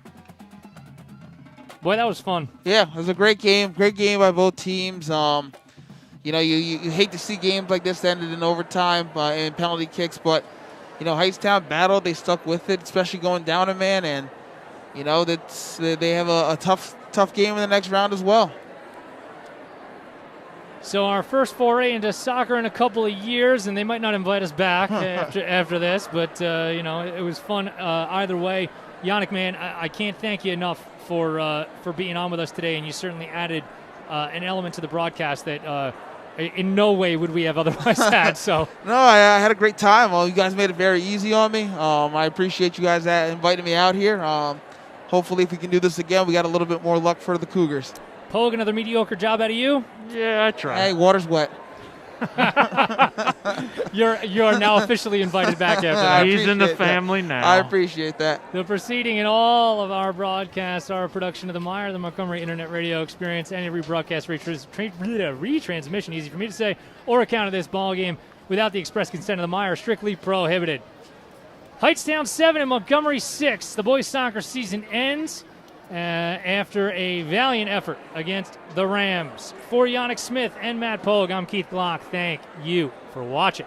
Speaker 1: Boy, that was fun.
Speaker 2: Yeah, it was a great game. Great game by both teams. You hate to see games like this ended in overtime and penalty kicks, but, Hightstown battled. They stuck with it, especially going down a man, and, they have a tough game in the next round as well.
Speaker 1: So our first foray into soccer in a couple of years, and they might not invite us back after this, but it was fun either way. Yannick, man, I can't thank you enough for being on with us today, and you certainly added an element to the broadcast that in no way would we have otherwise had. So
Speaker 2: no, I had a great time. Well, you guys made it very easy on me. I appreciate you guys inviting me out here. Hopefully, if we can do this again, we got a little bit more luck for the Cougars.
Speaker 1: Pogue, another mediocre job out of you?
Speaker 3: Yeah, I tried.
Speaker 2: Hey, water's wet.
Speaker 1: You're now officially invited back after that.
Speaker 3: He's in the family now.
Speaker 2: I appreciate that.
Speaker 1: The proceeding in all of our broadcasts are a production of the Meyer, the Montgomery Internet Radio Experience. Any rebroadcast, retransmission, easy for me to say, or account of this ball game without the express consent of the Meyer, strictly prohibited. Hightstown 7 and Montgomery 6. The boys' soccer season ends after a valiant effort against the Rams. For Yannick Smith and Matt Pogue, I'm Keith Glock. Thank you for watching.